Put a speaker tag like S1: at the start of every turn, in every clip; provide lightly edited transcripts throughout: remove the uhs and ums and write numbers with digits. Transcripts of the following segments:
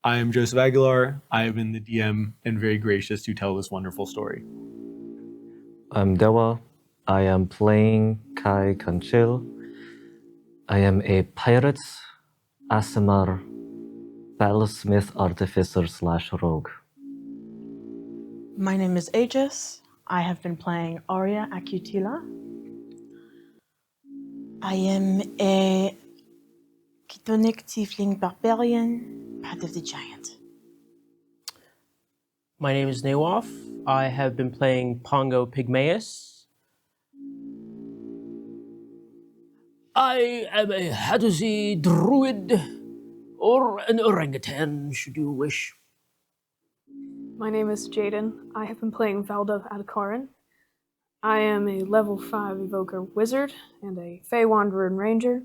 S1: I am Joseph Aguilar. I have been the DM and very gracious to tell this wonderful story.
S2: I'm Dewa. I am playing Kancil. I am a pirate, Asimar, battlesmith, artificer / rogue.
S3: My name is Jess. I have been playing Arya Akutila. I am a Chthonic Tiefling Barbarian, part of the Giant.
S4: My name is Nawaf. I have been playing Pongo Pygmaeus. I am a Haduzi druid, or an orangutan, should you wish.
S5: My name is Jaden. I have been playing Valda Adkaran. I am a level 5 Evoker Wizard and a Fey Wanderer and Ranger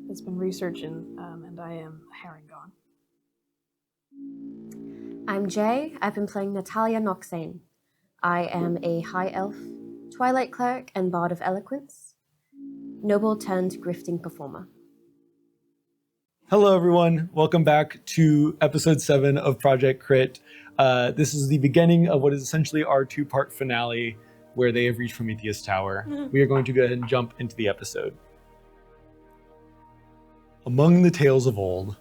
S5: that's been researching, and I am a Harengon.
S6: I'm Jay. I've been playing Natalia Noxane. I am a High Elf, Twilight Cleric, and Bard of Eloquence. Noble turned grifting performer.
S1: Hello, everyone. Welcome back to episode 7 of Project Crit. This is the beginning of what is essentially our 2-part finale where they have reached Prometheus Tower. We are going to go ahead and jump into the episode. Among the tales of old,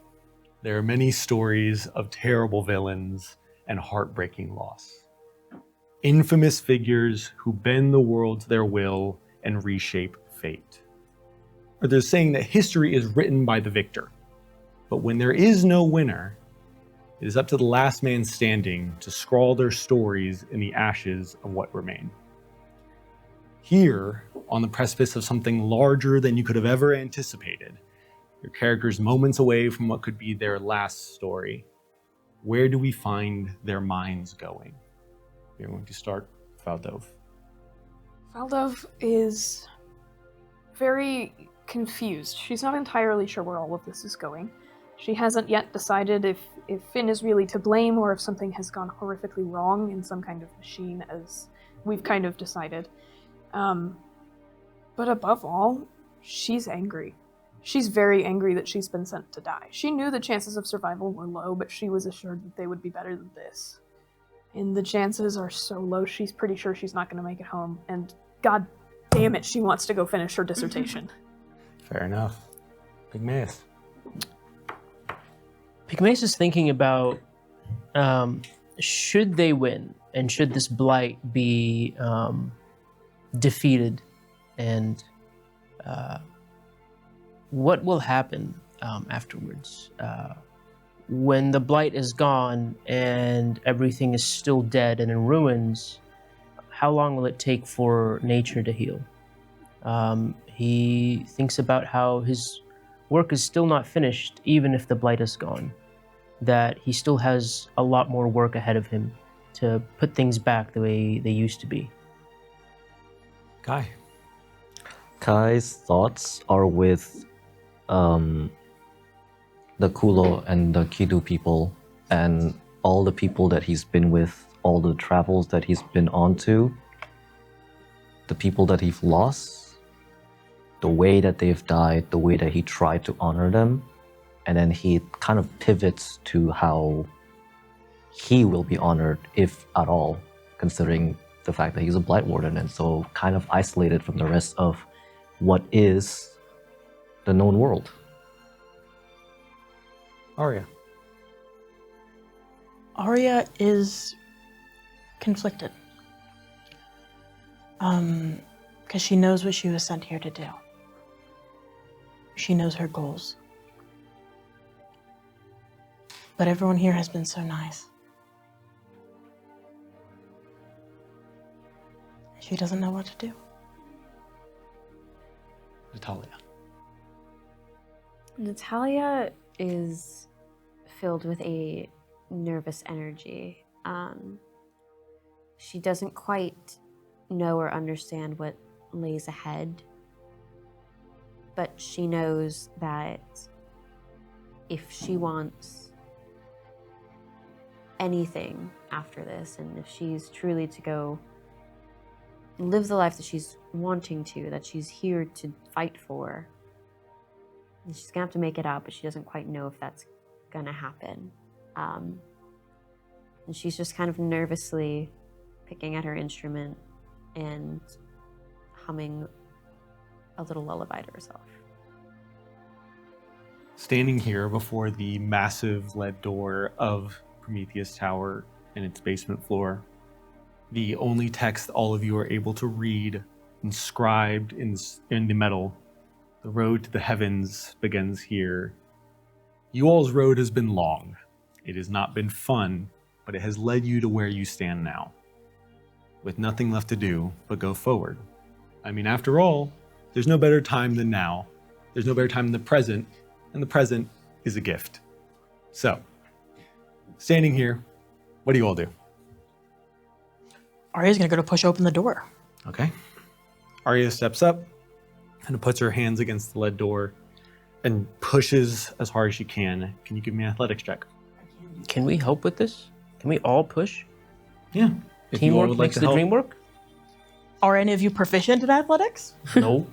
S1: there are many stories of terrible villains and heartbreaking loss. Infamous figures who bend the world to their will and reshape fate. Or there's saying that history is written by the victor. But when there is no winner, it is up to the last man standing to scrawl their stories in the ashes of what remain. Here, on the precipice of something larger than you could have ever anticipated, your characters moments away from what could be their last story, where do we find their minds going? We're going to start with Valdov.
S5: Valdov is very confused. She's not entirely sure where all of this is going. She hasn't yet decided if Finn is really to blame or if something has gone horrifically wrong in some kind of machine, as we've kind of decided. But above all, she's angry. She's very angry that she's been sent to die. She knew the chances of survival were low, but she was assured that they would be better than this. And the chances are so low, she's pretty sure she's not going to make it home. And god damn it, she wants to go finish her dissertation.
S1: Fair enough. Pygmaeus.
S4: Pygmaeus is thinking about should they win and should this blight be defeated, and what will happen afterwards when the blight is gone and everything is still dead and in ruins. How long will it take for nature to heal? He thinks about how his work is still not finished even if the blight is gone, that he still has a lot more work ahead of him to put things back the way they used to be.
S1: Kai.
S2: Kai's thoughts are with the Kulo and the Kidu people and all the people that he's been with, all the travels that he's been on to, the people that he's lost, the way that they've died, the way that he tried to honor them, and then he kind of pivots to how he will be honored, if at all, considering the fact that he's a Blight Warden, and so kind of isolated from the rest of what is the known world.
S1: Arya.
S3: Arya is conflicted. Because she knows what she was sent here to do. She knows her goals. But everyone here has been so nice. She doesn't know what to do.
S1: Natalia.
S6: Natalia is filled with a nervous energy. She doesn't quite know or understand what lays ahead, but she knows that if she wants anything after this, and if she's truly to go live the life that she's wanting to, that she's here to fight for, she's gonna have to make it out, but she doesn't quite know if that's gonna happen. And she's just kind of nervously picking at her instrument and humming a little lullaby to herself.
S1: Standing here before the massive lead door of Prometheus Tower and its basement floor, the only text all of you are able to read, inscribed in the metal, the road to the heavens begins here. You all's road has been long. It has not been fun, but it has led you to where you stand now, with nothing left to do but go forward. I mean, after all, there's no better time than now. There's no better time than the present, and the present is a gift. So, standing here, what do you all do?
S3: Arya's gonna go to push open the door.
S1: Okay. Arya steps up and puts her hands against the lead door and pushes as hard as she can. Can you give me an athletics check?
S4: Can we help with this? Can we all push?
S1: Yeah. If you all
S4: Teamwork
S1: would like
S4: makes
S1: to
S4: the
S1: help.
S4: dream work?
S3: Are any of you proficient in athletics?
S1: No.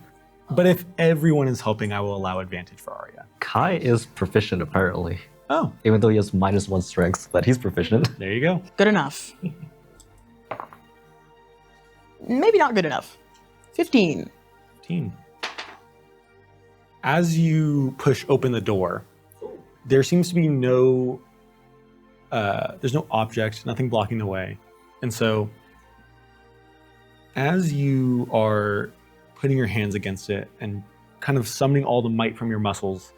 S1: But if everyone is helping, I will allow advantage for Arya.
S2: Kai is proficient apparently,
S1: Oh,
S2: even though he has -1 strength, but he's proficient.
S1: there you go.
S3: Good enough. Maybe not good enough. 15.
S1: 15. As you push open the door, there seems to be there's no object, nothing blocking the way. And so, as you are putting your hands against it and kind of summoning all the might from your muscles,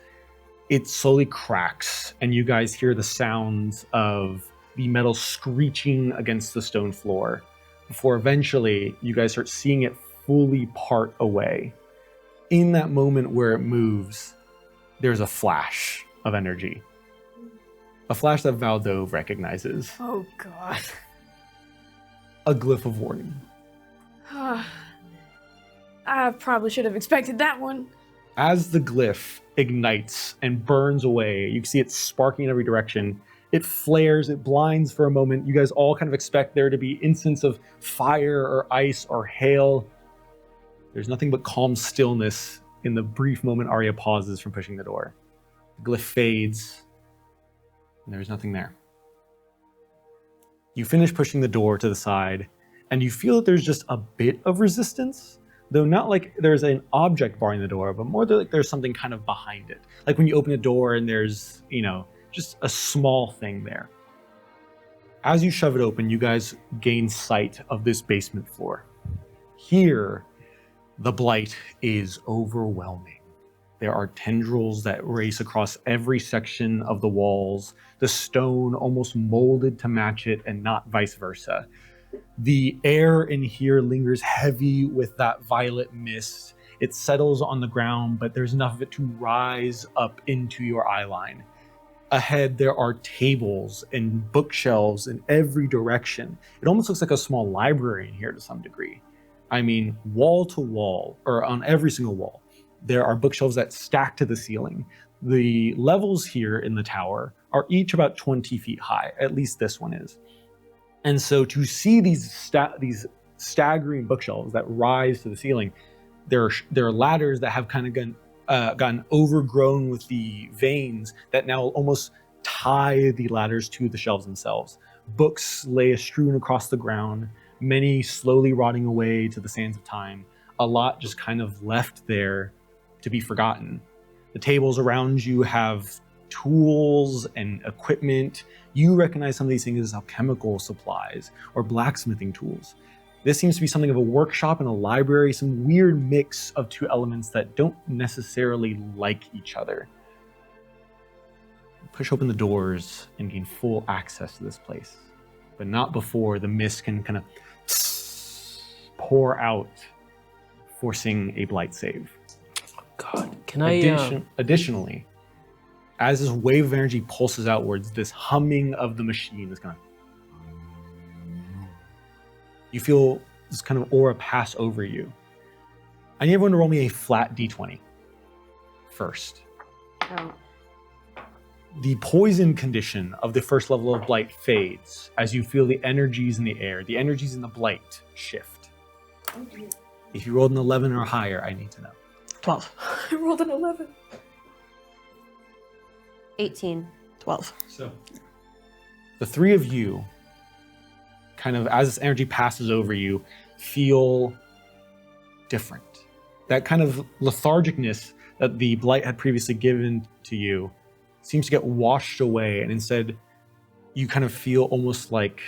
S1: it slowly cracks, and you guys hear the sounds of the metal screeching against the stone floor, before eventually you guys start seeing it fully part away. In that moment where it moves, there's a flash of energy. A flash that Valdove recognizes.
S5: Oh, God.
S1: A glyph of warning.
S5: I probably should have expected that one.
S1: As the glyph ignites and burns away, you can see it sparking in every direction. It flares, it blinds for a moment. You guys all kind of expect there to be instants of fire or ice or hail. There's nothing but calm stillness in the brief moment Arya pauses from pushing the door. The glyph fades, and there's nothing there. You finish pushing the door to the side, and you feel that there's just a bit of resistance, though not like there's an object barring the door, but more like there's something kind of behind it. Like when you open a door and there's, just a small thing there. As you shove it open, you guys gain sight of this basement floor. Here, the blight is overwhelming. There are tendrils that race across every section of the walls, the stone almost molded to match it and not vice versa. The air in here lingers heavy with that violet mist. It settles on the ground, but there's enough of it to rise up into your eye line. Ahead, there are tables and bookshelves in every direction. It almost looks like a small library in here to some degree. I mean, wall to wall, or on every single wall, there are bookshelves that stack to the ceiling. The levels here in the tower are each about 20 feet high, at least this one is. And so to see these staggering bookshelves that rise to the ceiling, there are ladders that have kind of gotten overgrown with the veins that now almost tie the ladders to the shelves themselves. Books lay strewn across the ground, many slowly rotting away to the sands of time, a lot just kind of left there to be forgotten. The tables around you have tools and equipment. You recognize some of these things as alchemical supplies or blacksmithing tools. This seems to be something of a workshop and a library, some weird mix of two elements that don't necessarily like each other. Push open the doors and gain full access to this place, but not before the mist can kind of pour out, forcing a blight save.
S4: God, can I...
S1: Additionally, as this wave of energy pulses outwards, this humming of the machine is kind of... You feel this kind of aura pass over you. I need everyone to roll me a flat d20 first.
S6: Oh.
S1: The poison condition of the first level of blight fades as you feel the energies in the air. The energies in the blight shift. If you rolled an 11 or higher, I need to know.
S3: 12.
S5: I rolled an 11.
S6: 18.
S3: 12.
S1: So, The three of you, kind of as this energy passes over you, feel different. That kind of lethargicness that the blight had previously given to you seems to get washed away, and instead you kind of feel almost like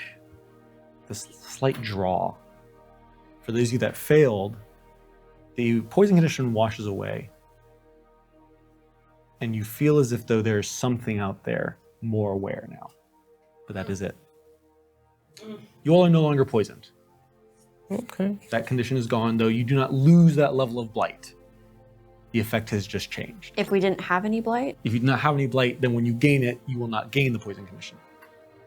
S1: this slight draw. For those of you that failed, the poison condition washes away, and you feel as if though there's something out there more aware now. But that is it. You all are no longer poisoned.
S4: Okay.
S1: That condition is gone, though you do not lose that level of blight. The effect has just changed.
S6: If we didn't have any blight,
S1: If you do not have any blight, then when you gain it, you will not gain the poison condition.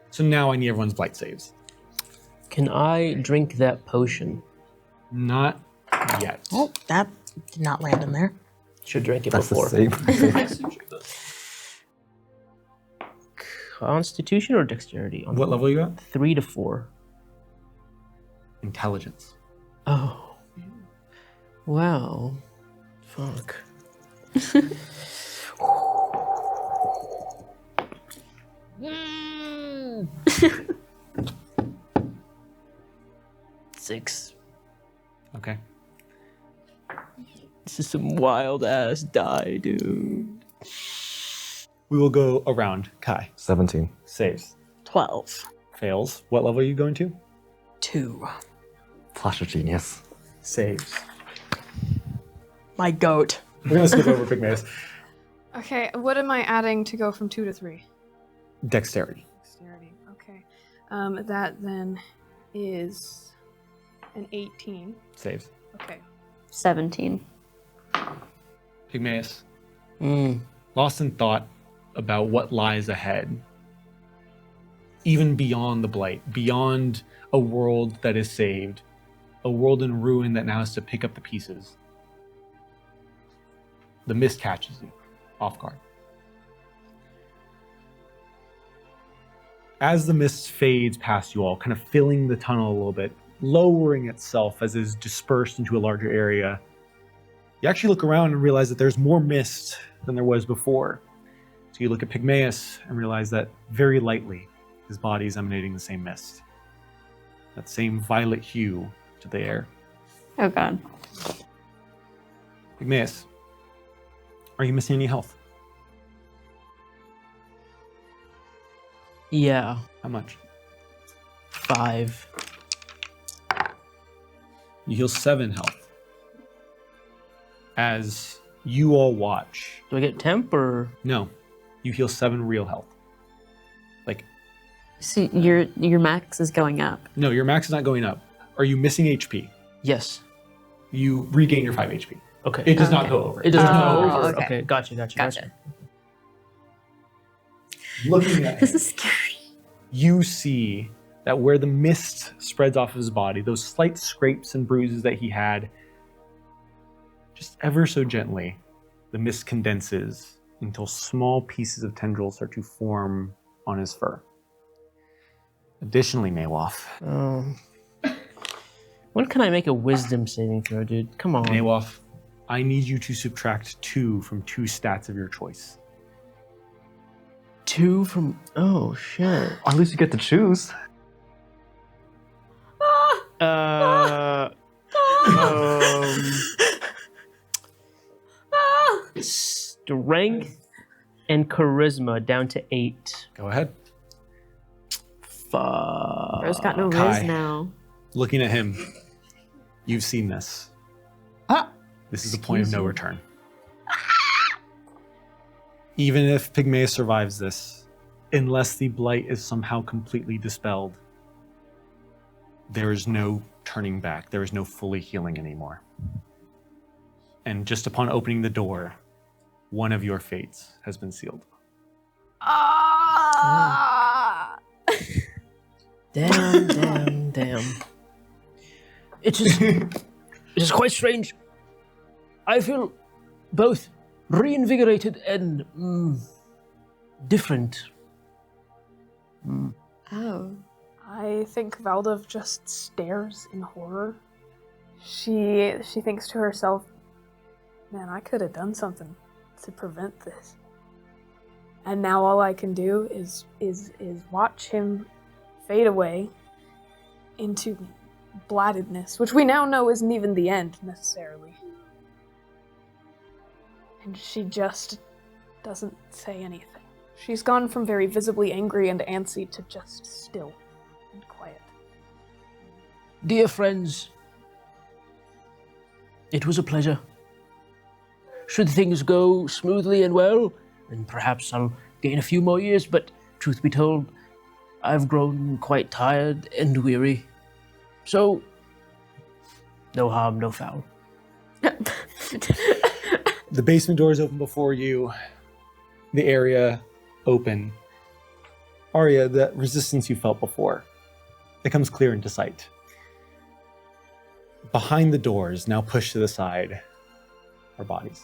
S1: So now I need everyone's blight saves.
S4: Can I drink that potion?
S1: Not yet.
S3: Oh, that did not land in there.
S4: Should drink it
S2: That's
S4: before.
S2: the same.
S4: Constitution or dexterity?
S1: What level you got?
S4: 3 to 4.
S1: Intelligence.
S4: Oh. Wow. Fuck. Six.
S1: Okay.
S4: This is some wild ass die, dude.
S1: We will go around. Kai.
S2: 17.
S1: Saves.
S3: 12.
S1: Fails. What level are you going to?
S3: 2.
S2: Flash of genius.
S1: Saves.
S3: My goat.
S1: We're going to skip over Pygmaeus.
S5: Okay, what am I adding to go from 2 to 3?
S1: Dexterity.
S5: Dexterity. Okay. That then is an 18.
S1: Saves.
S5: Okay.
S6: 17.
S1: Pygmaeus.
S4: Mm.
S1: Lost in thought about what lies ahead. Even beyond the blight. Beyond a world that is saved. A world in ruin that now has to pick up the pieces. The mist catches you off guard. As the mist fades past you all, kind of filling the tunnel a little bit, lowering itself as it is dispersed into a larger area, you actually look around and realize that there's more mist than there was before. So you look at Pygmaeus and realize that very lightly his body is emanating the same mist. That same violet hue to the air.
S6: Oh god.
S1: Pygmaeus, are you missing any health?
S4: Yeah.
S1: How much?
S4: 5.
S1: You heal 7 health. As you all watch.
S4: Do I get temp or?
S1: No, you heal 7 real health. Like,
S6: So your max is going up.
S1: no, your max is not going up. Are you missing HP?
S4: Yes.
S1: You regain your 5 HP.
S4: Okay.
S1: It does not
S6: Okay.
S1: go over.
S4: It doesn't
S6: Oh,
S4: go over.
S6: okay.
S4: Okay. Gotcha.
S6: Gotcha.
S1: Looking at
S6: This
S1: him,
S6: is scary.
S1: you see that where the mist spreads off his body, those slight scrapes and bruises that he had, just ever so gently, the mist condenses until small pieces of tendrils start to form on his fur. Additionally, Nawaf,
S4: When can I make a wisdom saving throw, dude? Come on.
S1: Nawaf, I need you to subtract 2 from 2 stats of your choice.
S4: 2 from. Oh shit.
S2: At least you get to choose.
S4: Strength and charisma down to 8.
S1: Go ahead.
S4: Fuck.
S6: Bro's got no
S1: Kai.
S6: riz now.
S1: Looking at him, you've seen this. This is the point of no return. Even if Pygmaeus survives this, unless the blight is somehow completely dispelled, there is no turning back. There is no fully healing anymore. And just upon opening the door, one of your fates has been sealed.
S4: Damn. It is quite strange. I feel both reinvigorated and different.
S6: Oh.
S5: I think Valdev just stares in horror. She thinks to herself, man, I could have done something to prevent this. And now all I can do is watch him fade away into bladdedness, which we now know isn't even the end, necessarily. And she just doesn't say anything. She's gone from very visibly angry and antsy to just still and quiet.
S4: Dear friends, it was a pleasure. Should things go smoothly and well, then perhaps I'll gain a few more years, but truth be told, I've grown quite tired and weary. So, no harm, no foul.
S1: The basement doors open before you. The area open. Arya, the resistance you felt before, it comes clear into sight. Behind the doors, now pushed to the side, are bodies.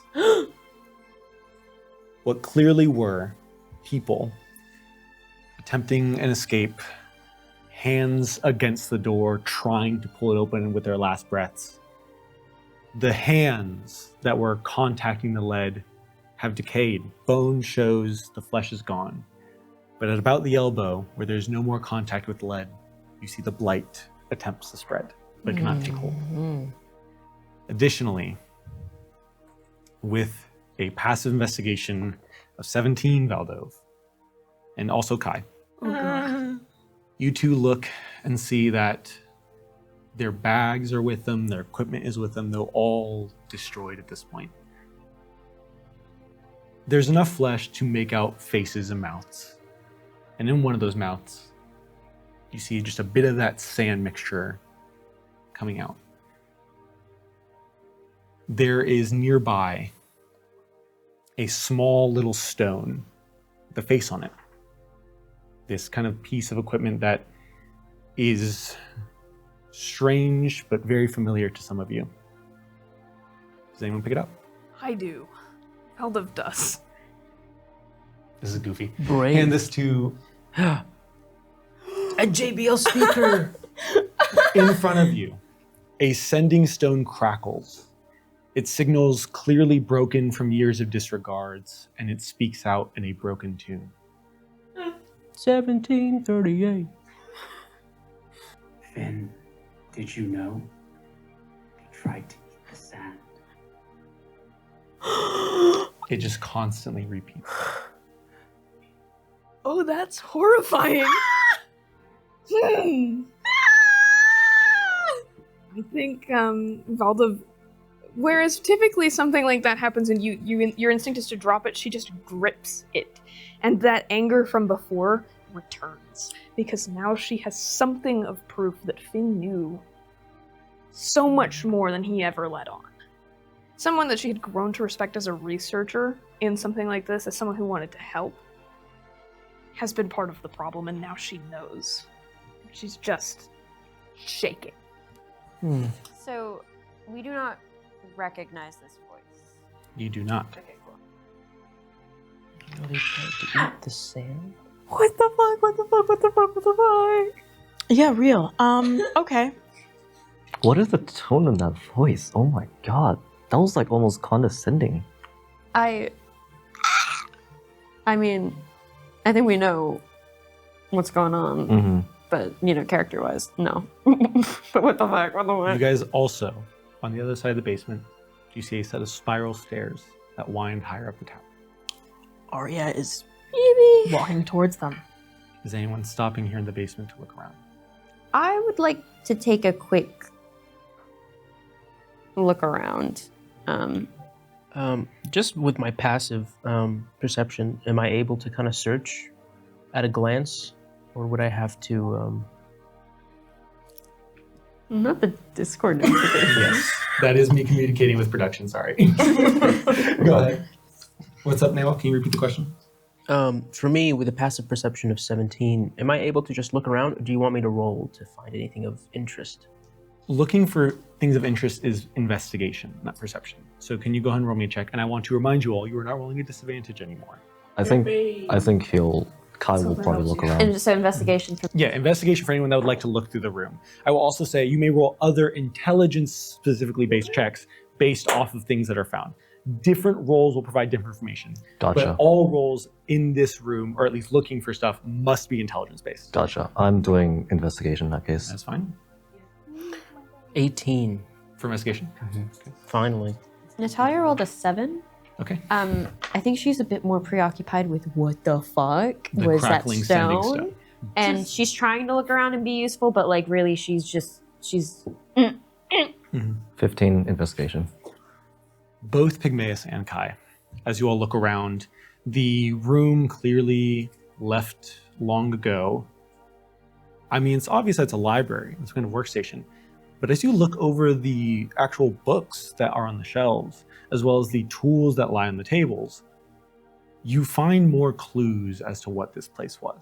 S1: What clearly were people attempting an escape, hands against the door, trying to pull it open with their last breaths. The hands that were contacting the lead have decayed. Bone shows the flesh is gone. But at about the elbow, where there's no more contact with lead, you see the blight attempts to spread, but cannot take hold. Additionally, with a passive investigation of 17, Valdove, and also Kai, you two look and see that their bags are with them, their equipment is with them, they're all destroyed at this point. There's enough flesh to make out faces and mouths. And in one of those mouths, you see just a bit of that sand mixture coming out. There is nearby a small little stone with a face on it. This kind of piece of equipment that is strange but very familiar to some of you. Does anyone pick it up?
S5: I do. Valdove does.
S1: This is goofy.
S4: Brave.
S1: Hand this to
S4: A JBL speaker!
S1: in front of you. A sending stone crackles. Its signals clearly broken from years of disregards, and it speaks out in a broken tune.
S4: 1738.
S7: Finn, did you know? They tried to eat the sand.
S1: It just constantly repeats.
S5: Oh, that's horrifying. I think Valdove, whereas typically something like that happens and your instinct is to drop it, she just grips it. And that anger from before returns. Because now she has something of proof that Finn knew so much more than he ever let on. Someone that she had grown to respect as a researcher in something like this, as someone who wanted to help, has been part of the problem, and now she knows. She's just shaking.
S6: So, we do not recognize this voice.
S1: You do not.
S6: Okay, cool.
S4: They tried to eat the sand?
S5: What the fuck? What the fuck? What the fuck? What the fuck?
S3: Yeah, real. Okay.
S2: What is the tone of that voice? Oh my god. That was like almost condescending.
S6: I mean, I think we know what's going on,
S2: Mm-hmm.
S6: but, character-wise, no. But what the fuck? What the
S1: You
S6: fuck?
S1: guys also, on the other side of the basement, you see a set of spiral stairs that wind higher up the tower.
S3: Arya is
S6: Maybe.
S3: walking towards them.
S1: Is anyone stopping here in the basement to look around?
S6: I would like to take a quick look around.
S4: Just with my passive perception, am I able to kind of search at a glance? Or would I have to...
S6: Not the Discord notification.
S1: Yes. That is me communicating with production, sorry. Go ahead. What's up, Neil? Can you repeat the question?
S4: For me, with a passive perception of 17, am I able to just look around, or do you want me to roll to find anything of interest?
S1: Looking for things of interest is investigation, not perception. So can you go ahead and roll me a check? And I want to remind you all, you are not rolling a disadvantage anymore.
S2: I think Kai will probably look around.
S6: And so investigation for
S1: Yeah, investigation for anyone that would like to look through the room. I will also say you may roll other intelligence specifically based checks based off of things that are found. different roles will provide different information.
S2: Gotcha.
S1: But all roles in this room, or at least looking for stuff, must be intelligence-based.
S2: Gotcha. I'm doing investigation in that case.
S1: That's fine.
S4: 18.
S1: For investigation?
S4: Finally.
S6: Natalia rolled a 7.
S1: Okay.
S6: I think she's a bit more preoccupied with what the fuck
S1: The
S6: was that
S1: crackling sending
S6: stone.
S1: stone.
S6: And she's trying to look around and be useful, but like really she's
S2: 15 investigation.
S1: Both Pygmaeus and Kai, as you all look around, the room clearly left long ago. I mean, it's obvious that it's a library, it's kind of workstation. But as you look over the actual books that are on the shelves, as well as the tools that lie on the tables, you find more clues as to what this place was.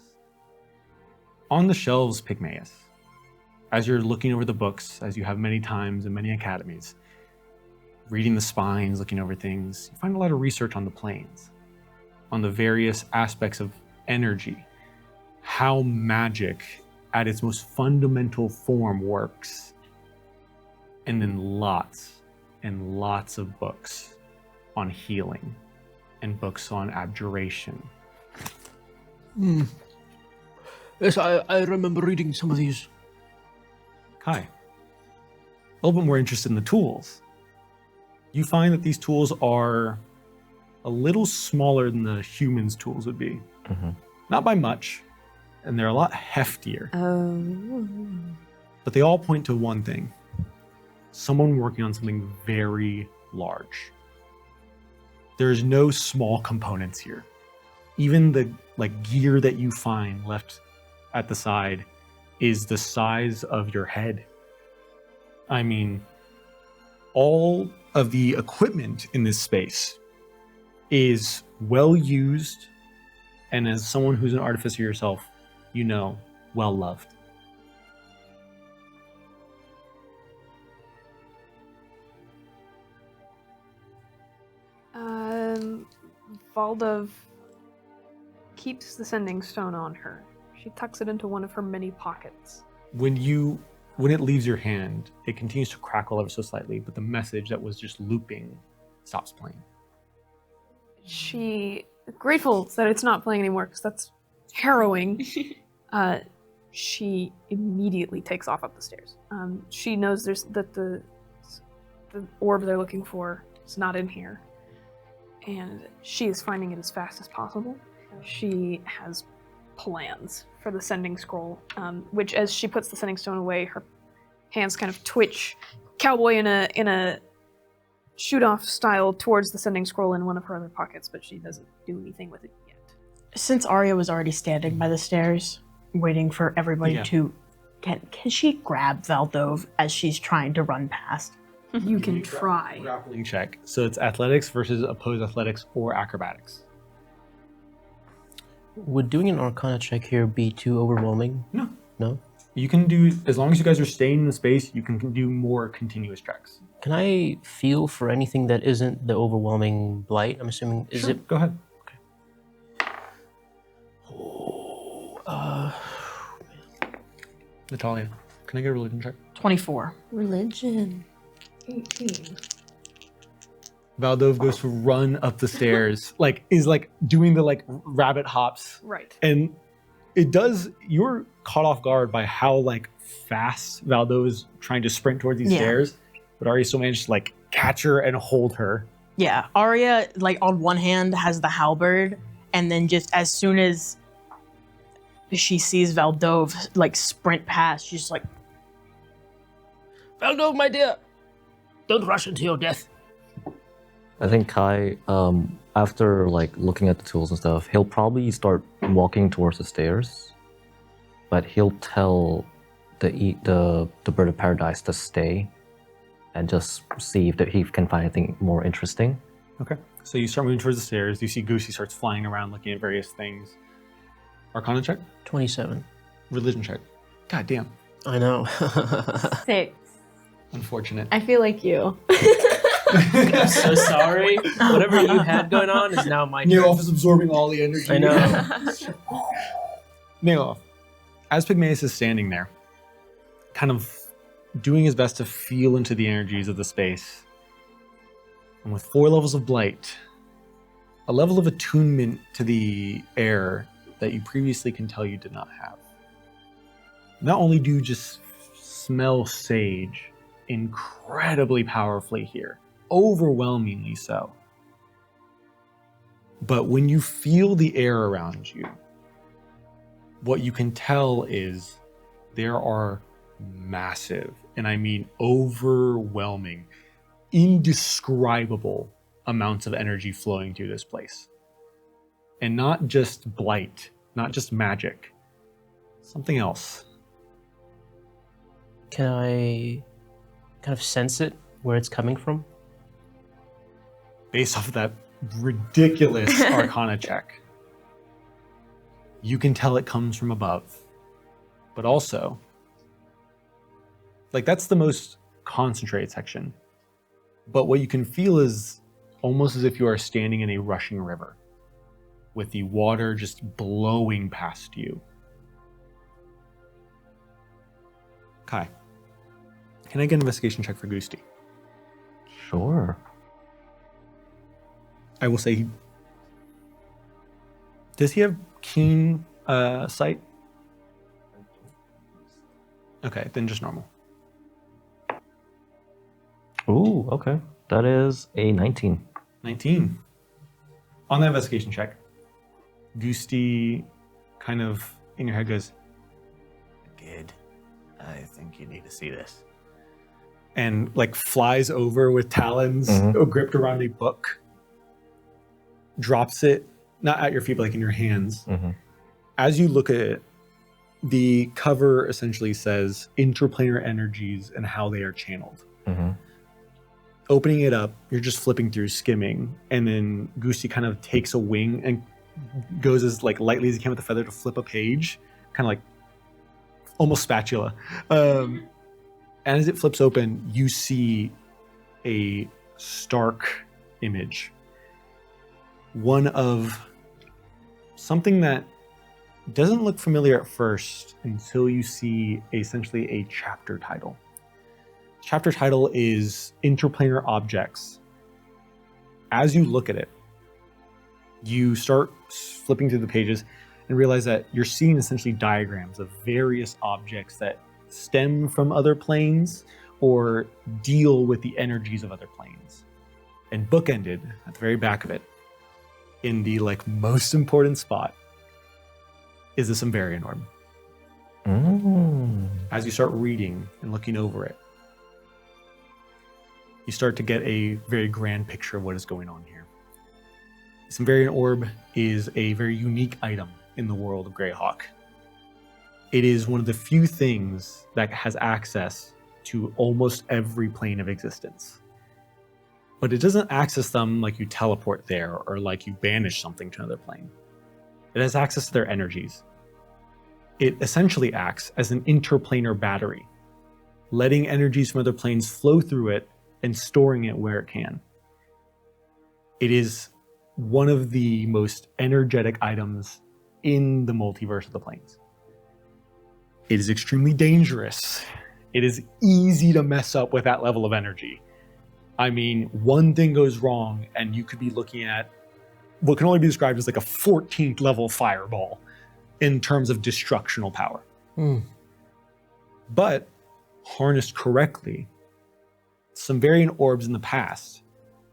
S1: On the shelves, Pygmaeus, as you're looking over the books, as you have many times in many academies, reading the spines, looking over things, you find a lot of research on the planes, on the various aspects of energy, how magic at its most fundamental form works, and then lots and lots of books on healing and books on abjuration.
S4: Yes, I remember reading some of these.
S1: Kai, a little bit more interested in the tools. You find that these tools are a little smaller than the humans' tools would be. Not by much, and they're a lot heftier. But they all point to one thing. Someone working on something very large. There's no small components here. Even the gear that you find left at the side is the size of your head. I mean, all of the equipment in this space is well used, and as someone who's an artificer yourself, you know, well loved.
S5: Valdov keeps the sending stone on her. She tucks it into one of her many pockets.
S1: When it leaves your hand, it continues to crackle ever so slightly, but the message that was just looping stops playing.
S5: She, grateful that it's not playing anymore, because that's harrowing, she immediately takes off up the stairs. She knows that the orb they're looking for is not in here, and she is finding it as fast as possible. She has plans for the sending scroll, which, as she puts the sending stone away, her hands kind of twitch, cowboy in a shoot-off style towards the sending scroll in one of her other pockets, but she doesn't do anything with it yet.
S3: Since Arya was already standing by the stairs, waiting for everybody to... Can she grab Valdov as she's trying to run past?
S5: You can try.
S1: Grappling check. So it's athletics versus opposed athletics or acrobatics.
S4: Would doing an Arcana check here be too overwhelming?
S1: No.
S4: No?
S1: You can do, as long as you guys are staying in the space, you can do more continuous checks.
S4: Can I feel for anything that isn't the overwhelming blight? I'm assuming, is
S1: Sure,
S4: it?
S1: go ahead. Natalia, can I get a religion check?
S3: 24.
S6: religion.
S5: 18.
S1: Valdov goes to run up the stairs, is doing the rabbit hops.
S5: Right.
S1: And it does, you're caught off guard by how fast Valdov is trying to sprint towards these stairs, but Arya still managed to catch her and hold her.
S3: Yeah, Arya, on one hand, has the halberd, and then just as soon as she sees Valdov, sprint past, she's like,
S4: Valdov, my dear, don't rush into your death.
S2: I think Kai, after looking at the tools and stuff, he'll probably start walking towards the stairs, but he'll tell the bird of paradise to stay and just see if he can find anything more interesting.
S1: Okay. So you start moving towards the stairs. You see Goosey starts flying around looking at various things. Arcana check?
S4: 27.
S1: Religion check. God damn.
S4: I know.
S6: 6.
S1: Unfortunate.
S6: I feel like you.
S4: I'm so sorry. Whatever you had going on is now my turn.
S1: Neoff is absorbing all the energy.
S4: I know.
S1: Neoff, as Pygmaeus is standing there, kind of doing his best to feel into the energies of the space, And with 4 levels of blight, a level of attunement to the air that you previously can tell you did not have. Not only do you just smell sage incredibly powerfully here, overwhelmingly so, but when you feel the air around you, what you can tell is there are massive, and I mean overwhelming, indescribable amounts of energy flowing through this place. And not just blight, not just magic, something else.
S4: Can I kind of sense it, where it's coming from?
S1: Based off of that ridiculous Arcana check, you can tell it comes from above. But also, like, that's the most concentrated section. But what you can feel is almost as if you are standing in a rushing river, with the water just blowing past you. Kai, can I get an investigation check for Gusti?
S2: Sure.
S1: I will say, does he have keen sight? Okay, then just normal.
S2: Ooh, okay. That is a 19.
S1: 19. On that investigation check, Gusti kind of in your head goes, "Good. I think you need to see this." And like flies over with talons gripped around a book, drops it, not at your feet, but like in your hands. As you look at it, the cover essentially says interplanar energies and how they are channeled. Opening it up, you're just flipping through, skimming, and then Gusti kind of takes a wing and goes as like lightly as he can with the feather to flip a page, kind of like almost spatula. And as it flips open, you see a stark image. One of something that doesn't look familiar at first until you see essentially a chapter title. Chapter title is Interplanar Objects. As you look at it, you start flipping through the pages and realize that you're seeing essentially diagrams of various objects that stem from other planes or deal with the energies of other planes. And bookended at the very back of it, in the like most important spot, is the Sumerian orb. As you start reading and looking over it, you start to get a very grand picture of what is going on here. The Sumerian orb is a very unique item in the world of Greyhawk. It is one of the few things that has access to almost every plane of existence. But it doesn't access them like you teleport there or like you banish something to another plane. It has access to their energies. It essentially acts as an interplanar battery, letting energies from other planes flow through it and storing it where it can. It is one of the most energetic items in the multiverse of the planes. It is extremely dangerous. It is easy to mess up with that level of energy. I mean, one thing goes wrong and you could be looking at what can only be described as like a 14th level fireball in terms of destructional power. But harnessed correctly, some variant orbs in the past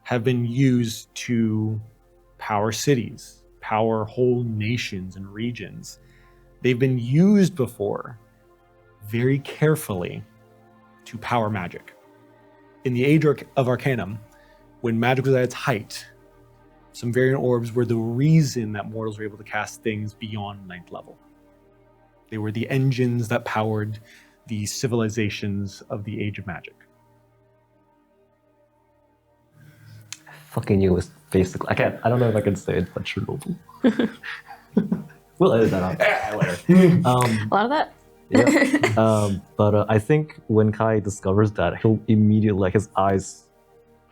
S1: have been used to power cities, power whole nations and regions. They've been used before very carefully to power magic. In the age of Arcanum, when magic was at its height, some variant orbs were the reason that mortals were able to cast things beyond 9th level. They were the engines that powered the civilizations of the Age of Magic.
S2: Fucking you is basically. I don't know if I can say it, but Chernobyl. We'll edit that out later.
S6: A lot of that.
S2: Yeah. But I think when Kai discovers that, he'll immediately like his eyes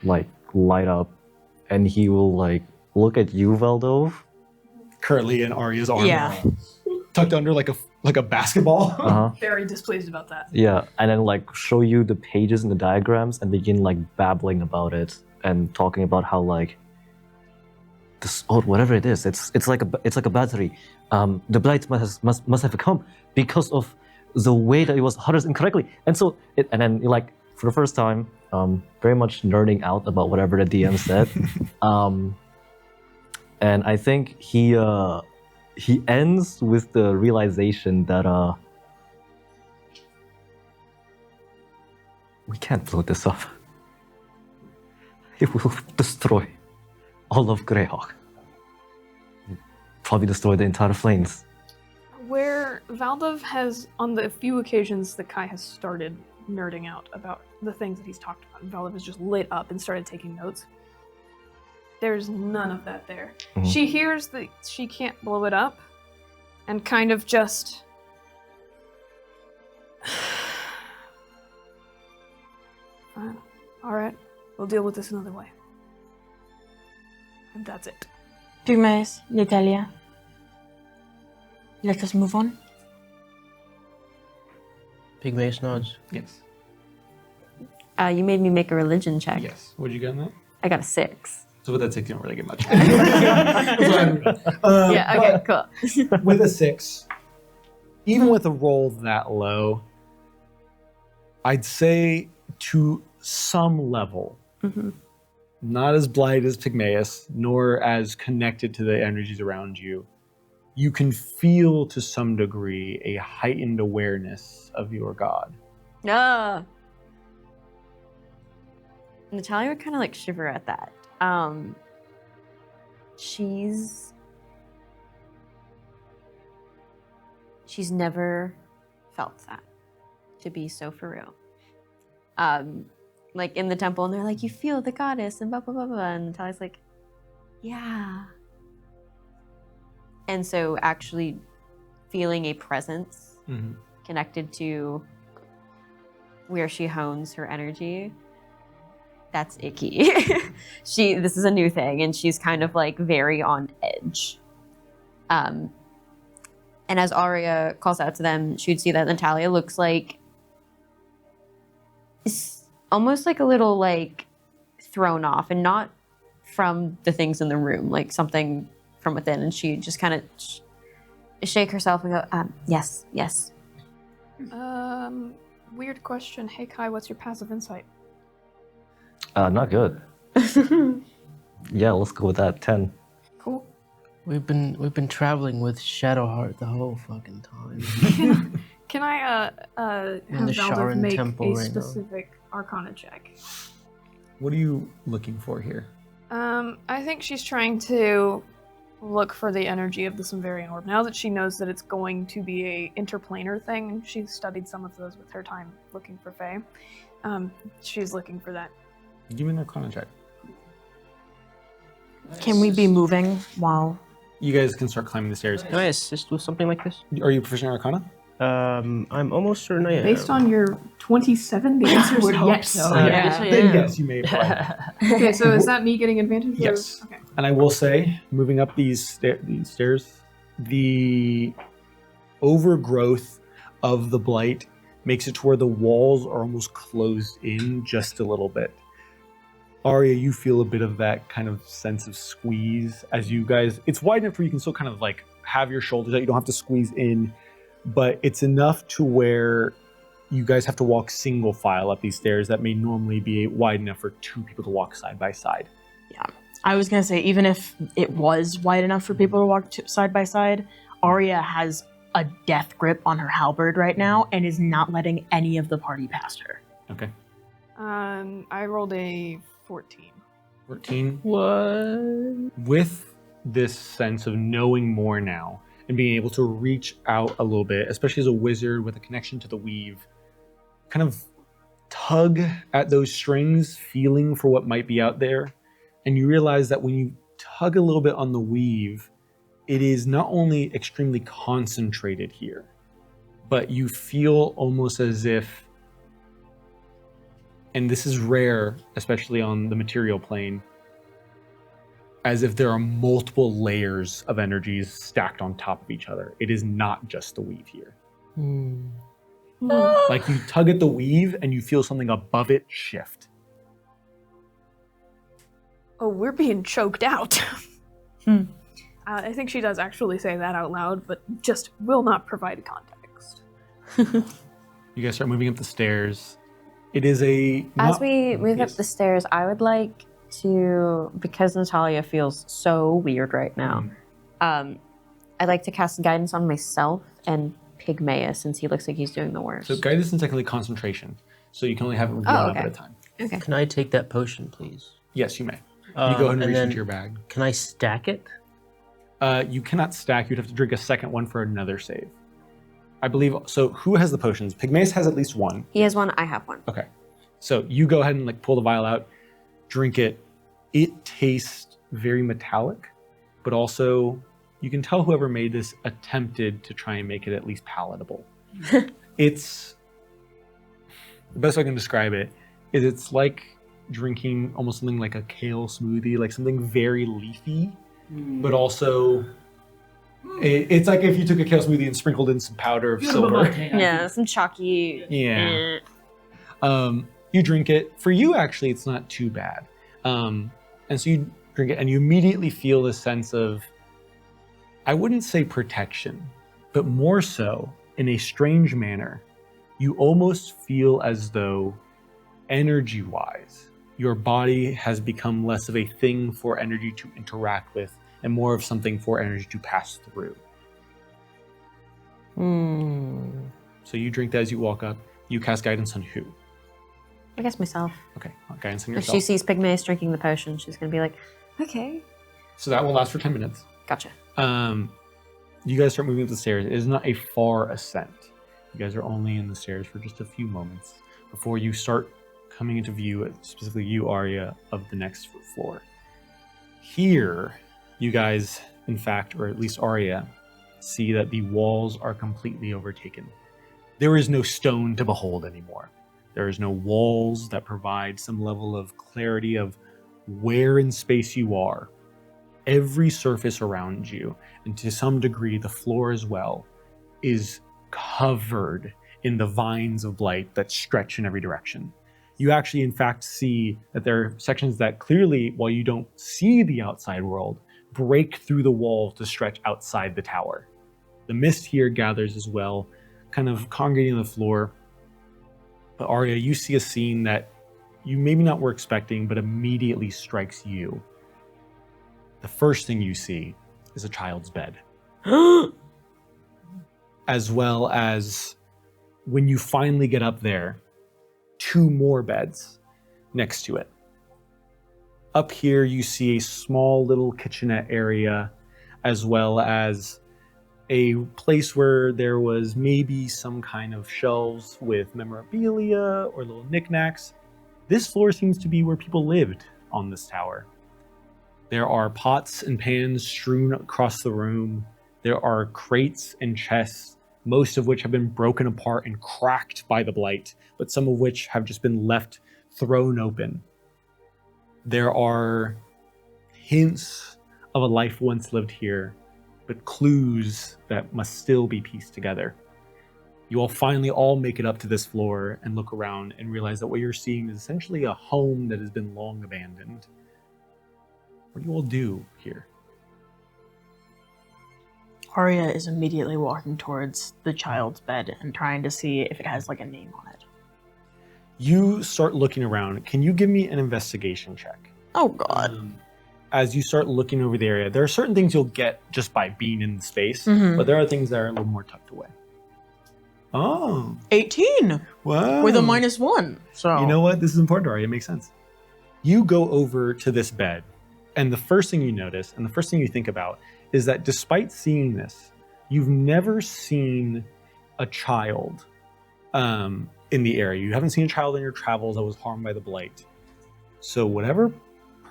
S2: like light up, and he will like look at you, Valdov.
S1: Currently in Arya's arm,
S3: Yeah.
S1: tucked under like a basketball.
S5: Very displeased about that.
S2: Yeah, and then like show you the pages and the diagrams and begin like babbling about it. and talking about how like this or whatever it is, it's like a battery. The blight must have come because of the way that it was harnessed incorrectly, and so and then like for the first time, very much nerding out about whatever the DM said, and I think he ends with the realization that we can't blow this up. It will destroy all of Greyhawk. Probably destroy the entire Flames.
S5: Where Valdov has, on the few occasions that Kai has started nerding out about the things that he's talked about, and Valdov has just lit up and started taking notes. There's none of that there.
S2: Mhm.
S5: She hears that she can't blow it up, and kind of just... Fine. Alright, we'll deal with this another way. And that's it.
S3: Pygmaeus, Natalia. Let us move on.
S4: Pygmaeus nods.
S1: Yes.
S6: You made me make a religion check.
S1: Yes. What'd you get in that?
S6: I got a 6.
S1: So with that 6, you don't really get much. That's what I mean.
S6: Yeah, okay, cool.
S1: With a 6, even with a roll that low, I'd say to some level,
S6: Mhm.
S1: not as blight as Pygmaeus, nor as connected to the energies around you, you can feel to some degree a heightened awareness of your god.
S6: Ah. Natalia would kind of like shiver at that. She's never felt that, to be so for real. Like in the temple, and they're like, you feel the goddess, and blah blah blah blah, and Natalia's like, yeah. And so actually feeling a presence
S1: Mm-hmm.
S6: connected to where she hones her energy, that's icky. This is a new thing, and she's kind of like very on edge. And as Arya calls out to them, she'd see that Natalia looks like it's almost like a little like thrown off, and not from the things in the room, like something from within, and she just kind of shake herself and go, yes.
S5: Weird question. Hey Kai, what's your passive insight?
S2: Not good. Yeah, let's go with that. 10.
S5: Cool.
S4: We've been traveling with Shadowheart the whole fucking time.
S5: Can I have
S4: In the
S5: Valdov
S4: Sharon
S5: make
S4: temple
S5: a
S4: right now.
S5: specific Arcana check?
S1: What are you looking for here?
S5: I think she's trying to look for the energy of the Sumerian orb. Now that she knows that it's going to be a interplanar thing, she's studied some of those with her time looking for Fae. She's looking for that.
S1: Give me an Arcana check.
S3: Can we be moving while...
S1: You guys can start climbing the stairs.
S4: Can I assist with something like this?
S1: Are you proficient in Arcana?
S4: I'm almost certain I am.
S5: Based on your 27, the answer is yes.
S3: so.
S1: Then yes, you may apply.
S5: Okay, so is that me getting advantage? or-
S1: Yes.
S5: Okay.
S1: And I will say, moving up these stairs, the overgrowth of the blight makes it to where the walls are almost closed in just a little bit. Arya, you feel a bit of that kind of sense of squeeze as you guys, it's wide enough where you can still kind of like have your shoulders out, you don't have to squeeze in, but it's enough to where you guys have to walk single file up these stairs that may normally be wide enough for 2 people to walk side by side.
S3: I was going to say, even if it was wide enough for people to walk side by side, Arya has a death grip on her halberd right now and is not letting any of the party past her.
S1: Okay.
S5: I rolled a 14.
S1: 14.
S4: What?
S1: With this sense of knowing more now and being able to reach out a little bit, especially as a wizard with a connection to the weave, kind of tug at those strings, feeling for what might be out there. And you realize that when you tug a little bit on the weave, it is not only extremely concentrated here, but you feel almost as if, and this is rare, especially on the material plane, as if there are multiple layers of energies stacked on top of each other. It is not just the weave here. Like you tug at the weave and you feel something above it shift.
S5: Oh, we're being choked out. I think she does actually say that out loud, but just will not provide context.
S1: You guys start moving up the stairs. It is a...
S6: As we move up the stairs, I would like to, because Natalia feels so weird right now, I'd like to cast guidance on myself and Pygmaeus, since he looks like he's doing the worst.
S1: So guidance is technically concentration, so you can only have one up at a time.
S6: Okay.
S4: Can I take that potion, please?
S1: Yes, you may. You go ahead and reach into your bag.
S4: Can I stack it?
S1: You cannot stack. You'd have to drink a second one for another save. I believe. So who has the potions? Pygmaeus has at least one.
S6: He has one, I have one.
S1: Okay. So you go ahead and like pull the vial out, drink it. It tastes very metallic, but also you can tell whoever made this attempted to try and make it at least palatable. It's, the best way I can describe it is it's like drinking almost something like a kale smoothie, like something very leafy, but also it's like if you took a kale smoothie and sprinkled in some powder of silver.
S6: Yeah, some chalky.
S1: Yeah. You drink it. For you, actually, it's not too bad. And so you drink it, and you immediately feel this sense of, I wouldn't say protection, but more so, in a strange manner, you almost feel as though, energy-wise, your body has become less of a thing for energy to interact with and more of something for energy to pass through. So you drink that as you walk up. You cast guidance on who?
S6: I guess myself.
S1: Okay, guidance on
S6: If
S1: yourself.
S6: she sees Pygmaeus drinking the potion, she's going to be like, okay.
S1: So that will last for 10 minutes.
S6: Gotcha.
S1: You guys start moving up the stairs. It is not a far ascent. You guys are only in the stairs for just a few moments before you start coming into view, specifically you, Arya, of the next floor. Here, you guys, in fact, or at least Arya, see that the walls are completely overtaken. There is no stone to behold anymore. There is no walls that provide some level of clarity of where in space you are. Every surface around you, and to some degree the floor as well, is covered in the vines of light that stretch in every direction. You actually, in fact, see that there are sections that clearly, while you don't see the outside world, break through the wall to stretch outside the tower. The mist here gathers as well, kind of congregating on the floor. But Arya, you see a scene that you maybe not were expecting, but immediately strikes you. The first thing you see is a child's bed. As well as, when you finally get up there, 2 more beds next to it. Up here, you see a small little kitchenette area, as well as a place where there was maybe some kind of shelves with memorabilia or little knickknacks. This floor seems to be where people lived on this tower. There are pots and pans strewn across the room. There are crates and chests, most of which have been broken apart and cracked by the blight, but some of which have just been left thrown open. There are hints of a life once lived here, but clues that must still be pieced together. You all finally all make it up to this floor and look around and realize that what you're seeing is essentially a home that has been long abandoned. What do you all do here?
S3: Arya is immediately walking towards the child's bed and trying to see if it has like a name on it.
S1: You start looking around. Can you give me an investigation check?
S3: Oh god.
S1: As you start looking over the area, there are certain things you'll get just by being in the space, but there are things that are a little more tucked away. Oh.
S3: 18!
S1: Wow.
S3: With a -1. So
S1: You know what? This is important, Arya. It makes sense. You go over to this bed, and the first thing you notice, and the first thing you think about, is that despite seeing this, you've never seen a child in the area. You haven't seen a child in your travels that was harmed by the blight. So whatever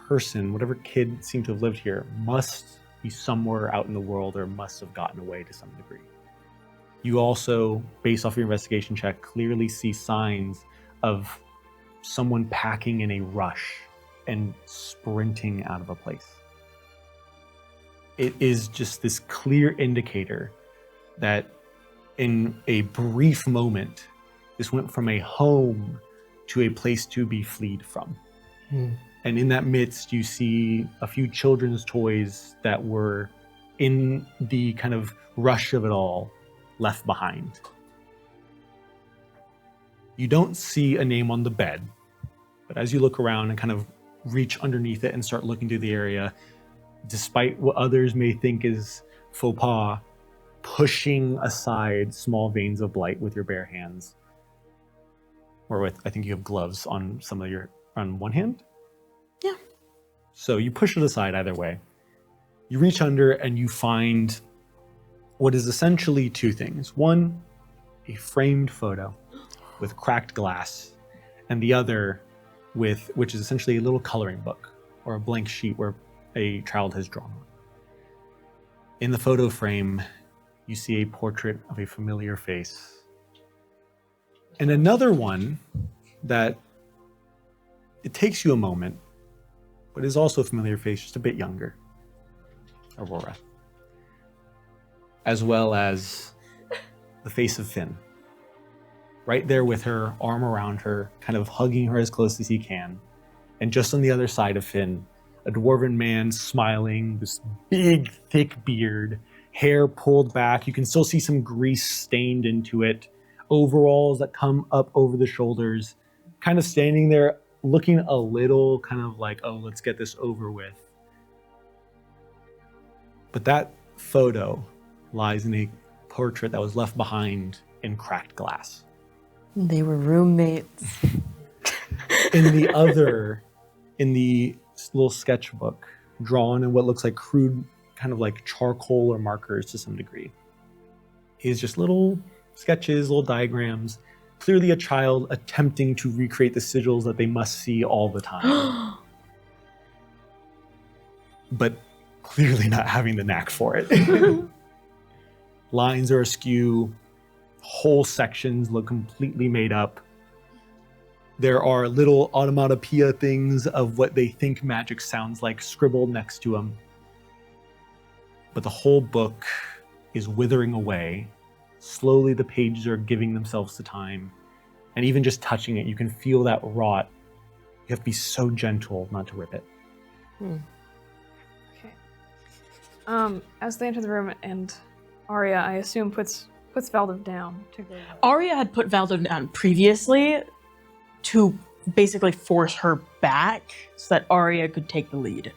S1: person, whatever kid seemed to have lived here must be somewhere out in the world or must have gotten away to some degree. You also, based off your investigation check, clearly see signs of someone packing in a rush and sprinting out of a place. It is just this clear indicator that in a brief moment, this went from a home to a place to be fled from. And in that midst, you see a few children's toys that were in the kind of rush of it all left behind. You don't see a name on the bed, but as you look around and kind of reach underneath it and start looking through the area, despite what others may think is faux pas, pushing aside small veins of blight with your bare hands, or with, I think you have gloves on on one hand?
S3: Yeah.
S1: So you push it aside either way. You reach under and you find what is essentially two things. One, a framed photo with cracked glass, and the other which is essentially a little coloring book or a blank sheet where a child has drawn on. In the photo frame, you see a portrait of a familiar face. And another one that it takes you a moment, but is also a familiar face, just a bit younger. Aurora. As well as the face of Finn. Right there with her, arm around her, kind of hugging her as close as he can. And just on the other side of Finn, a dwarven man smiling, this big, thick beard, hair pulled back. You can still see some grease stained into it. Overalls that come up over the shoulders, kind of standing there looking a little kind of like, oh, let's get this over with. But that photo lies in a portrait that was left behind in cracked glass.
S8: They were roommates.
S1: In the little sketchbook, drawn in what looks like crude, kind of like charcoal or markers to some degree, is just little sketches, little diagrams. Clearly a child attempting to recreate the sigils that they must see all the time. But clearly not having the knack for it. Lines are askew. Whole sections look completely made up. There are little automatopoeia things of what they think magic sounds like scribbled next to them. But the whole book is withering away. Slowly the pages are giving themselves to time. And even just touching it, you can feel that rot. You have to be so gentle not to rip it.
S5: Okay. As they enter the room, and Arya, I assume, puts Valdiv down to go.
S3: Arya had put Valdiv down previously to basically force her back so that Arya could take the lead.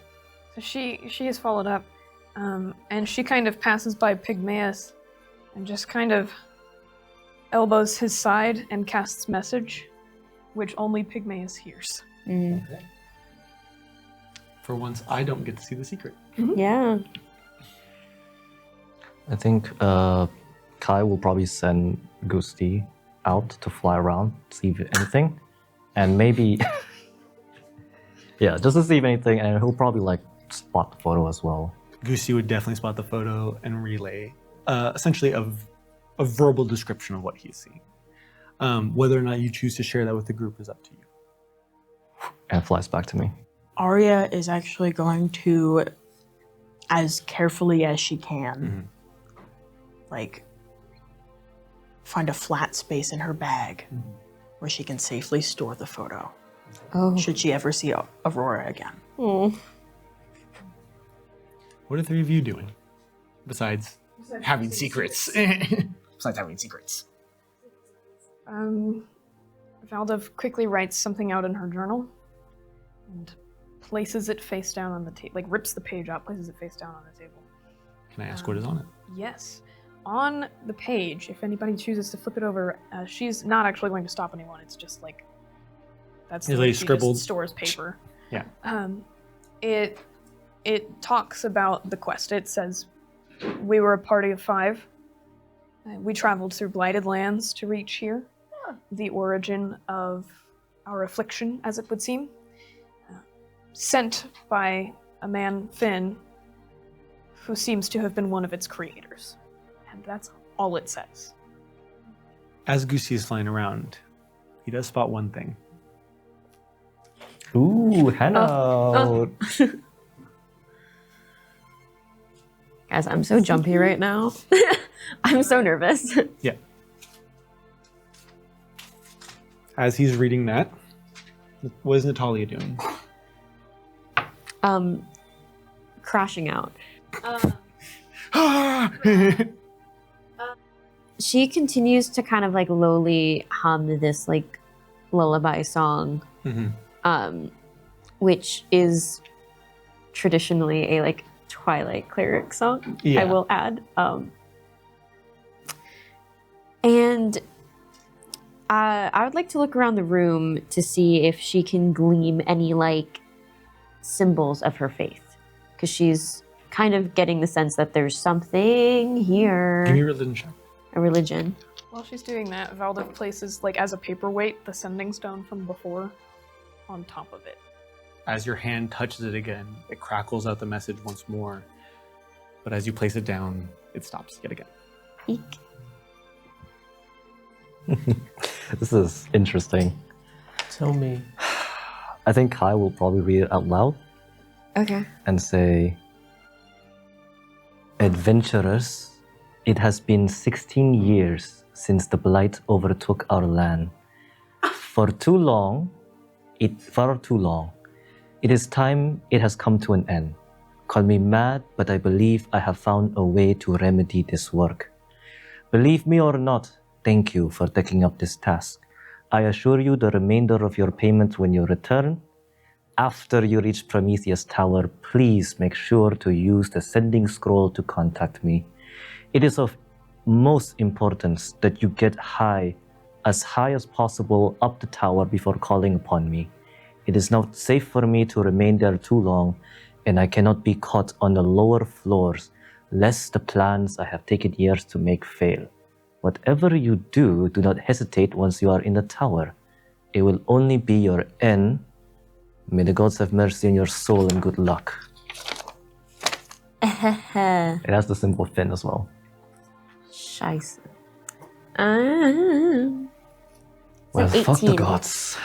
S5: So she is followed up, and she kind of passes by Pygmaeus and just kind of elbows his side and casts message, which only Pygmaeus hears.
S1: Okay. For once, I don't get to see the secret.
S8: Yeah.
S2: I think Kai will probably send Gusti out to fly around, see if anything, and maybe, yeah, just to see if anything, and he'll probably like spot the photo as well.
S1: Gusti would definitely spot the photo and relay, essentially a verbal description of what he's seeing. Whether or not you choose to share that with the group is up to you.
S2: And flies back to me.
S3: Arya is actually going to, as carefully as she can, like, find a flat space in her bag where she can safely store the photo.
S8: Oh.
S3: Should she ever see Aurora again?
S1: What are the three of you doing? Besides having secrets. Besides having secrets.
S5: Valdiv quickly writes something out in her journal and places it face down on the table, like rips the page out, places it face down on the table.
S1: Can I ask what is on it?
S5: Yes. On the page, if anybody chooses to flip it over, she's not actually going to stop anyone. It's just like, that's the
S1: It's
S5: way
S1: like
S5: she
S1: scribbled.
S5: just stores paper.
S1: Yeah.
S5: It talks about the quest. It says, we were a party of 5. We traveled through blighted lands to reach here. The origin of our affliction, as it would seem. Sent by a man, Finn, who seems to have been one of its creators. And that's all it says.
S1: As Gusti is flying around, he does spot one thing.
S2: Ooh, Hannah!
S8: Guys, I'm so jumpy right now.
S6: I'm so nervous.
S1: Yeah. As he's reading that, what is Natalia doing?
S6: crashing out. She continues to kind of like lowly hum this like lullaby song, which is traditionally a like Twilight cleric song. I will add. And I would like to look around the room to see if she can glean any like symbols of her faith, because she's kind of getting the sense that there's something here.
S1: Give me a religion check.
S6: A religion.
S5: While she's doing that, Valda places, like as a paperweight, the sending stone from before on top of it.
S1: As your hand touches it again, it crackles out the message once more. But as you place it down, it stops yet again.
S6: Eek.
S2: This is interesting.
S4: Tell me.
S2: I think Kai will probably read it out loud
S6: Okay.
S2: and say, Adventurers, it has been 16 years since the blight overtook our land. For too long, it is time it has come to an end. Call me mad, but I believe I have found a way to remedy this work. Believe me or not, thank you for taking up this task. I assure you the remainder of your payment when you return. After you reach Prometheus Tower, please make sure to use the sending scroll to contact me. It is of most importance that you get as high as possible up the tower before calling upon me. It is not safe for me to remain there too long, and I cannot be caught on the lower floors, lest the plans I have taken years to make fail. Whatever you do, do not hesitate once you are in the tower. It will only be your end. May the gods have mercy on your soul and good luck. It has the symbol fin as well.
S6: Scheiße.
S2: Well,
S6: So
S2: fuck the
S6: 18.
S2: gods.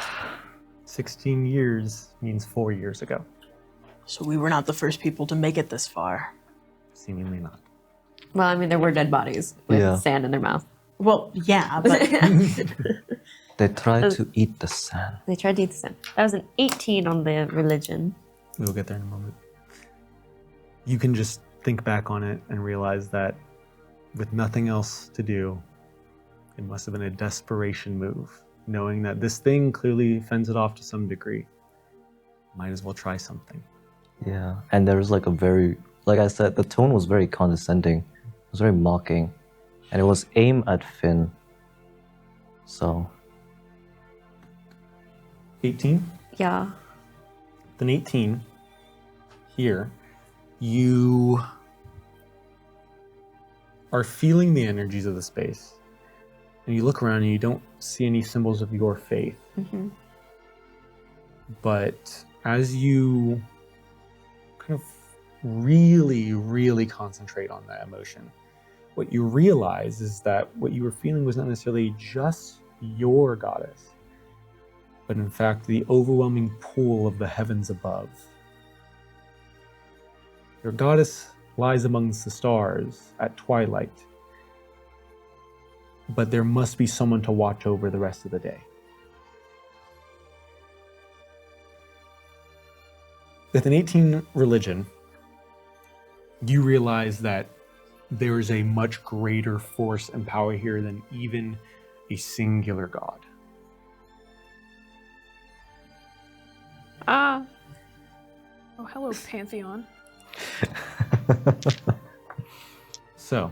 S1: 16 years means 4 years ago.
S3: So we were not the first people to make it this far.
S1: Seemingly not.
S6: Well, I mean, there were dead bodies with
S2: Yeah.
S6: sand in their mouth.
S3: Well, yeah, but
S2: They try to eat the sand.
S6: They tried to eat the sand. That was an 18 on the religion.
S1: We'll get there in a moment. You can just think back on it and realize that with nothing else to do, it must have been a desperation move, knowing that this thing clearly fends it off to some degree. Might as well try something.
S2: Yeah, and there's like a very, like I said, the tone was very condescending. It was very mocking. And it was aimed at Finn. So.
S1: 18?
S6: Yeah.
S1: Then 18, here, you are feeling the energies of the space. And you look around and you don't see any symbols of your faith.
S6: Mm-hmm.
S1: But as you kind of really, really concentrate on that emotion, what you realize is that what you were feeling was not necessarily just your goddess, but in fact the overwhelming pull of the heavens above. Your goddess lies amongst the stars at twilight, but there must be someone to watch over the rest of the day. With an 18 religion, you realize that there is a much greater force and power here than even a singular god.
S6: Ah.
S5: Oh, hello, Pantheon.
S1: So,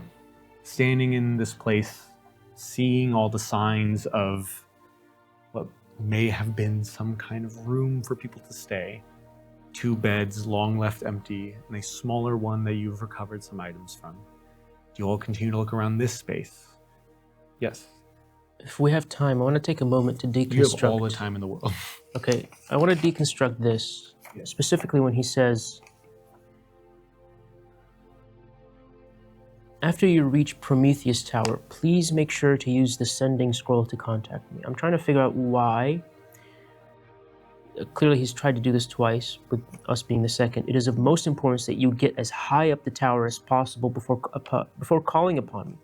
S1: standing in this place, seeing all the signs of what may have been some kind of room for people to stay, 2 beds long left empty, and a smaller one that you've recovered some items from. Do you all continue to look around this space? Yes.
S4: If we have time, I want to take a moment to deconstruct.
S1: You have all the time in the world.
S4: Okay, I want to deconstruct this, specifically when he says, after you reach Prometheus Tower, please make sure to use the sending scroll to contact me. I'm trying to figure out why. Clearly he's tried to do this twice, with us being the second. It is of most importance that you get as high up the tower as possible before calling upon me.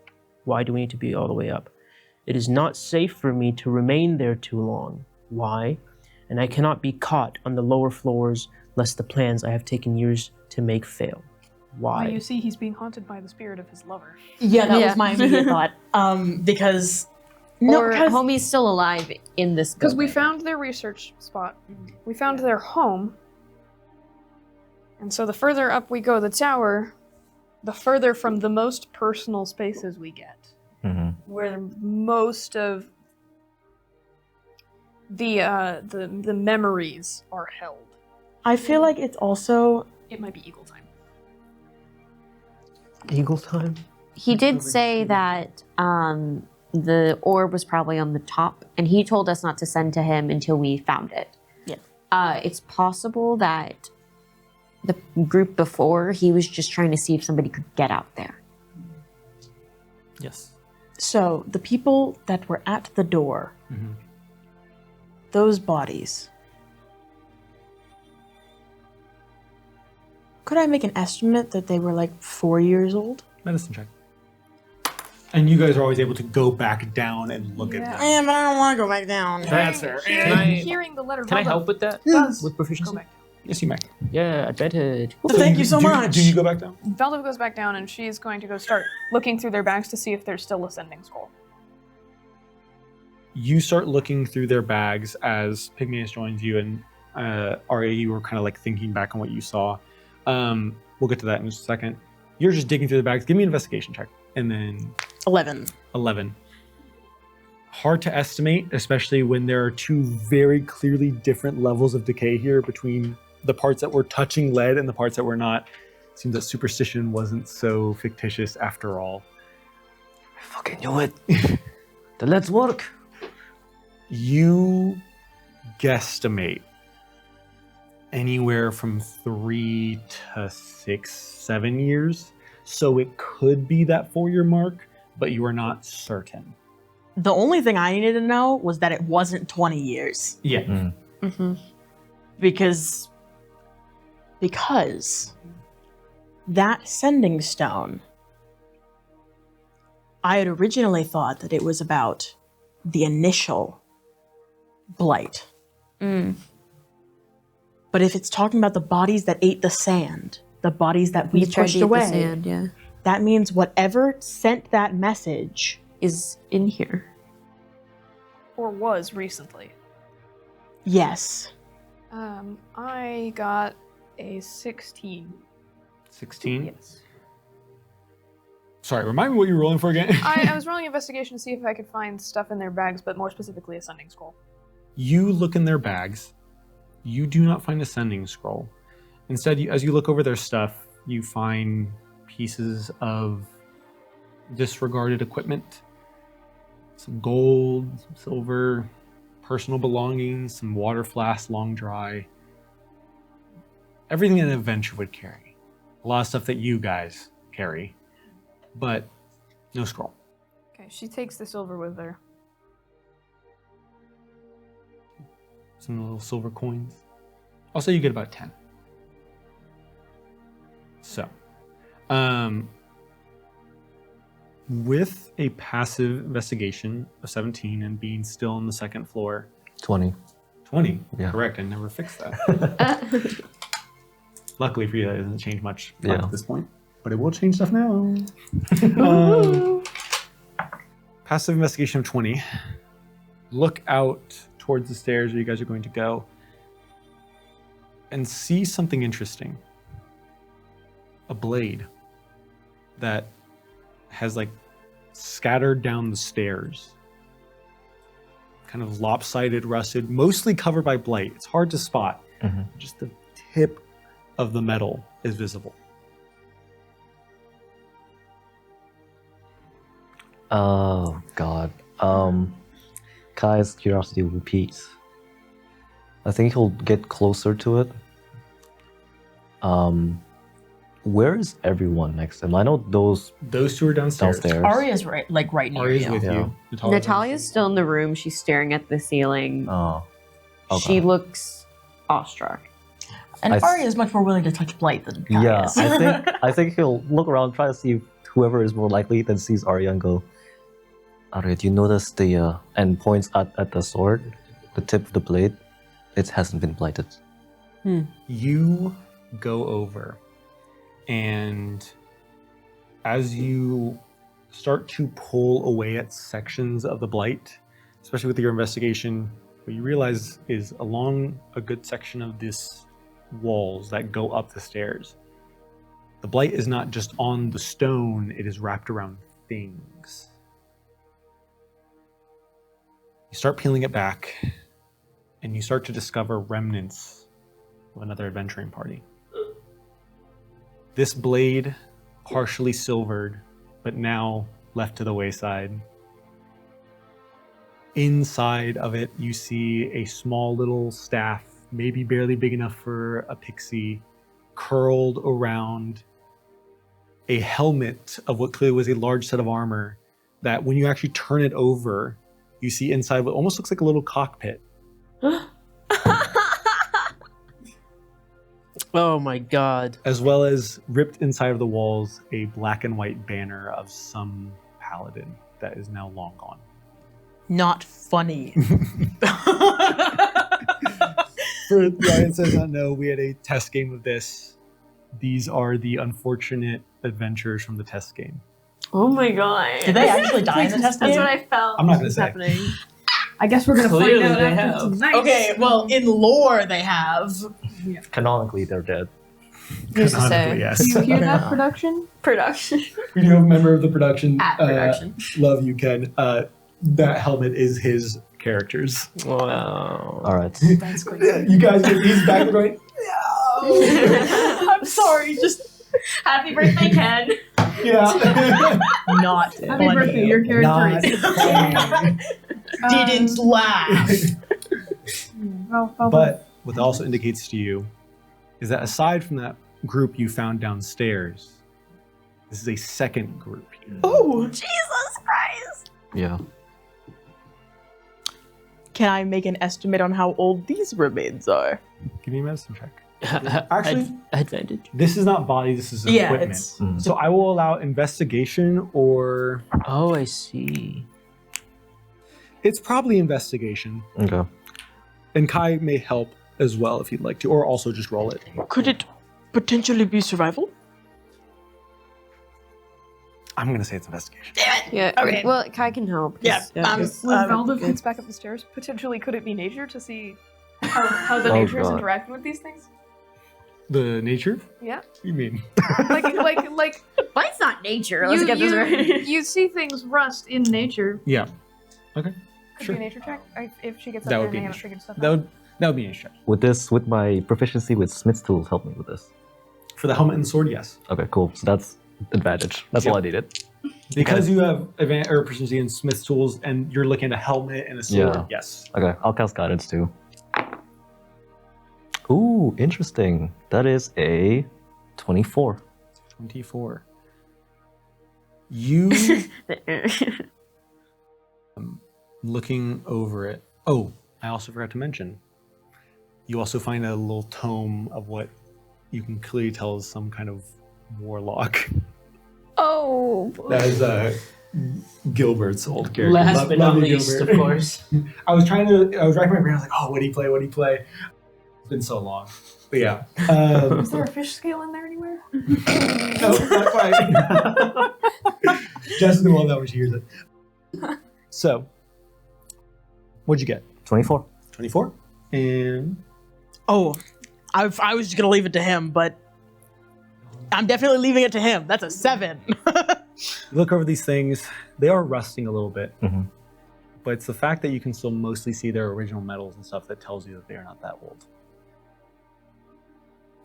S4: Why do we need to be all the way up? It is not safe for me to remain there too long. Why? and I cannot be caught on the lower floors lest the plans I have taken years to make fail. Why?
S5: Well, you see, he's being haunted by the spirit of his lover.
S3: Yeah, that
S8: Yeah.
S3: was my immediate thought. Because
S8: Or
S3: 'cause-
S8: homie's still alive in this
S5: Because we
S8: building.
S5: found their research spot. We found their home. And so the further up we go the tower, the further from the most personal spaces we get. Where most of the memories are held.
S3: I feel like it's also
S5: It might be Eagle time.
S2: Eagle time?
S6: He did say that the orb was probably on the top, and he told us not to send to him until we found it.
S3: Yeah.
S6: It's possible that the group before, he was just trying to see if somebody could get out there.
S1: Yes.
S3: so the people that were at the door, those bodies. Could I make an estimate that they were like 4 years old?
S1: Medicine check. And you guys are always able to go back down and look at them.
S3: Yeah, but I don't want to go back down.
S1: That's fair.
S5: Hearing the letter
S4: Can I
S5: Velda
S4: help with that?
S5: does
S4: With
S5: go
S4: proficiency?
S5: back down.
S1: Yes, you may.
S4: Yeah, advantage.
S3: Thank you so much.
S1: Do you go back down?
S5: Velda goes back down and she's going to go start looking through their bags to see if there's still a sending scroll.
S1: You start looking through their bags as Pygmaeus joins you, and Arya, you were kind of like thinking back on what you saw. We'll get to that in just a second. You're just digging through the bags. Give me an investigation check. And then
S3: 11.
S1: 11. Hard to estimate, especially when there are two very clearly different levels of decay here between the parts that were touching lead and the parts that were not. Seems that superstition wasn't so fictitious after all.
S2: I fucking knew it. Then let's work.
S1: You guesstimate anywhere from 3 to 6, 7 years. So it could be that 4-year mark, but you are not certain.
S3: The only thing I needed to know was that it wasn't 20 years.
S1: Yeah.
S3: Because that sending stone, I had originally thought that it was about the initial blight. But if it's talking about the bodies that ate the sand, the bodies that we
S8: tried
S3: pushed
S8: to eat the
S3: away,
S8: sand, yeah.
S3: that means whatever sent that message.
S8: Is in here.
S5: Or was recently.
S3: Yes.
S5: I got a 16.
S1: 16?
S5: Yes.
S1: Sorry, remind me what you were rolling for again.
S5: I was rolling investigation to see if I could find stuff in their bags, but more specifically a sending scroll.
S1: You look in their bags. You do not find a sending scroll. Instead, as you look over their stuff, you find pieces of disregarded equipment. Some gold, some silver, personal belongings, some water flasks long dry. Everything an adventure would carry. A lot of stuff that you guys carry, but no scroll.
S5: Okay, she takes the silver with her.
S1: Some little silver coins. I'll say you get about 10. So, with a passive investigation of 17 and being still on the second floor,
S2: 20.
S1: 20.
S2: Yeah.
S1: Correct, I never fixed that. Luckily for you, that doesn't change much
S2: Yeah.
S1: at this point, but it will change stuff now. Passive investigation of 20. Look out towards the stairs where you guys are going to go and see something interesting. A blade that has like scattered down the stairs. Kind of lopsided, rusted, mostly covered by blight. It's hard to spot. Just the tip of the metal is visible.
S2: Oh, God. Kai's curiosity repeats. I think he'll get closer to it. Where is everyone next to him? I know those
S1: Those two are downstairs.
S3: Arya's right near
S1: Aria's
S3: you.
S1: with
S2: Yeah.
S1: you.
S6: Natalia's still in the room. She's staring at the ceiling.
S2: Oh. Okay.
S6: She looks awestruck.
S3: And
S2: I
S3: Arya is much more willing to touch blight than Kai
S2: Yeah,
S3: is.
S2: I think he'll look around, try to see whoever is more likely, then sees Arya and go, Arya, do you notice the and points at the sword, the tip of the blade? it hasn't been blighted.
S1: You go over, and as you start to pull away at sections of the blight, especially with your investigation, what you realize is along a good section of this walls that go up the stairs, the blight is not just on the stone, it is wrapped around things. You start peeling it back, and you start to discover remnants of another adventuring party. This blade, partially silvered, but now left to the wayside. Inside of it, you see a small little staff, maybe barely big enough for a pixie, curled around a helmet of what clearly was a large set of armor that when you actually turn it over, you see inside what almost looks like a little cockpit.
S4: Oh my god.
S1: As well as ripped inside of the walls, a black and white banner of some paladin that is now long gone.
S3: Not funny.
S1: For the audience that does not know, we had a test game of this. These are the unfortunate adventurers from the test game.
S8: Oh my god.
S3: Did they actually die in the test
S8: That's
S3: game?
S8: what I felt.
S1: I'm not gonna
S8: was
S1: say.
S8: happening.
S5: I guess we're gonna
S4: Clearly
S5: find out
S4: they
S5: after
S4: have.
S5: tonight.
S3: Okay, well, in lore they have.
S2: Canonically, they're dead.
S8: Who's to say?
S1: Canonically, yes.
S5: Do you hear that, production?
S8: Production.
S1: We do have a member of the production.
S8: At production.
S1: Love you, Ken. That helmet is his character's.
S4: Wow.
S2: All right.
S5: That's crazy.
S1: You guys, he's back and going,
S3: I'm sorry, just
S6: Happy birthday, Ken.
S1: yeah.
S3: not
S5: Happy
S3: funny.
S5: birthday, your character
S1: Not
S5: is.
S1: funny.
S3: Didn't laugh.
S5: Well,
S1: But what that also indicates to you is that aside from that group you found downstairs, this is a second group here.
S3: Oh,
S6: Jesus Christ.
S2: Yeah.
S3: can I make an estimate on how old these remains are?
S1: Give me a medicine check.
S4: Actually, advantage.
S1: This is not body, this is
S3: Yeah,
S1: equipment.
S3: it's-
S2: Mhm.
S1: So I will allow investigation or...
S4: Oh, I see.
S1: It's probably investigation.
S2: Okay.
S1: And Kai may help as well if you'd like to, or also just roll it.
S3: Could it potentially be survival?
S1: I'm going to say it's investigation.
S8: Yeah.
S3: Okay.
S8: Well, Kai can help.
S3: Yeah,
S5: when Velda gets back up the stairs, potentially could it be nature to see how the
S2: Oh,
S5: nature is
S2: God.
S5: interacting with these things?
S1: The nature?
S5: Yeah.
S1: What do you mean?
S5: like
S6: Light's not nature. Let's get this right.
S5: you see things rust in nature.
S1: Yeah. Okay.
S5: Could
S1: Sure.
S5: be a nature check if she gets up
S1: That
S5: there
S1: would
S5: and
S1: be
S5: they
S1: a
S5: haven't
S1: nature.
S5: figured stuff
S1: That
S5: out.
S1: would be an issue.
S2: Would my proficiency with Smith's tools help me with this?
S1: For the helmet and sword, yes.
S2: Okay, cool. So that's advantage. That's all I needed.
S1: Because you have proficiency in Smith's tools and you're looking at a helmet and a sword,
S2: Yeah.
S1: yes.
S2: Okay, I'll cast guidance too. Ooh, interesting. That is a 24.
S1: 24. You looking over it. Oh, I also forgot to mention. You also find a little tome of what you can clearly tell is some kind of warlock.
S8: Oh.
S1: That is Gilbert's old character.
S4: Last but not least,
S1: Gilbert.
S4: of course.
S1: I was racking my brain. I was like, oh, what do you play? What do you play? It's been so long. But yeah.
S5: Is there a fish scale in there anywhere?
S1: No, not quite. Jess is the one that when she hears it. So, what'd you get?
S2: 24.
S1: 24? And
S3: Oh, I was just gonna leave it to him, but I'm definitely leaving it to him. That's a 7.
S1: look over these things. They are rusting a little bit.
S2: Mhm.
S1: But it's the fact that you can still mostly see their original metals and stuff that tells you that they are not that old.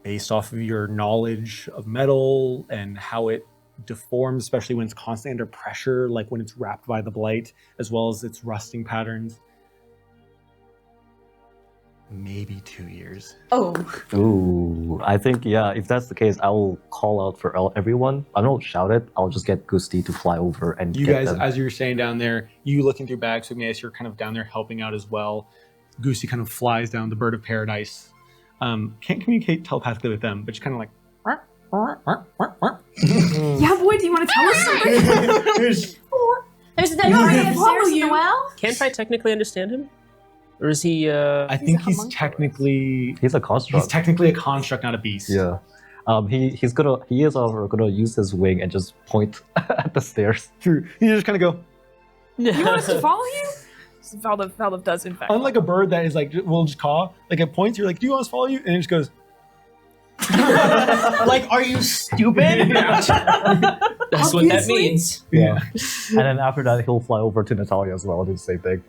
S1: Based off of your knowledge of metal and how it deforms, especially when it's constantly under pressure, like when it's wrapped by the blight, as well as its rusting patterns. Maybe 2 years.
S6: Oh.
S2: Ooh, I think, yeah, if that's the case, I will call out for everyone. I don't shout it. I'll just get Gusti to fly over and
S1: You
S2: get
S1: guys,
S2: them.
S1: as you're staying down there, you looking through bags with me as you're kind of down there helping out as well. Goosey kind of flies down, the bird of paradise. Can't communicate telepathically with them, but just kind of like.
S5: Yeah, boy, do you want to tell us something?
S6: There's a dead body upstairs in the well?
S4: Can't I technically understand him? Or is he?
S1: I think he's
S5: homunculus.
S1: technically
S2: He's a construct.
S1: he's technically a construct, not a beast.
S2: Yeah. He is gonna use his wing and just point at the stairs.
S1: You just kind of go.
S5: You want us to follow you? Valdov does, in fact.
S1: Unlike a bird that is like will just caw, like at points you're like, "Do you want us to follow you?" And it just goes.
S3: Like, are you stupid?
S4: That's what that means.
S2: Yeah. And then after that, he'll fly over to Natalia as well and do the same thing.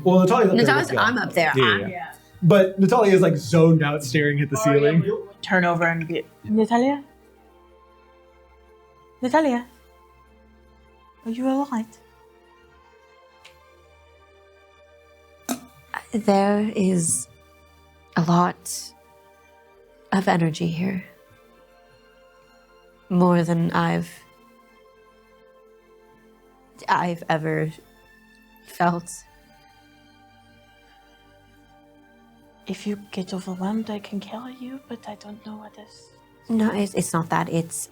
S1: Well, Natalia's up there.
S8: Natalia's,
S1: with y'all.
S8: I'm up there.
S1: Yeah. But Natalia is like zoned out, staring at the ceiling.
S3: Turn over and be Natalia. Natalia, are you alright?
S8: There is a lot of energy here. More than I've ever felt.
S3: If you get overwhelmed, I can carry you, but I don't know what is.
S8: No, it's not that. It's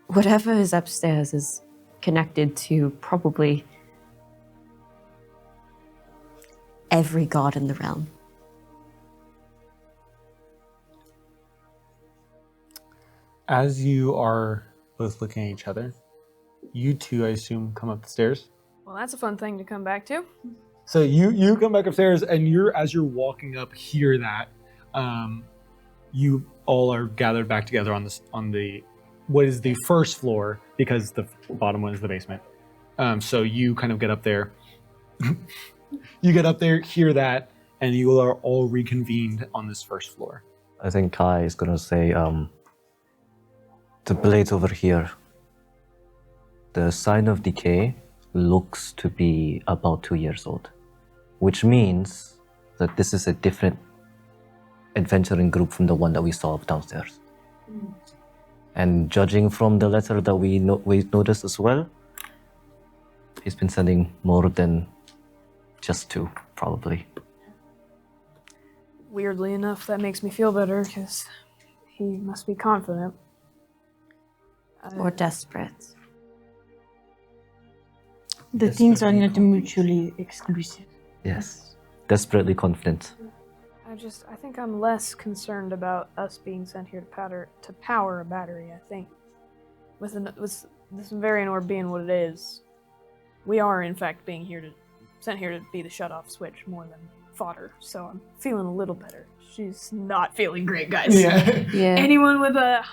S8: whatever is upstairs is connected to probably every god in the realm.
S1: As you are both looking at each other, you two, I assume, come up the stairs.
S5: Well, that's a fun thing to come back to.
S1: So you come back upstairs, and as you're walking up, hear that you all are gathered back together on the what is the first floor, because the bottom one is the basement. So you kind of get up there. You get up there, hear that, and you are all reconvened on this first floor.
S2: I think Kai is gonna say, the blade over here, the sign of decay looks to be about 2 years old, which means that this is a different adventuring group from the one that we saw downstairs. And judging from the letter that we noticed as well, he's been sending more than just 2, probably.
S5: Weirdly enough, that makes me feel better, because he must be confident.
S8: Or desperate.
S3: The things are not mutually exclusive.
S2: Yes. Desperately confident.
S5: I think I'm less concerned about us being sent here to power a battery. I think with this Varian orb being what it is, we are in fact sent here to be the shut-off switch more than fodder. So I'm feeling a little better. She's not feeling great, guys.
S8: Yeah.
S5: Anyone with an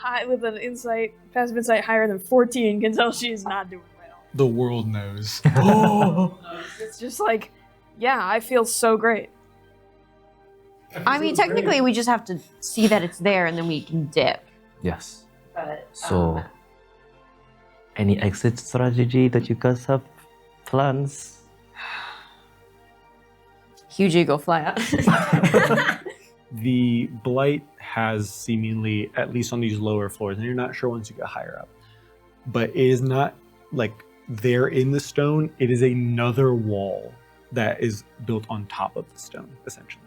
S5: passive insight higher than 14 can tell she's not doing well.
S1: The world knows.
S5: It's just like, yeah, I feel so great.
S6: I mean, technically, we just have to see that it's there, and then we can dip.
S2: Yes.
S6: But
S2: So, any exit strategy that you guys have plans?
S6: huge ego fly out.
S1: The blight has seemingly, at least on these lower floors, and you're not sure once you get higher up, but it is not like there in the stone. It is another wall that is built on top of the stone, essentially.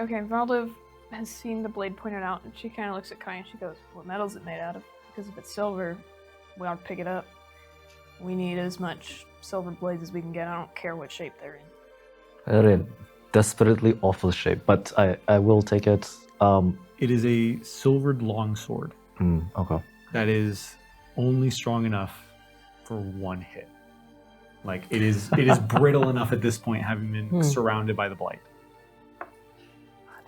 S5: Okay, Valdov has seen the blade pointed out, and she kind of looks at Kai and she goes, what metal is it made out of? Because if it's silver, we ought to pick it up. We need as much silver blades as we can get. I don't care what shape they're in.
S2: They're in desperately awful shape, but I will take it.
S1: It is a silvered longsword
S2: Okay.
S1: that is only strong enough for one hit. Like it is brittle enough at this point, having been surrounded by the blight.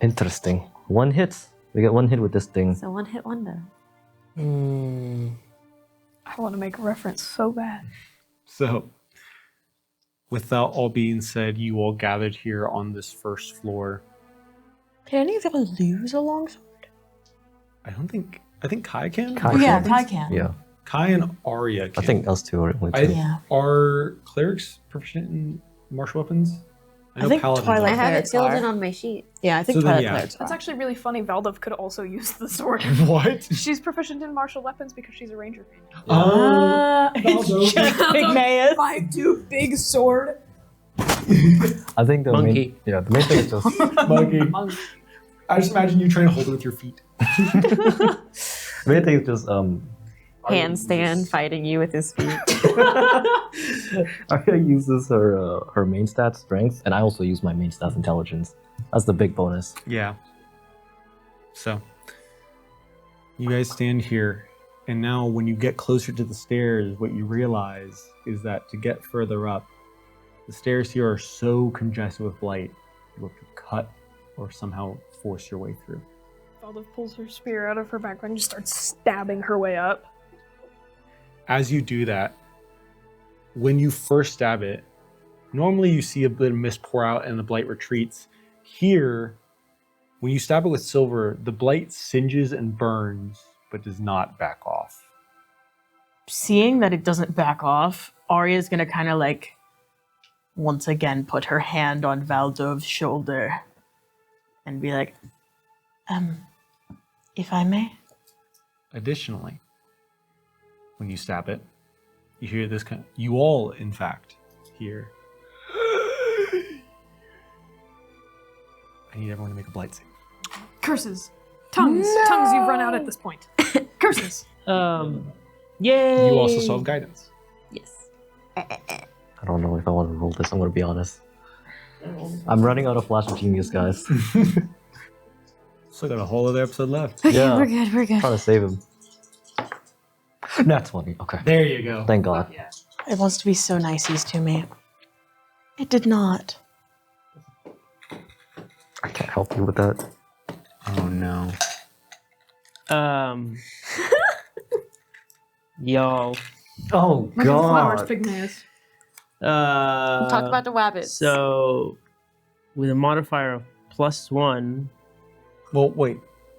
S2: Interesting. One hit. We get one hit with this thing.
S8: It's a one-hit wonder.
S5: I want to make a reference so bad.
S1: So, with that all being said, you all gathered here on this first floor.
S3: Can any of them lose a longsword?
S1: I think Kai can.
S2: Kai
S3: Oh, yeah,
S2: can.
S3: Kai can.
S2: Yeah.
S1: Kai and Arya can.
S2: I think us two are only two.
S3: Yeah.
S1: Are clerics proficient in martial weapons?
S3: I think
S1: paladins
S3: Twilight
S1: are.
S6: I have it
S3: Clerics
S6: filled
S3: are.
S6: in on my sheet.
S3: Yeah, I think
S1: So then,
S3: Twilight
S1: yeah.
S3: Clerics
S5: That's
S3: are.
S5: actually really funny. Valdov could also use the sword.
S1: What?
S5: She's proficient in martial weapons because she's a ranger.
S3: It's just Pygmaeus.
S5: 5'2" big sword.
S2: I think the
S4: Monkey.
S2: the main thing is just
S1: Monkey. I just imagine you trying to hold it with your feet.
S2: main thing is just
S8: handstand fighting you with his feet.
S2: Arya uses her main stat strength, and I also use my main stat intelligence. That's the big bonus.
S1: Yeah. So, you guys stand here, and now when you get closer to the stairs, what you realize is that to get further up, the stairs here are so congested with blight, you have to cut or somehow force your way through.
S5: Valda pulls her spear out of her backpack and just starts stabbing her way up.
S1: As you do that, when you first stab it, normally you see a bit of mist pour out and the blight retreats. Here, when you stab it with silver, the blight singes and burns, but does not back off.
S3: Seeing that it doesn't back off, Arya's gonna kind of like once again put her hand on Valdov's shoulder and be like, if I may.
S1: Additionally, when you stab it, you hear this kind of, you all, in fact, hear. I need everyone to make a blight save.
S5: Curses. Tongues. Tongues you've run out at this point. Curses.
S4: Yay!
S1: You also solve guidance.
S6: Yes.
S2: I don't know if I want to roll this, I'm going to be honest. I'm running out of Flash of Genius, guys.
S1: Still got a whole other episode left.
S2: Yeah.
S8: We're good. We're good.
S2: Trying to save him. Nat 20. Okay.
S1: There you go.
S2: Thank God.
S3: It wants to be so niceys to me. It did not.
S2: I can't help you with that.
S1: Oh no.
S4: Y'all.
S2: Oh
S5: Flowers,
S2: God.
S5: Pygmaeus.
S8: Talk about the wabbits.
S4: So, with a modifier of +1,
S1: Well, wait.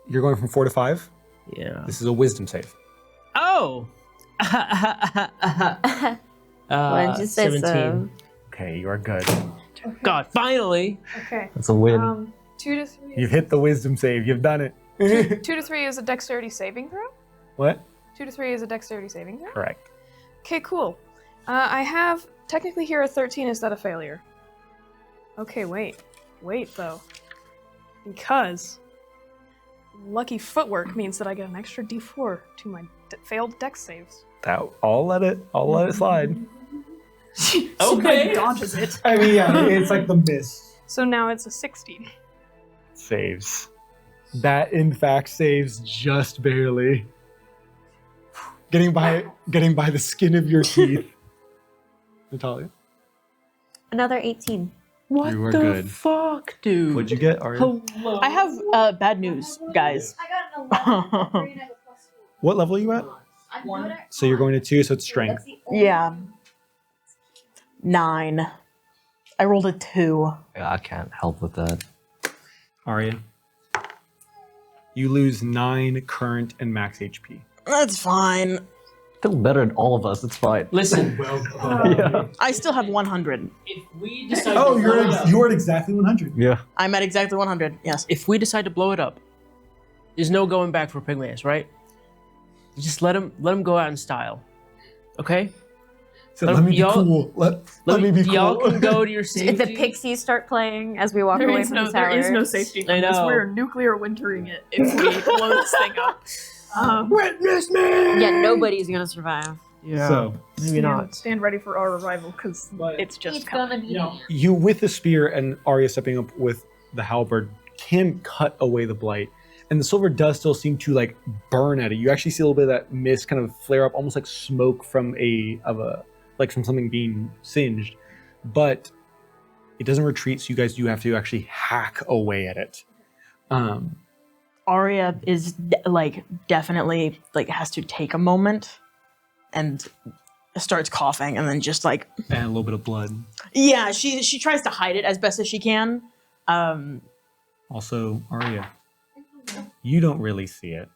S1: You're going from 4 to 5?
S4: yeah.
S1: This is a wisdom save.
S4: Oh!
S8: Why did you say
S4: 17.
S8: so?
S1: Okay, you are good.
S4: God, finally!
S5: Okay.
S2: That's a win.
S5: 2 to 3.
S1: You've hit the wisdom save. You've done it.
S5: 2 to 3 is a dexterity saving throw?
S1: What?
S5: 2 to 3 is a dexterity saving throw?
S1: Correct.
S5: Okay, cool. I have technically here a 13. Is that a failure? Okay, wait. Wait, though. Because lucky footwork means that I get an extra d4 to my failed dex saves.
S1: I'll let it slide.
S4: Okay.
S5: Dodges it.
S1: I mean, yeah, it's like the miss.
S5: So now it's a 16.
S1: Saves. That in fact saves just barely. Getting by the skin of your teeth. Natalia,
S6: Another 18.
S4: What
S1: You are
S4: the
S1: good.
S4: fuck, dude?
S1: what'd you get, Arya?
S4: Hello?
S3: I have bad news, guys.
S1: What level are you at? So you're going to 2, so it's strength.
S3: Yeah. 9. I rolled a 2.
S2: Yeah, I can't help with that.
S1: Arya, you lose 9 current and max HP.
S3: That's fine.
S2: Still better than all of us. It's fine.
S4: Listen,
S2: Yeah.
S3: I still have 100.
S4: if we decide
S1: Oh,
S4: to blow it up,
S1: you're at exactly 100.
S2: Yeah.
S3: I'm at exactly 100. Yes.
S4: if we decide to blow it up, there's no going back for Pygmaeus, right? Just let him go out in style, okay?
S1: So let me be
S4: Y'all-
S1: cool. Let me be cool.
S4: Y'all can go to your safety.
S6: The pixies start playing as we walk
S5: There
S6: away
S5: is
S6: from
S5: no
S6: the tower.
S5: there is no safety from
S4: I
S5: this.
S4: know.
S5: We're nuclear wintering it if we blow this thing up.
S1: Witness me!
S6: Yeah, nobody's gonna survive.
S4: Yeah,
S1: So
S4: maybe not.
S5: Stand ready for our arrival because it's just coming.
S1: you, with the spear and Arya stepping up with the halberd, can cut away the blight, and the silver does still seem to like burn at it. You actually see a little bit of that mist kind of flare up, almost like smoke from from something being singed, but it doesn't retreat. So you guys do have to actually hack away at it.
S3: Arya is definitely has to take a moment and starts coughing and then just
S1: And a little bit of blood.
S3: yeah, she tries to hide it as best as she can.
S1: Also, Arya, you don't really see it.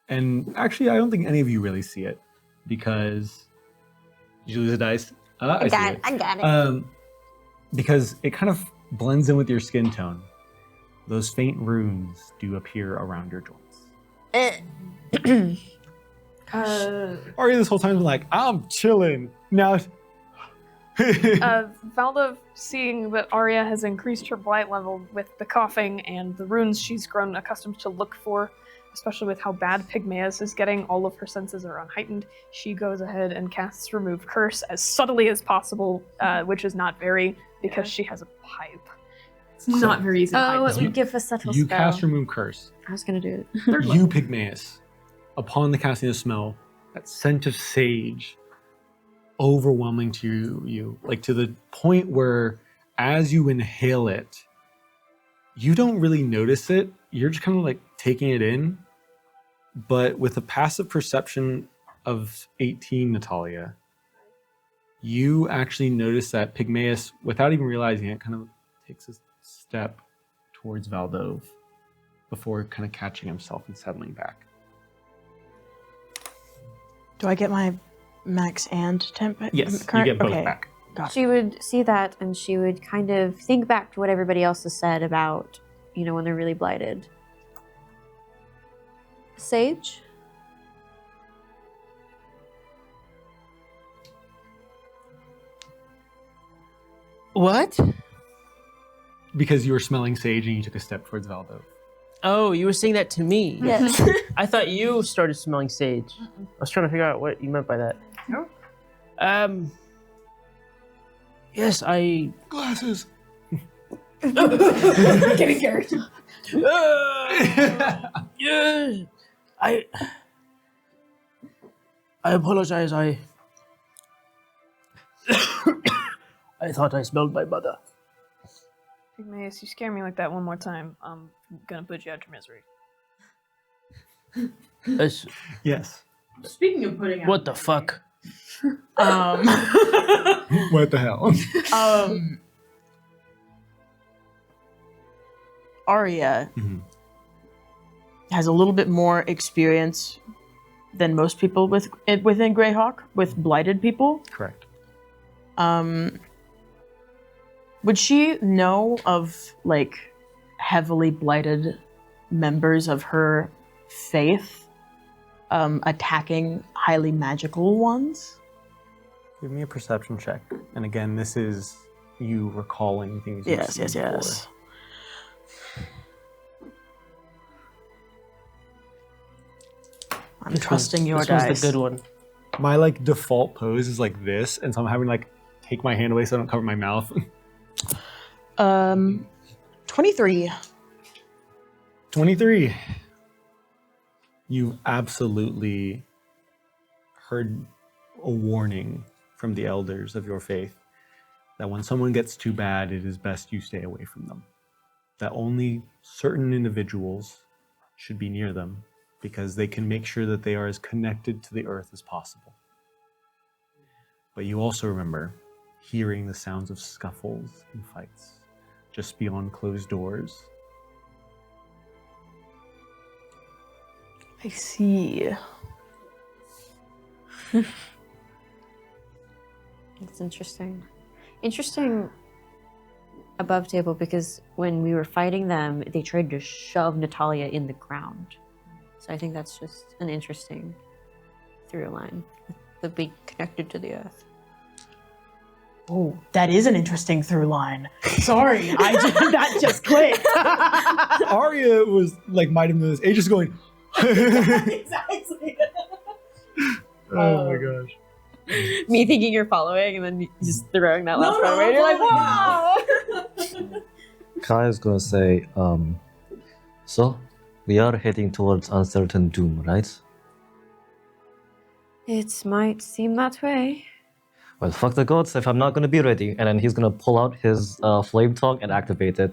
S1: And actually, I don't think any of you really see it because did you lose a dice? I see it.
S6: I got it.
S1: Because it kind of blends in with your skin tone. Those faint runes do appear around your joints. Arya this whole time has been like, I'm chilling. Now
S5: Valda, seeing that Arya has increased her blight level with the coughing and the runes she's grown accustomed to look for, especially with how bad Pygmaeus is getting. All of her senses are unheightened. She goes ahead and casts Remove Curse as subtly as possible, which is not very, because she has a pipe. It's not very easy to hide.
S6: Oh, it would give a subtle
S1: You
S6: spell.
S1: cast Remove Curse.
S6: I was gonna do it.
S1: You, Pygmaeus, upon the casting of smell, that scent of sage overwhelming to you, like to the point where as you inhale it, you don't really notice it. You're just kind of like taking it in. But with a passive perception of 18, Natalia, you actually notice that Pygmaeus, without even realizing it, kind of takes a step towards Valdove before kind of catching himself and settling back.
S3: Do I get my max and temp?
S1: Yes,
S3: current?
S1: you get both
S3: Okay.
S1: back.
S3: Gotcha.
S6: She would see that and she would kind of think back to what everybody else has said about, you know, when they're really blighted. Sage?
S4: What?
S1: Because you were smelling sage and you took a step towards Valdove.
S4: Oh, you were saying that to me.
S6: Yes.
S4: I thought you started smelling sage. I was trying to figure out what you meant by that.
S5: No.
S4: Yes, I.
S1: Glasses.
S5: Getting character.
S4: Yes, I apologize. I thought I smelled my mother.
S5: Pygmaeus, you scare me like that one more time, I'm gonna put you out your misery.
S4: That's-
S1: Yes.
S3: Speaking of putting out.
S4: what the fuck?
S1: What the hell?
S3: Arya
S1: Mhm.
S3: has a little bit more experience than most people within Greyhawk with blighted people.
S1: Correct.
S3: Would she know of like heavily blighted members of her faith attacking highly magical ones?
S1: Give me a perception check. And again, this is you recalling things. you've
S3: Yes,
S1: seen
S3: yes,
S1: before.
S3: yes. I'm trusting your
S4: This
S3: dice.
S4: was the good one.
S1: My like default pose is like this, and so I'm having to, like take my hand away so I don't cover my mouth.
S3: 23.
S1: 23. You absolutely heard a warning from the elders of your faith that when someone gets too bad, it is best you stay away from them. That only certain individuals should be near them because they can make sure that they are as connected to the earth as possible. But you also remember hearing the sounds of scuffles and fights just beyond closed doors.
S3: I see.
S6: It's interesting. Interesting above table because when we were fighting them, they tried to shove Natalia in the ground. So I think that's just an interesting through line. The being connected to the earth.
S3: Oh, that is an interesting through line. Sorry, that just clicked.
S1: Arya was like might have known this. Aegis going.
S3: Exactly.
S1: Oh my gosh.
S6: Me thinking you're following and then just throwing that last part away. You're like, wow!
S2: Kai is gonna say, so we are heading towards uncertain doom, right?
S6: It might seem that way.
S2: Well, fuck the gods if I'm not gonna be ready. And then he's gonna pull out his flame tongue and activate it.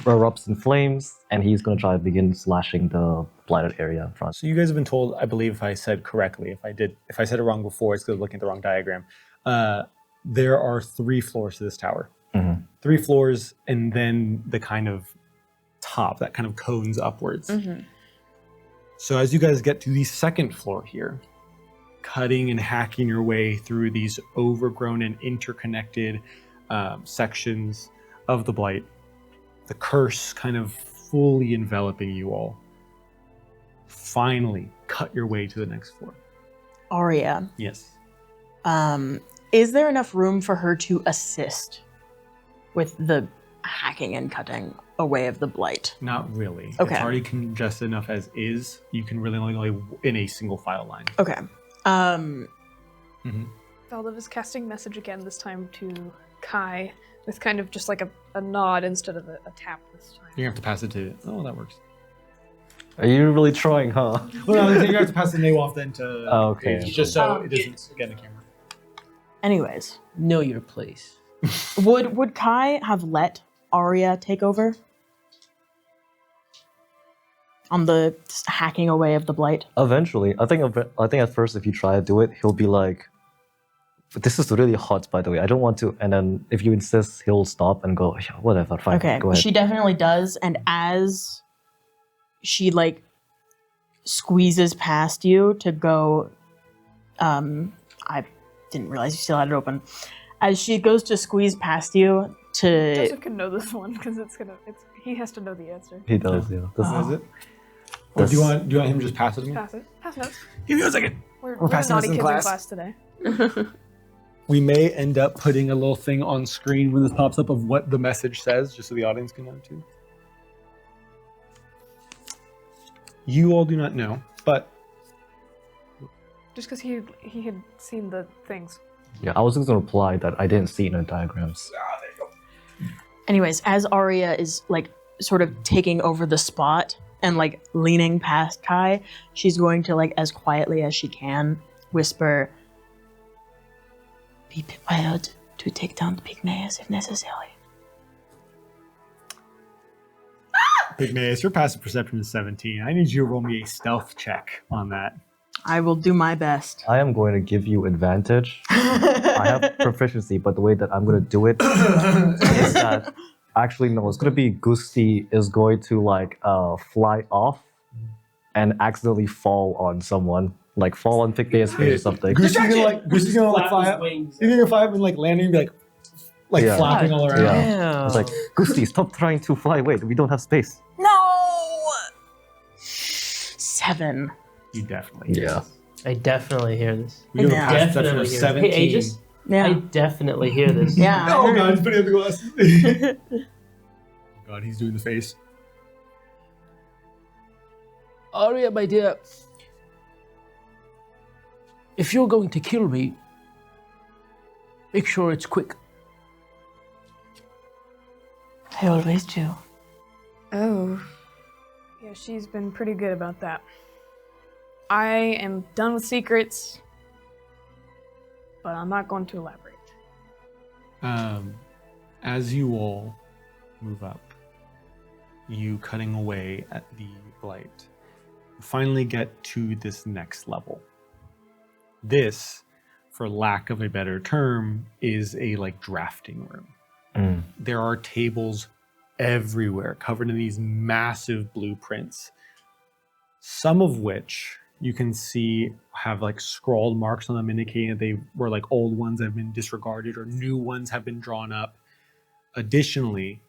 S2: Erupts in flames, and he's gonna try to begin slashing the blighted area in front.
S1: So you guys have been told, I believe if I said correctly, if I said it wrong before, it's because I'm looking at the wrong diagram. There are 3 floors to this tower.
S2: Mhm.
S1: 3 floors, and then the kind of top that kind of cones upwards. So as you guys get to the 2nd floor here, cutting and hacking your way through these overgrown and interconnected sections of the blight, the curse kind of fully enveloping you all. Finally, cut your way to the next floor.
S3: Arya,
S1: Yes.
S3: is there enough room for her to assist with the hacking and cutting away of the blight?
S1: Not really.
S3: Okay.
S1: It's already congested enough as is. You can really only go in a single file line.
S3: Okay.
S5: Valdiv is casting message again, this time to Kai, with kind of just like a nod instead of a tap this time.
S1: You have to pass it to. Oh, that works.
S2: Are you really trying, huh?
S1: Well, no, you have to pass the name off then to.
S2: Oh, okay.
S1: Just so it doesn't get in the camera.
S3: Anyways,
S4: Know your place.
S3: would Kai have let Arya take over on the hacking away of the blight?
S2: Eventually, I think at first if you try to do it, he'll be like, "This is really hot, by the way. I don't want to." And then if you insist, he'll stop and go, "Yeah, whatever, fine,
S3: Okay,
S2: go ahead."
S3: she definitely does, and as she like squeezes past you to go, I didn't realize you still had it open. As she goes to squeeze past you to
S5: Joseph can know this one because he has to know the answer.
S2: He does, yeah. This
S1: Is it? Or
S2: This-
S1: do you want him to just pass it to me?
S5: Pass it. Pass notes.
S1: Give me a second.
S5: We're
S1: We're passing
S5: naughty
S1: this in
S5: kids
S1: class.
S5: today.
S1: We may end up putting a little thing on screen when this pops up of what the message says, just so the audience can know too. You all do not know, but
S5: Just because he had seen the things.
S2: Yeah, I was just gonna reply that I didn't see it in the diagrams.
S3: anyways, as Arya is like sort of taking over the spot and like leaning past Kai, she's going to like as quietly as she can whisper, "Be prepared to take down the pygmies if necessary."
S1: Big Maze, your passive perception is 17. I need you to roll me a stealth check on that.
S3: I will do my best.
S2: I am going to give you advantage. I have proficiency, but the way that I'm going to do it is that actually no, it's going to be Gusti is going to like fly off and accidentally fall on someone, like fall on Pygmy's face or something.
S1: Gusti's gonna like fly up.
S4: wings.
S1: He's gonna fly up and like landing and be like
S2: Yeah.
S1: flapping all around.
S2: Yeah. It's like, Gusti, stop trying to fly away. We don't have space.
S3: No! 7.
S1: You definitely.
S2: Yeah.
S4: I definitely hear this.
S1: We have a
S3: Yeah.
S1: passive perception
S4: Definitely
S1: of
S4: hear
S1: 17.
S4: this. Hey, Aegis,
S3: Yeah.
S4: I definitely hear this.
S3: Yeah. I
S1: Oh
S3: heard
S1: god,
S3: it.
S1: he's putting up the glasses. God, he's doing the face.
S4: Arya, my dear, if you're going to kill me, make sure it's quick.
S3: I always do.
S5: Oh. Yeah, she's been pretty good about that. I am done with secrets, but I'm not going to elaborate.
S1: As you all move up, you cutting away at the blight, finally get to this next level. This, for lack of a better term, is a like drafting room. There are tables everywhere covered in these massive blueprints, some of which you can see have like scrawled marks on them indicating that they were like old ones that have been disregarded or new ones have been drawn up. Additionally,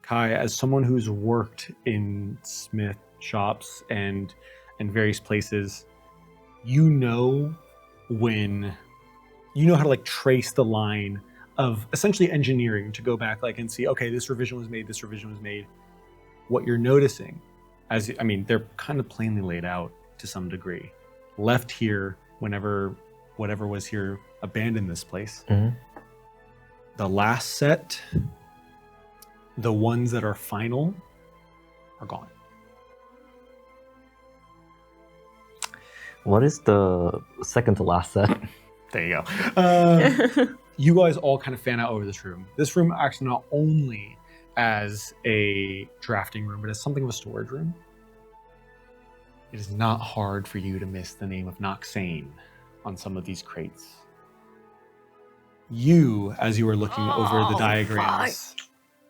S1: Kai, as someone who's worked in smith shops and various places, you know how to like trace the line of essentially engineering to go back like and see, okay, this revision was made. What you're noticing, they're kind of plainly laid out to some degree. Left here whenever whatever was here abandoned this place.
S2: Mhm.
S1: The last set, the ones that are final, are gone.
S2: What is the second to last set?
S1: There you go. You guys all kind of fan out over this room. This room acts not only as a drafting room, but as something of a storage room. It is not hard for you to miss the name of Noxane on some of these crates. You, as you are looking over the diagrams,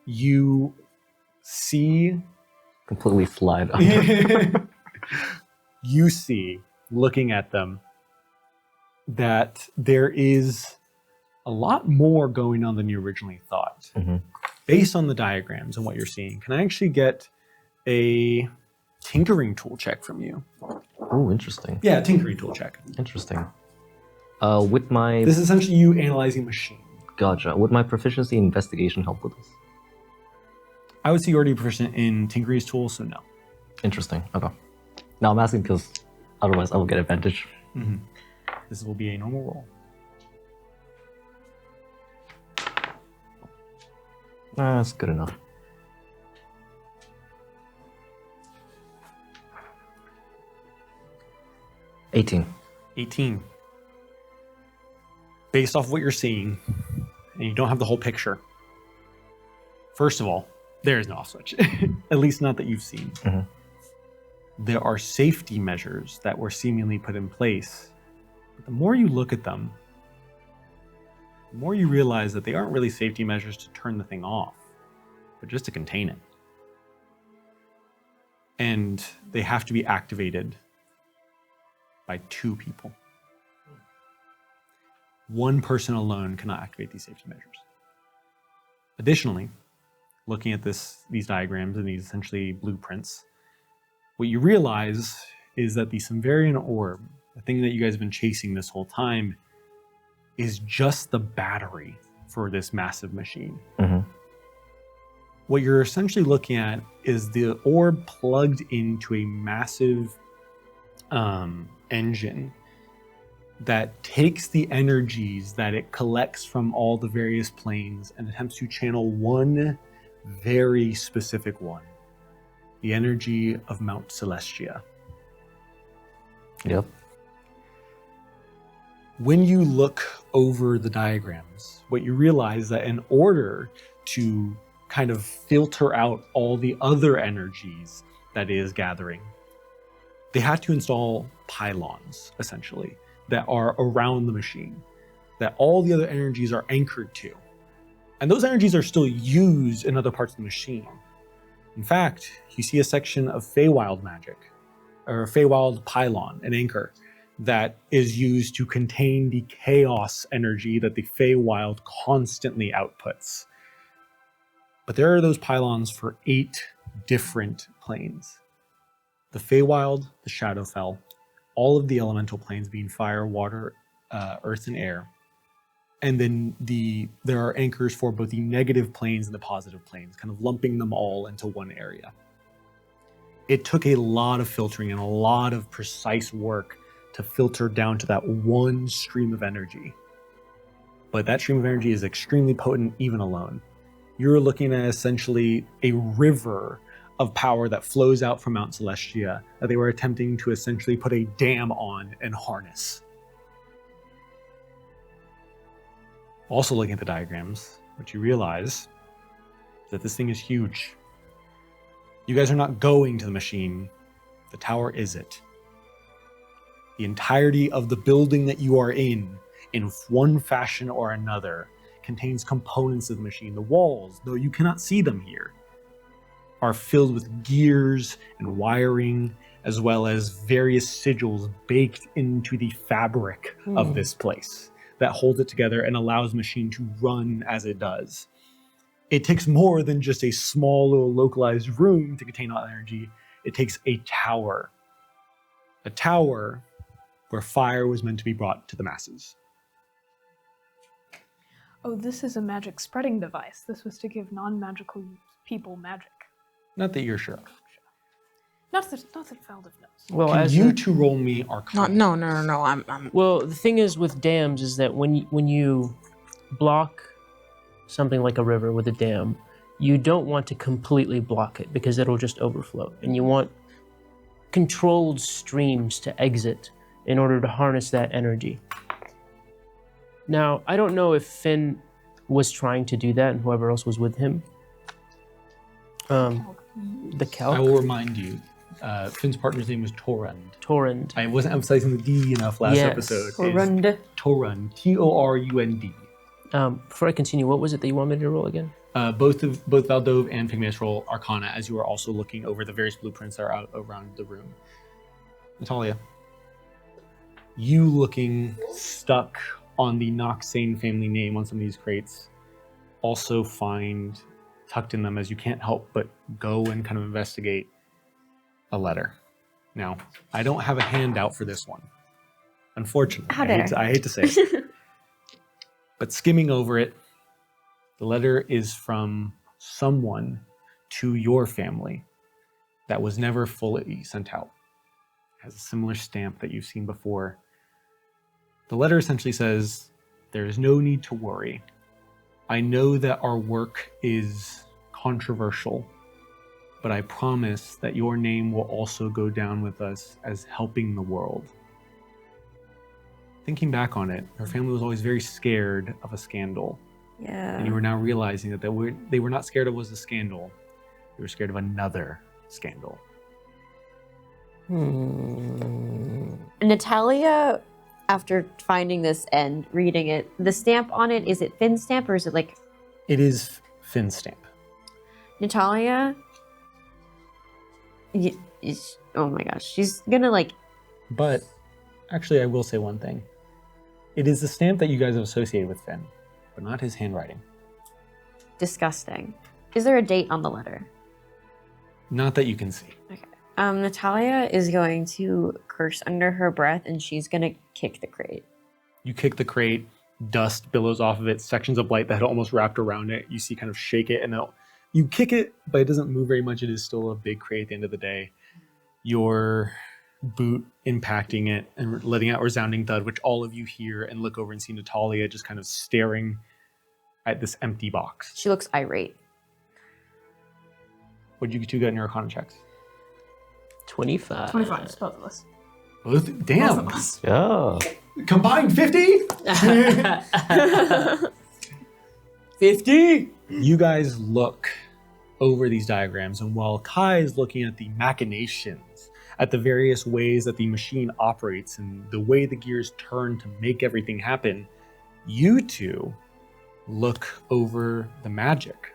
S1: you see...
S2: Completely slide.
S1: You see, looking at them, that there is a lot more going on than you originally thought.
S2: Mhm.
S1: Based on the diagrams and what you're seeing, can I actually get a tinkering tool check from you?
S2: Oh, interesting.
S1: Yeah, tinkering tool check.
S2: Interesting. With my
S1: This is essentially you analyzing machine.
S2: Gotcha. Would my proficiency in investigation help with this?
S1: I would say you're already proficient in Tinkery's tool, so no.
S2: Interesting. Okay. Now I'm asking because otherwise I will get advantage.
S1: This will be a normal roll.
S2: That's good enough. $18.
S1: 18. Based off what you're seeing, and you don't have the whole picture, first of all, there is no off switch. At least not that you've seen. There are safety measures that were seemingly put in place. But the more you look at them, the more you realize that they aren't really safety measures to turn the thing off, but just to contain it. And they have to be activated by 2 people. One person alone cannot activate these safety measures. Additionally, looking at these diagrams and these essentially blueprints, what you realize is that the Sumerian orb, the thing that you guys have been chasing this whole time, is just the battery for this massive machine. What you're essentially looking at is the orb plugged into a massive engine that takes the energies that it collects from all the various planes and attempts to channel one very specific one, the energy of Mount Celestia.
S2: Yep.
S1: When you look over the diagrams, what you realize that in order to kind of filter out all the other energies that it is gathering, they had to install pylons, essentially, that are around the machine, that all the other energies are anchored to. And those energies are still used in other parts of the machine. In fact, you see a section of Feywild magic, or a Feywild pylon, an anchor, that is used to contain the chaos energy that the Feywild constantly outputs. But there are those pylons for 8 different planes. The Feywild, the Shadowfell, all of the elemental planes being fire, water, earth, and air. And then there are anchors for both the negative planes and the positive planes, kind of lumping them all into one area. It took a lot of filtering and a lot of precise work to filter down to that one stream of energy. But that stream of energy is extremely potent even alone. You're looking at essentially a river of power that flows out from Mount Celestia that they were attempting to essentially put a dam on and harness. Also looking at the diagrams, what you realize is that this thing is huge. You guys are not going to the machine. The tower is it. The entirety of the building that you are in one fashion or another, contains components of the machine. The walls, though you cannot see them here, are filled with gears and wiring, as well as various sigils baked into the fabric of this place that holds it together and allows the machine to run as it does. It takes more than just a small little localized room to contain all energy. It takes a tower. A tower where fire was meant to be brought to the masses.
S5: Oh, this is a magic spreading device. This was to give non-magical people magic.
S1: Not that you're sure of.
S5: Not that Feldiv knows.
S4: Well,
S1: Can
S4: as
S1: you
S4: the-
S1: two roll me Arcana?
S3: No. I'm
S4: Well, the thing is with dams is that when you block something like a river with a dam, you don't want to completely block it because it'll just overflow. And you want controlled streams to exit in order to harness that energy. Now, I don't know if Finn was trying to do that and whoever else was with him. The Calc?
S1: I will remind you, Finn's partner's name was Torrund.
S4: Torrend.
S1: I wasn't emphasizing the D enough last
S4: Yes.
S1: episode.
S8: Torrund.
S1: Torrund. Torund.
S4: Before I continue, what was it that you wanted me to roll again?
S1: Both Valdove and Pygmaeus roll Arcana as you are also looking over the various blueprints that are out around the room. Natalia, you looking stuck on the Noxane family name on some of these crates, also find tucked in them, as you can't help but go and kind of investigate, a letter. Now, I don't have a handout for this one, unfortunately.
S6: How dare.
S1: I hate to say it. But skimming over it, the letter is from someone to your family that was never fully sent out. It has a similar stamp that you've seen before. The letter essentially says, there is no need to worry. I know that our work is controversial, but I promise that your name will also go down with us as helping the world. Thinking back on it, her family was always very scared of a scandal.
S8: Yeah.
S1: And you were now realizing that they were not scared of was a scandal. They were scared of another scandal.
S6: Natalia, after finding this and reading it, the stamp on it, is it Finn stamp or is it like...
S1: It is Finn's stamp.
S6: Natalia, oh my gosh, she's gonna like...
S1: But actually, I will say one thing. It is the stamp that you guys have associated with Finn, but not his handwriting.
S6: Disgusting. Is there a date on the letter?
S1: Not that you can see.
S6: Okay. Natalia is going to curse under her breath and she's gonna kick the crate.
S1: You kick the crate, dust billows off of it, sections of light that had almost wrapped around it. You see kind of shake it, and you kick it, but it doesn't move very much. It is still a big crate at the end of the day. Your boot impacting it and letting out a resounding thud, which all of you hear and look over and see Natalia just kind of staring at this empty box.
S6: She looks irate.
S1: What did you two get in your Arcana checks?
S4: 25.
S3: 25, it's both of us.
S1: Damn.
S3: Both of us.
S2: Yeah.
S1: Combined 50? 50? You guys look over these diagrams, and while Kai is looking at the machinations, at the various ways that the machine operates and the way the gears turn to make everything happen, you two look over the magic,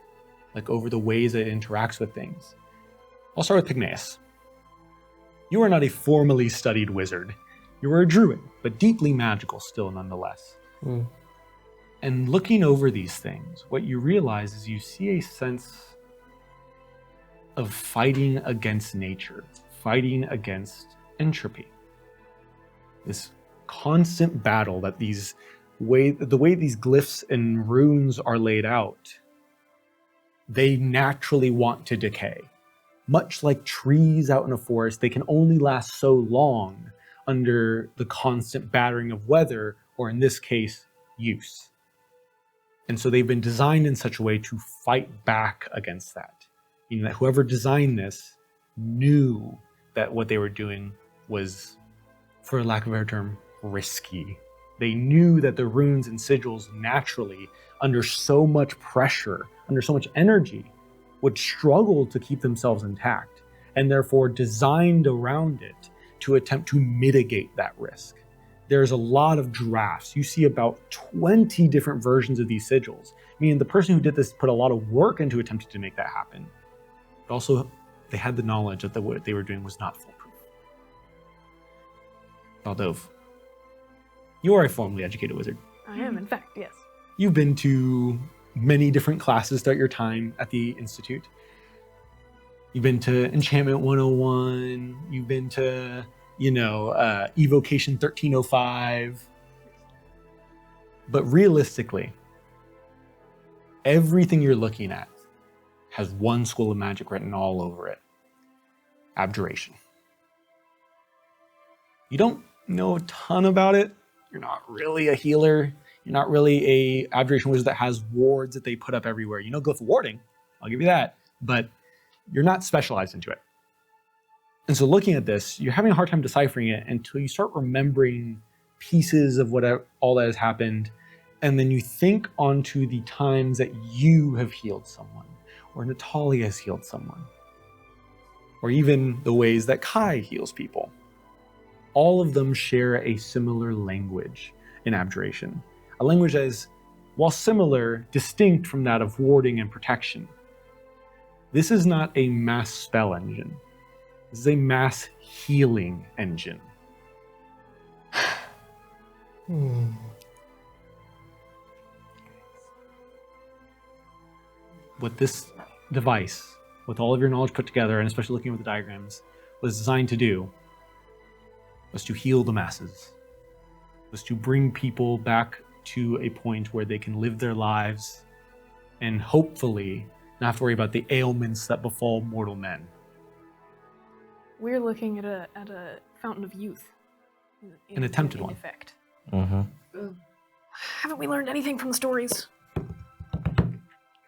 S1: like over the ways that it interacts with things. I'll start with Pygmaeus. You are not a formally studied wizard. You are a druid, but deeply magical still nonetheless. And looking over these things, what you realize is you see a sense of fighting against nature, fighting against entropy. This constant battle that the way these glyphs and runes are laid out, they naturally want to decay. Much like trees out in a forest, they can only last so long under the constant battering of weather, or in this case, use. And so they've been designed in such a way to fight back against that. Meaning that whoever designed this knew that what they were doing was, for lack of a better term, risky. They knew that the runes and sigils naturally, under so much pressure, under so much energy, would struggle to keep themselves intact, and therefore designed around it to attempt to mitigate that risk. There's a lot of drafts. You see about 20 different versions of these sigils, meaning the person who did this put a lot of work into attempting to make that happen. But also, they had the knowledge that what they were doing was not foolproof. Valdove, you are a formally educated wizard.
S5: I am, in fact, yes.
S1: You've been to many different classes throughout your time at the Institute. You've been to Enchantment 101, you've been to, Evocation 1305. But realistically, everything you're looking at has one school of magic written all over it. Abjuration. You don't know a ton about it. You're not really a healer. You're not really a abjuration wizard that has wards that they put up everywhere. You know glyph warding, I'll give you that, but you're not specialized into it. And so looking at this, you're having a hard time deciphering it until you start remembering pieces of all that has happened, and then you think onto the times that you have healed someone, or Natalia has healed someone, or even the ways that Kai heals people. All of them share a similar language in abjuration. A language that is, while similar, distinct from that of warding and protection. This is not a mass spell engine. This is a mass healing engine. What this device, with all of your knowledge put together, and especially looking at the diagrams, was designed to do was to heal the masses, was to bring people back to a point where they can live their lives and hopefully Not have to worry about the ailments that befall mortal men.
S5: We're looking at a fountain of youth.
S1: An attempted
S5: in
S1: one.
S5: Effect.
S2: Mm-hmm.
S5: Haven't we learned anything from the stories?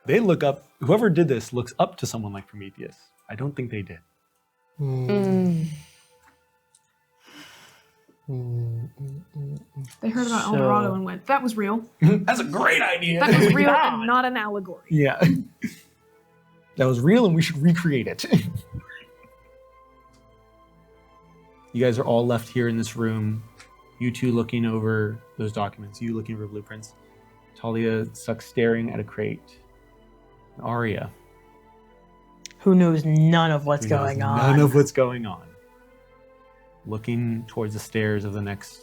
S1: They look up, whoever did this looks up to someone like Prometheus. I don't think they did.
S5: They heard about
S4: So-
S5: El Dorado and went, that was real.
S1: That's a great idea.
S5: That was real and not an allegory.
S1: Yeah. That was real and we should recreate it. You guys are all left here in this room. You two looking over those documents. You looking over blueprints. Talia stuck staring at a crate. And Arya.
S3: Who knows none of what's
S1: who knows
S3: going on.
S1: None of what's going on. Looking towards the stairs of the next,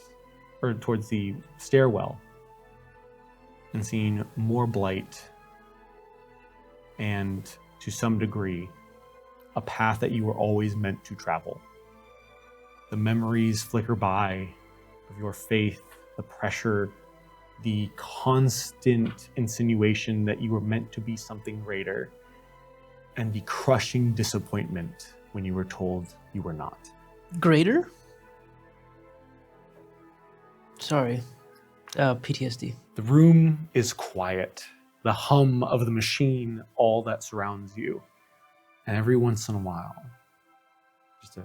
S1: or towards the stairwell. And seeing more blight. And to some degree, a path that you were always meant to travel. The memories flicker by of your faith, the pressure, the constant insinuation that you were meant to be something greater, and the crushing disappointment when you were told you were not.
S4: Greater? Sorry. PTSD.
S1: The room is quiet, the hum of the machine, all that surrounds you. And every once in a while, just a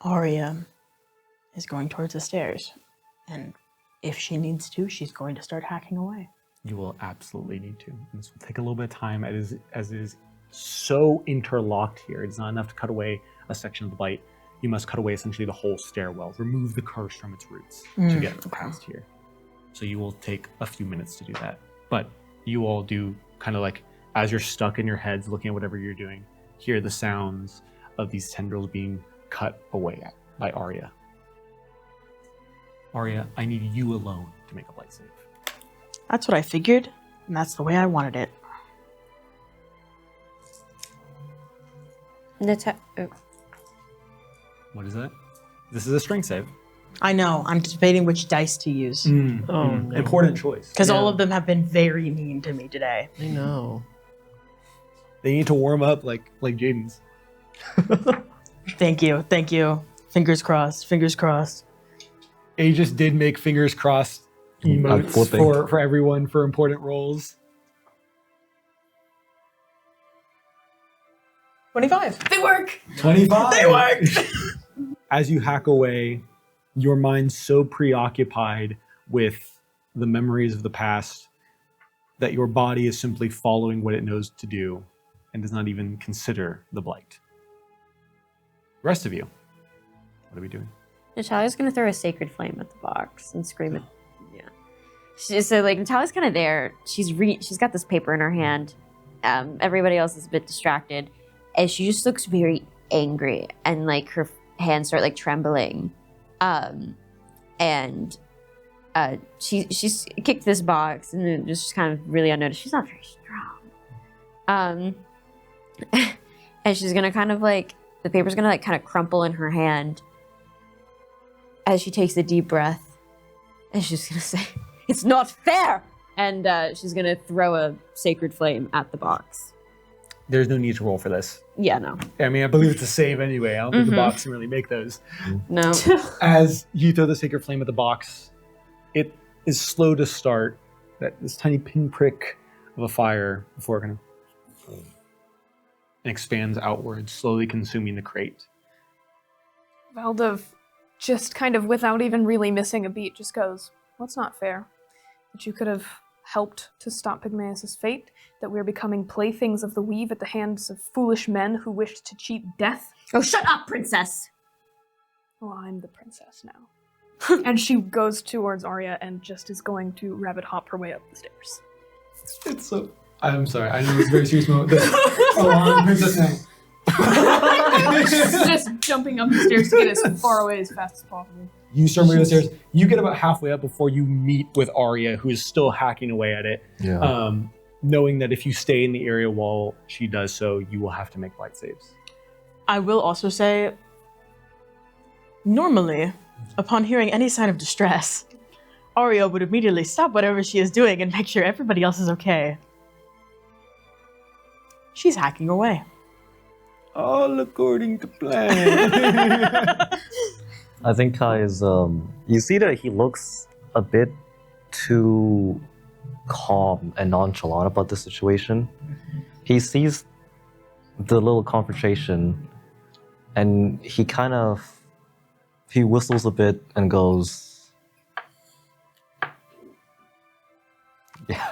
S3: Arya is going towards the stairs. And if she needs to, she's going to start hacking away.
S1: You will absolutely need to. And this will take a little bit of time as it is so interlocked here. It's not enough to cut away a section of the bite. You must cut away essentially the whole stairwell, remove the curse from its roots to get past here. So you will take a few minutes to do that. But you all do kind of like, as you're stuck in your heads looking at whatever you're doing, hear the sounds of these tendrils being cut away at by Arya. Arya, I need you alone to make a blight save.
S3: That's what I figured, and that's the way I wanted it.
S1: What is that? This is a strength save.
S3: I know, I'm debating which dice to use.
S4: Oh, no.
S1: Important choice.
S3: Because all
S4: Yeah.
S3: of them have been very mean to me today.
S4: I know.
S1: They need to warm up like Jaden's.
S3: Thank you. Fingers crossed, fingers crossed.
S1: Aegis did make fingers crossed
S2: I'm
S1: emotes
S2: flipping.
S1: for everyone for important roles.
S3: 25.
S5: They work!
S1: 25! They worked! As you hack away, your mind's so preoccupied with the memories of the past that your body is simply following what it knows to do and does not even consider the blight. The rest of you, what are we doing?
S6: Natalia's gonna throw a sacred flame at the box and scream it. Yeah. So like Natalia's kind of there. She's got this paper in her hand. Everybody else is a bit distracted, and she just looks very angry, and like her hands start like trembling. She's kicked this box and then just kind of really unnoticed. She's not very strong. And she's gonna kind of like the paper's gonna like kind of crumple in her hand as she takes a deep breath, and she's gonna say, "It's not fair!" And she's gonna throw a sacred flame at the box.
S1: There's no need to roll for this.
S6: Yeah, no.
S1: I mean, I believe it's a save anyway. I don't think the box can really make those.
S6: No.
S1: As you throw the sacred flame at the box, it is slow to start. This tiny pinprick of a fire before it kind of expands outwards, slowly consuming the crate.
S5: Valdev, just kind of without even really missing a beat, just goes, well, it's not fair that you could have helped to stop Pygmaeus' fate, that we're becoming playthings of the weave at the hands of foolish men who wished to cheat death.
S6: Oh, shut up, princess!
S5: Well, I'm the princess now. And she goes towards Arya and just is going to rabbit hop her way up the stairs.
S1: It's so... I'm sorry, I know it's a very serious moment. Oh, I'm the princess now.
S5: Just jumping up the stairs to get as far away as fast as possible.
S1: You start moving upstairs. You get about halfway up before you meet with Arya, who is still hacking away at it.
S2: Yeah.
S1: Knowing that if you stay in the area while she does so, you will have to make blight saves.
S3: I will also say, normally, upon hearing any sign of distress, Arya would immediately stop whatever she is doing and make sure everybody else is okay. She's hacking away.
S1: All according to plan.
S2: I think Kai is, you see that he looks a bit too calm and nonchalant about the situation. He sees the little confrontation and he whistles a bit and goes, yeah,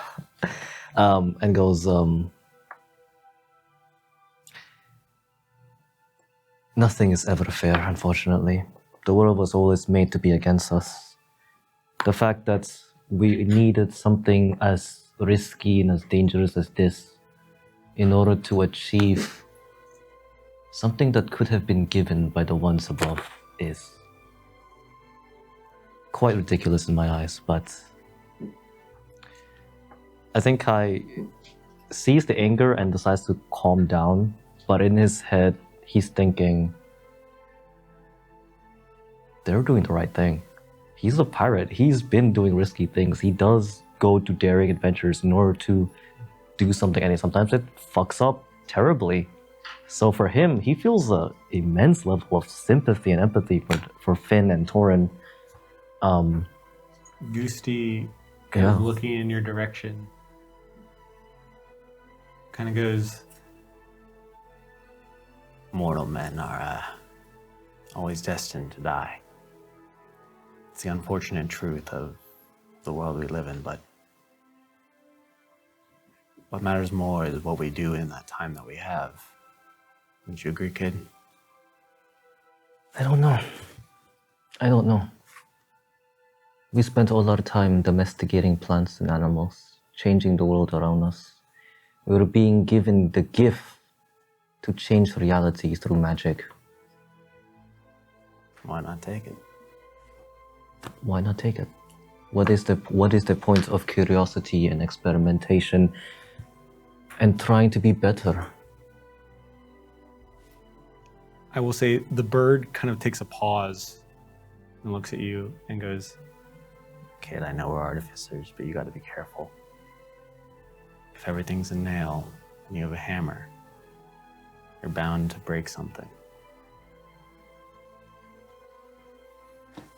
S2: and goes, nothing is ever fair, unfortunately. The world was always made to be against us. The fact that we needed something as risky and as dangerous as this in order to achieve something that could have been given by the ones above is quite ridiculous in my eyes, but I think Kai sees the anger and decides to calm down, but in his head, he's thinking, they're doing the right thing. He's a pirate. He's been doing risky things. He does go to daring adventures in order to do something, and sometimes it fucks up terribly. So for him, he feels an immense level of sympathy and empathy for Finn and Torin.
S1: Goosty kind of looking in your direction kind of goes,
S7: Mortal men are always destined to die. It's the unfortunate truth of the world we live in, but what matters more is what we do in that time that we have. Wouldn't you agree, kid?
S2: I don't know. We spent a lot of time domesticating plants and animals, changing the world around us. We were being given the gift to change reality through magic.
S7: Why not take it?
S2: Why not take it? What is the point of curiosity and experimentation and trying to be better?
S1: I will say the bird kind of takes a pause and looks at you and goes,
S7: Kid, I know we're artificers, but you gotta be careful. If everything's a nail and you have a hammer, you're bound to break something.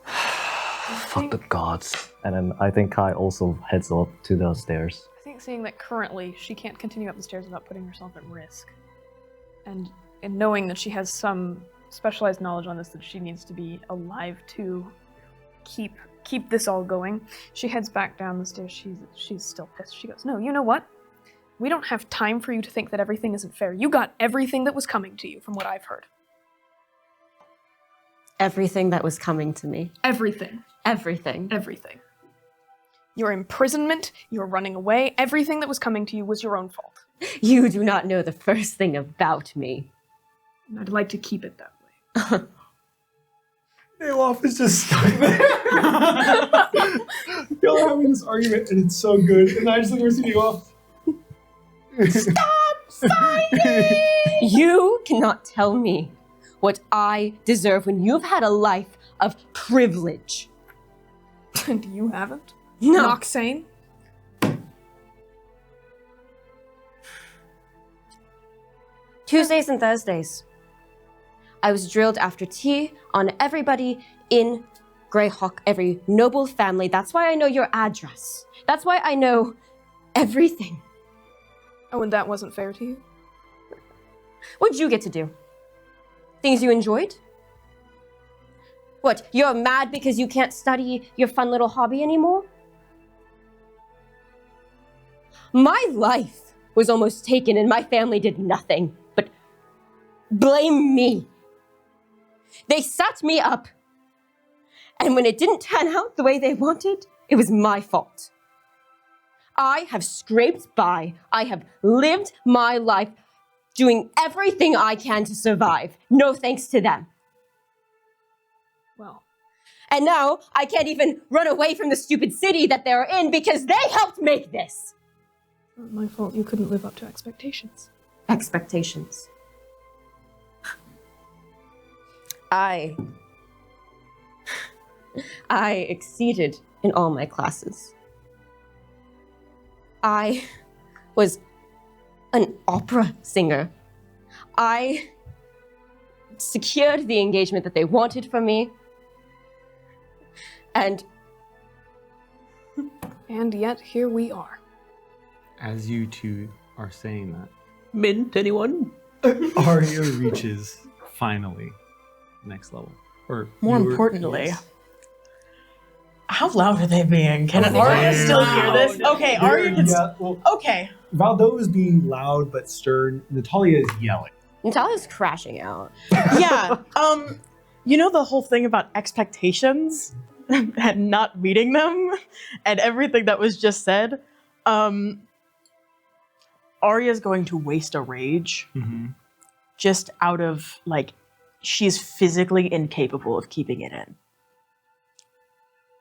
S2: Fuck the gods. And then I think Kai also heads up to the stairs.
S5: I think seeing that currently she can't continue up the stairs without putting herself at risk, and knowing that she has some specialized knowledge on this that she needs to be alive to keep this all going, she heads back down the stairs. She's still pissed. She goes, no, you know what? We don't have time for you to think that everything isn't fair. You got everything that was coming to you, from what I've heard.
S8: Everything that was coming to me.
S5: Everything.
S8: Everything.
S5: Everything. Your imprisonment, your running away, everything that was coming to you was your own fault.
S8: You do not know the first thing about me.
S5: And I'd like to keep it that way.
S1: Olaf is just stuck there. Y'all are having this argument and it's so good. And I just look over to you off.
S8: Stop signing! You cannot tell me what I deserve when you've had a life of privilege.
S5: And you haven't?
S8: No.
S5: Noxane?
S8: Tuesdays and Thursdays. I was drilled after tea on everybody in Greyhawk, every noble family. That's why I know your address. That's why I know everything.
S5: Oh, and that wasn't fair to you?
S8: What'd you get to do? Things you enjoyed? What, you're mad because you can't study your fun little hobby anymore? My life was almost taken and my family did nothing but blame me. They set me up, and when it didn't turn out the way they wanted, it was my fault. I have scraped by. I have lived my life doing everything I can to survive. No thanks to them.
S5: Well.
S8: And now I can't even run away from the stupid city that they're in because they helped make this.
S5: Not my fault you couldn't live up to expectations.
S8: Expectations. I exceeded in all my classes. I was an opera singer. I secured the engagement that they wanted from me. And
S5: yet, here we are.
S1: As you two are saying that,
S4: Mint, anyone?
S1: Arya reaches finally next level. Or
S3: More
S1: your-
S3: importantly,
S1: yes.
S3: how loud are they being? Can
S1: Oh,
S3: Arya
S1: very
S3: still hear this?
S1: loud.
S3: Okay, Arya can.
S1: Yeah, well,
S3: Okay.
S1: Valdo is being loud but stern. Natalia is yelling.
S8: Natalia's crashing out.
S3: Yeah. You know the whole thing about expectations and not meeting them and everything that was just said? Arya's going to waste a rage just out of, like, she's physically incapable of keeping it in.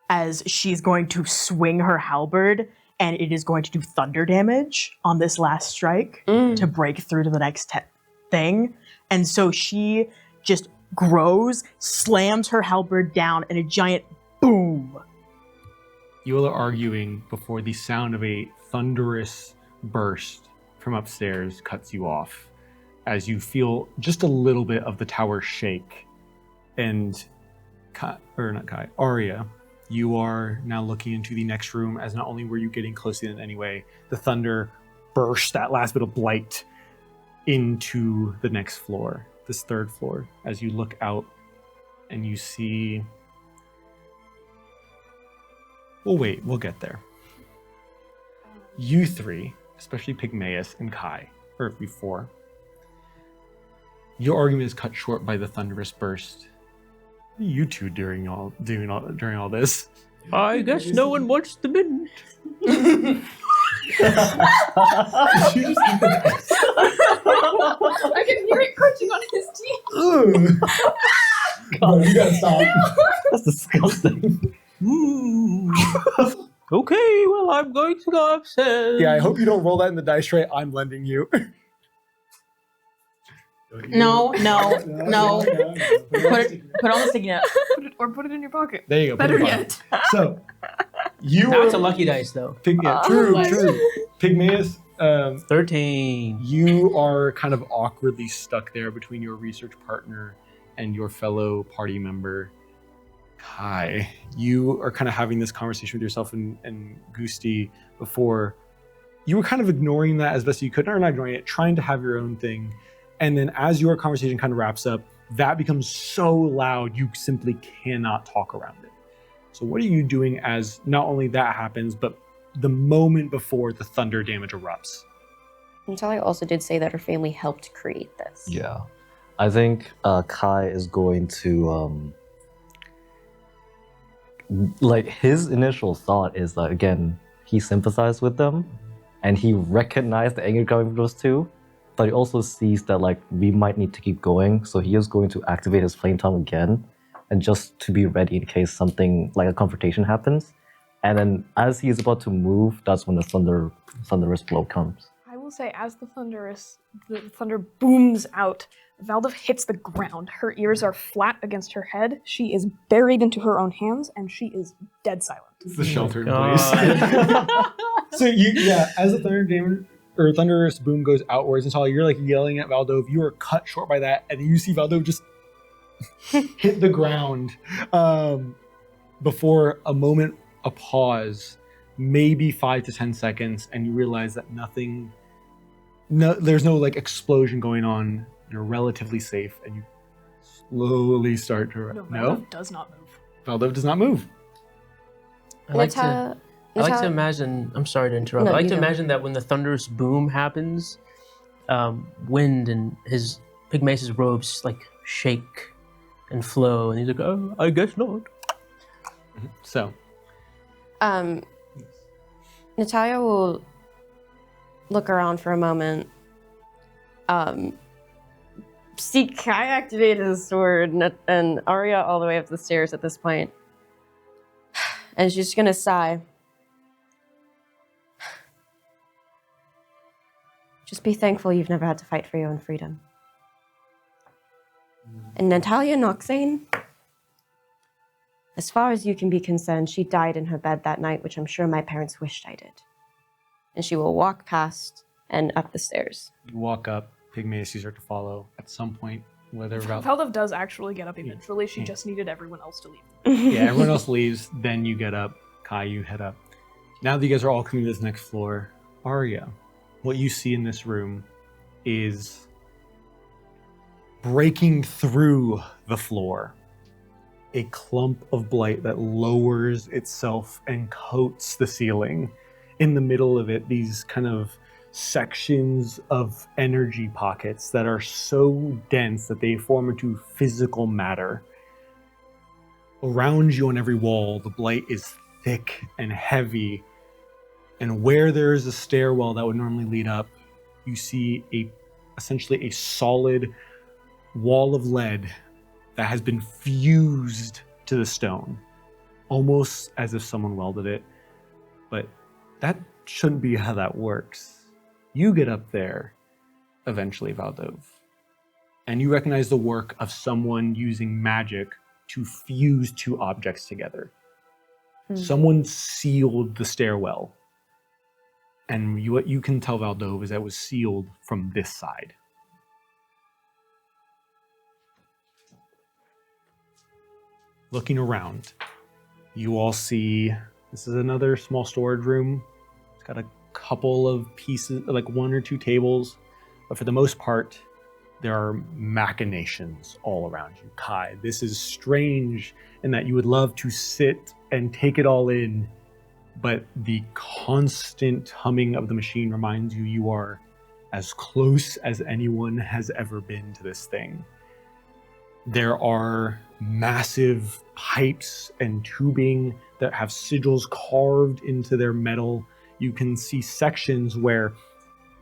S3: As she's going to swing her halberd, and it is going to do thunder damage on this last strike to break through to the next thing. And so she just grows, slams her halberd down, and a giant boom.
S1: You all are arguing before the sound of a thunderous burst from upstairs cuts you off as you feel just a little bit of the tower shake. And Arya, you are now looking into the next room as not only were you getting close to it anyway, the thunder burst that last bit of blight into the next floor, this third floor, as you look out and you see... Well, wait, we'll get there. You three, especially Pygmaeus and Kai, or you four, your argument is cut short by the thunderous burst. What are you two doing during all this?
S4: I guess no one wants the mint.
S5: I can hear it crunching on his teeth.
S1: God, you gotta stop.
S2: That's disgusting.
S4: Okay, well, I'm going to go upstairs.
S1: Yeah, I hope you don't roll that in the dice tray I'm lending you.
S3: No. Put on the sticky note.
S5: Put it in your pocket.
S1: There you go.
S5: Better
S1: put it on.
S5: yet.
S1: So, you
S4: That's
S1: are
S4: a lucky dice, though.
S1: True. Pygmaeus,
S4: 13.
S1: you are kind of awkwardly stuck there between your research partner and your fellow party member, Kai. You are kind of having this conversation with yourself and Gusti before. You were kind of ignoring that as best you could, or not ignoring it, trying to have your own thing. And then as your conversation kind of wraps up, that becomes so loud you simply cannot talk around it. So what are you doing as not only that happens, but the moment before the thunder damage erupts?
S8: Natalia also did say that her family helped create this.
S2: Yeah. I think Kai is going to... like, his initial thought is that, again, he sympathized with them, and he recognized the anger coming from those two, but he also sees that, like, we might need to keep going, so he is going to activate his flame tongue again, and just to be ready in case something, like a confrontation happens. And then as he is about to move, that's when the thunderous blow comes.
S5: I will say, as the thunder booms out, Valdov hits the ground. Her ears are flat against her head. She is buried into her own hands, and she is dead silent.
S1: It's the shelter in
S4: God.
S1: place. So as the thunderous boom goes outwards, and you're like yelling at Valdov. You are cut short by that, and you see Valdov just hit the ground before a pause, maybe 5 to 10 seconds, and you realize that there's no like explosion going on. You're relatively safe, and you slowly start to...
S5: Valdov does not move.
S1: Valdov does not move.
S4: I like to imagine. I'm sorry to interrupt.
S8: No,
S4: I like
S8: you
S4: to
S8: go.
S4: imagine that when the thunderous boom happens, wind and his Pygmaeus' robes like shake and flow, and he's like, "Oh, I guess not."
S1: So,
S8: Natalia will look around for a moment. See Kai activate his sword, and Arya all the way up the stairs at this point. And she's just gonna sigh. Just be thankful you've never had to fight for your own freedom. And Natalia Noxane, As far as you can be concerned, she died in her bed that night, which I'm sure my parents wished I did. And she will walk past and up the stairs.
S1: You walk up, Pygmaeus, you start to follow. At some point, whether about
S5: Veldov does actually get up eventually. She just needed everyone else to leave.
S1: yeah, everyone else leaves, then you get up. Kai, you head up. Now that you guys are all coming to this next floor, Arya, what you see in this room is breaking through the floor a clump of blight that lowers itself and coats the ceiling. In the middle of it, these kind of sections of energy pockets that are so dense that they form into physical matter. Around you on every wall, the blight is thick and heavy, and where there is a stairwell that would normally lead up, you see essentially a solid wall of lead that has been fused to the stone, almost as if someone welded it. But that shouldn't be how that works. You get up there eventually, Valdov, and you recognize the work of someone using magic to fuse two objects together. Someone sealed the stairwell, and what you can tell, Valdov, is that it was sealed from this side. Looking around, you all see this is another small storage room. It's got a couple of pieces, like one or two tables, but for the most part, there are machinations all around you. Kai, this is strange in that you would love to sit and take it all in, but the constant humming of the machine reminds you you are as close as anyone has ever been to this thing. There are massive pipes and tubing that have sigils carved into their metal. You can see sections where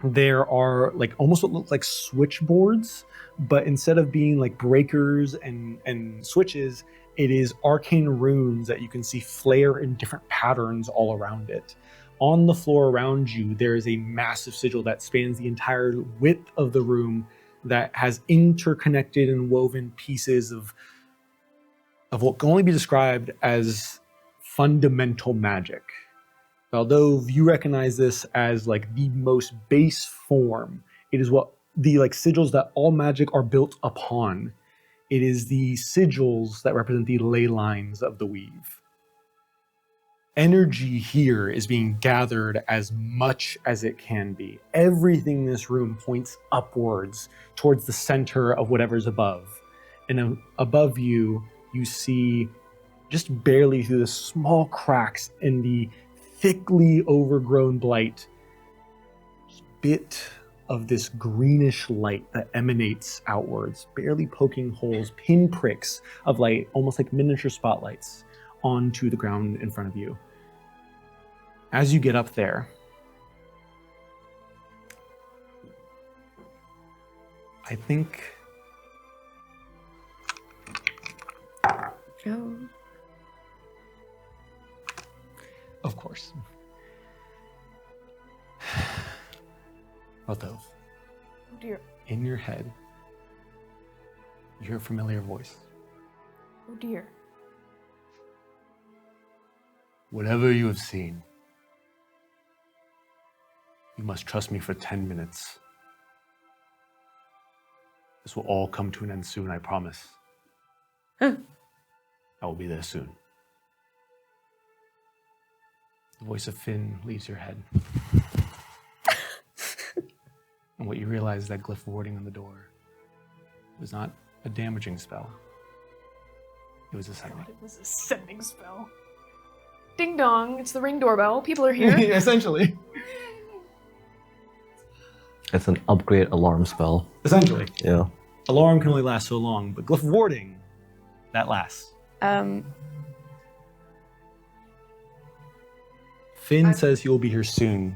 S1: there are like almost what look like switchboards, but instead of being like breakers and switches, it is arcane runes that you can see flare in different patterns all around it. On the floor around you, there is a massive sigil that spans the entire width of the room that has interconnected and woven pieces of what can only be described as fundamental magic. Although you recognize this as like the most base form, it is what the like sigils that all magic are built upon. It is the sigils that represent the ley lines of the weave. Energy here is being gathered as much as it can be. Everything in this room points upwards towards the center of whatever's above. And above you, you see just barely through the small cracks in the thickly overgrown blight, bit of this greenish light that emanates outwards, barely poking holes, pinpricks of light, almost like miniature spotlights, onto the ground in front of you. As you get up there, I think...
S8: Oh.
S1: Of course. Although,
S5: Oh dear.
S1: in your head, you hear a familiar voice.
S5: Oh dear.
S1: Whatever you have seen, you must trust me for 10 minutes. This will all come to an end soon, I promise.
S8: Huh.
S1: I will be there soon. The voice of Finn leaves your head. And what you realize is that glyph warding on the door was not a damaging spell. It was a sending.
S5: It was a sending spell. Ding dong, it's the Ring doorbell. People are here.
S1: Essentially.
S2: It's an upgrade alarm spell.
S1: Essentially.
S2: Yeah.
S1: Alarm can only last so long, but glyph warding, that lasts. Finn says he will be here soon,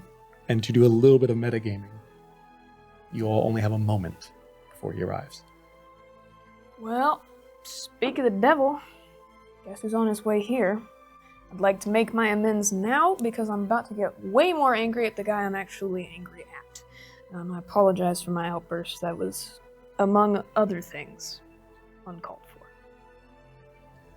S1: and to do a little bit of metagaming, you all only have a moment before he arrives.
S5: Well, speak of the devil, guess who's on his way here? I'd like to make my amends now because I'm about to get way more angry at the guy I'm actually angry at. I apologize for my outburst. That was, among other things, uncalled for.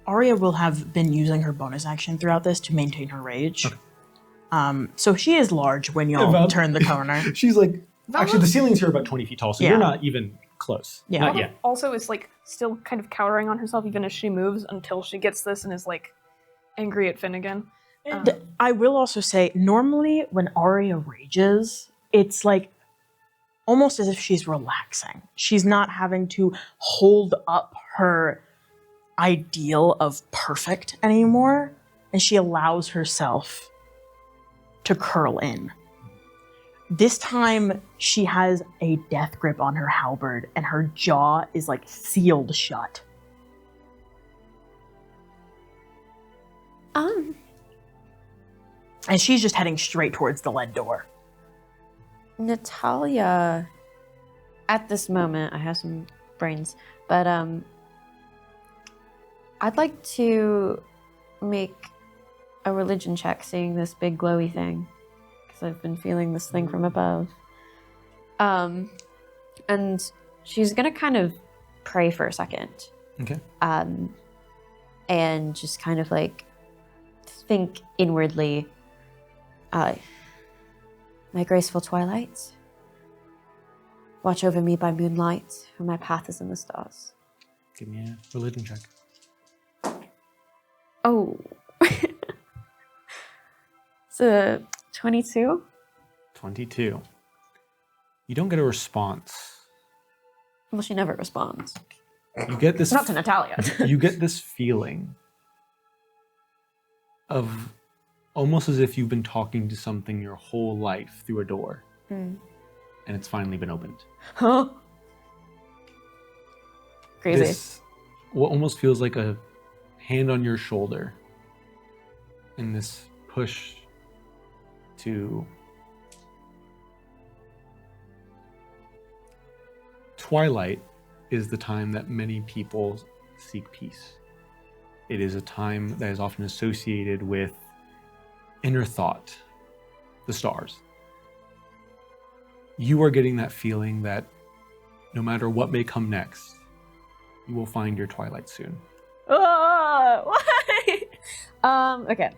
S3: Arya will have been using her bonus action throughout this to maintain her rage.
S1: Okay.
S3: So she is large when y'all turn the corner.
S1: She's like, actually, the ceilings here are about 20 feet tall, so
S3: Yeah.
S1: you're not even close.
S3: Yeah.
S1: Not
S5: Vala
S1: yet.
S5: also is like still kind of cowering on herself even as she moves until she gets this and is like angry at Finn again.
S3: I will also say, normally when Arya rages, it's like almost as if she's relaxing. She's not having to hold up her ideal of perfect anymore, and she allows herself to curl in. This time, she has a death grip on her halberd, and her jaw is like sealed shut. And she's just heading straight towards the lead door.
S6: Natalia, at this moment, I have some brains, but I'd like to make a religion check seeing this big glowy thing, because I've been feeling this thing from above. And she's gonna kind of pray for a second.
S1: Okay.
S6: And just kind of like think inwardly, my graceful twilight, watch over me by moonlight, for my path is in the stars.
S1: Give me a religion check.
S6: Oh. It's a 22.
S1: 22. You don't get a response.
S6: Well, she never responds.
S1: You get this.
S6: Not to Natalia.
S1: You get this feeling of almost as if you've been talking to something your whole life through a door, and it's finally been opened.
S6: Huh? Crazy.
S1: This, what almost feels like a hand on your shoulder, and this push to twilight is the time that many people seek peace. It is a time that is often associated with inner thought, the stars. You are getting that feeling that no matter what may come next, you will find your twilight soon.
S6: Oh, why? Okay.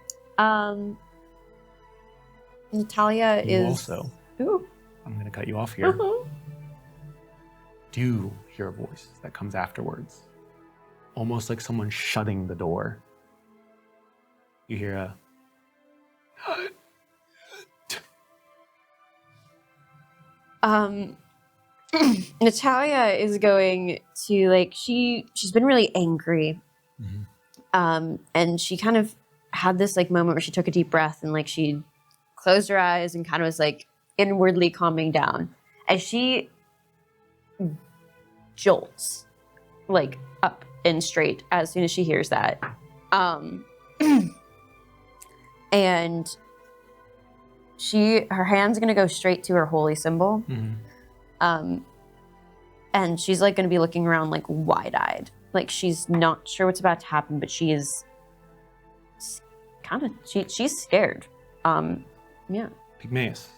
S6: Natalia
S1: You
S6: is
S1: also,
S6: Ooh.
S1: I'm going to cut you off here,
S6: Uh-huh.
S1: do hear a voice that comes afterwards, almost like someone shutting the door. You hear a
S6: Natalia is going to like she's been really angry. And she kind of had this like moment where she took a deep breath and like she closed her eyes and kind of was like inwardly calming down as she jolts like up and straight as soon as she hears that. And her hand's gonna go straight to her holy symbol. And she's like gonna be looking around like wide-eyed. Like she's not sure what's about to happen, but she is kind of she's scared. Yeah.
S1: Pygmaeus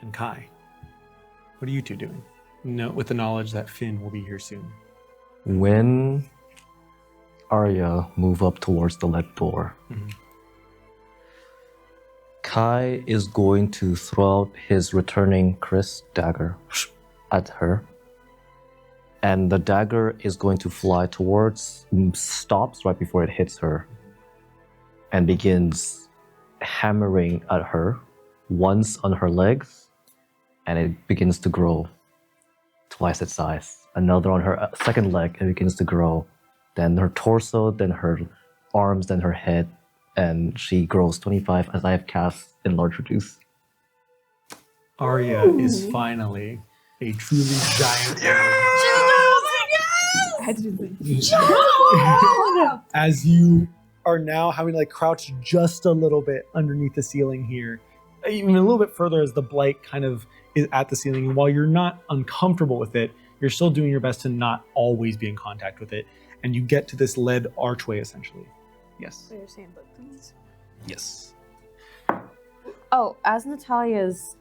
S1: and Kai. What are you two doing? No, with the knowledge that Finn will be here soon.
S2: When Arya move up towards the lead door, Kai is going to throw out his returning Chris dagger at her. And the dagger is going to fly towards, stops right before it hits her, and begins hammering at her, once on her legs, and it begins to grow twice its size. Another on her second leg, and it begins to grow. Then her torso, then her arms, then her head, and she grows 25 as I have cast Enlarge Reduce.
S1: Arya is finally a truly giant animal. As you are now having to like crouch just a little bit underneath the ceiling here, even a little bit further as the blight kind of is at the ceiling. And while you're not uncomfortable with it, you're still doing your best to not always be in contact with it. And you get to this lead archway essentially. Yes.
S5: Your handbook, please.
S1: Yes.
S6: Oh, as Natalia's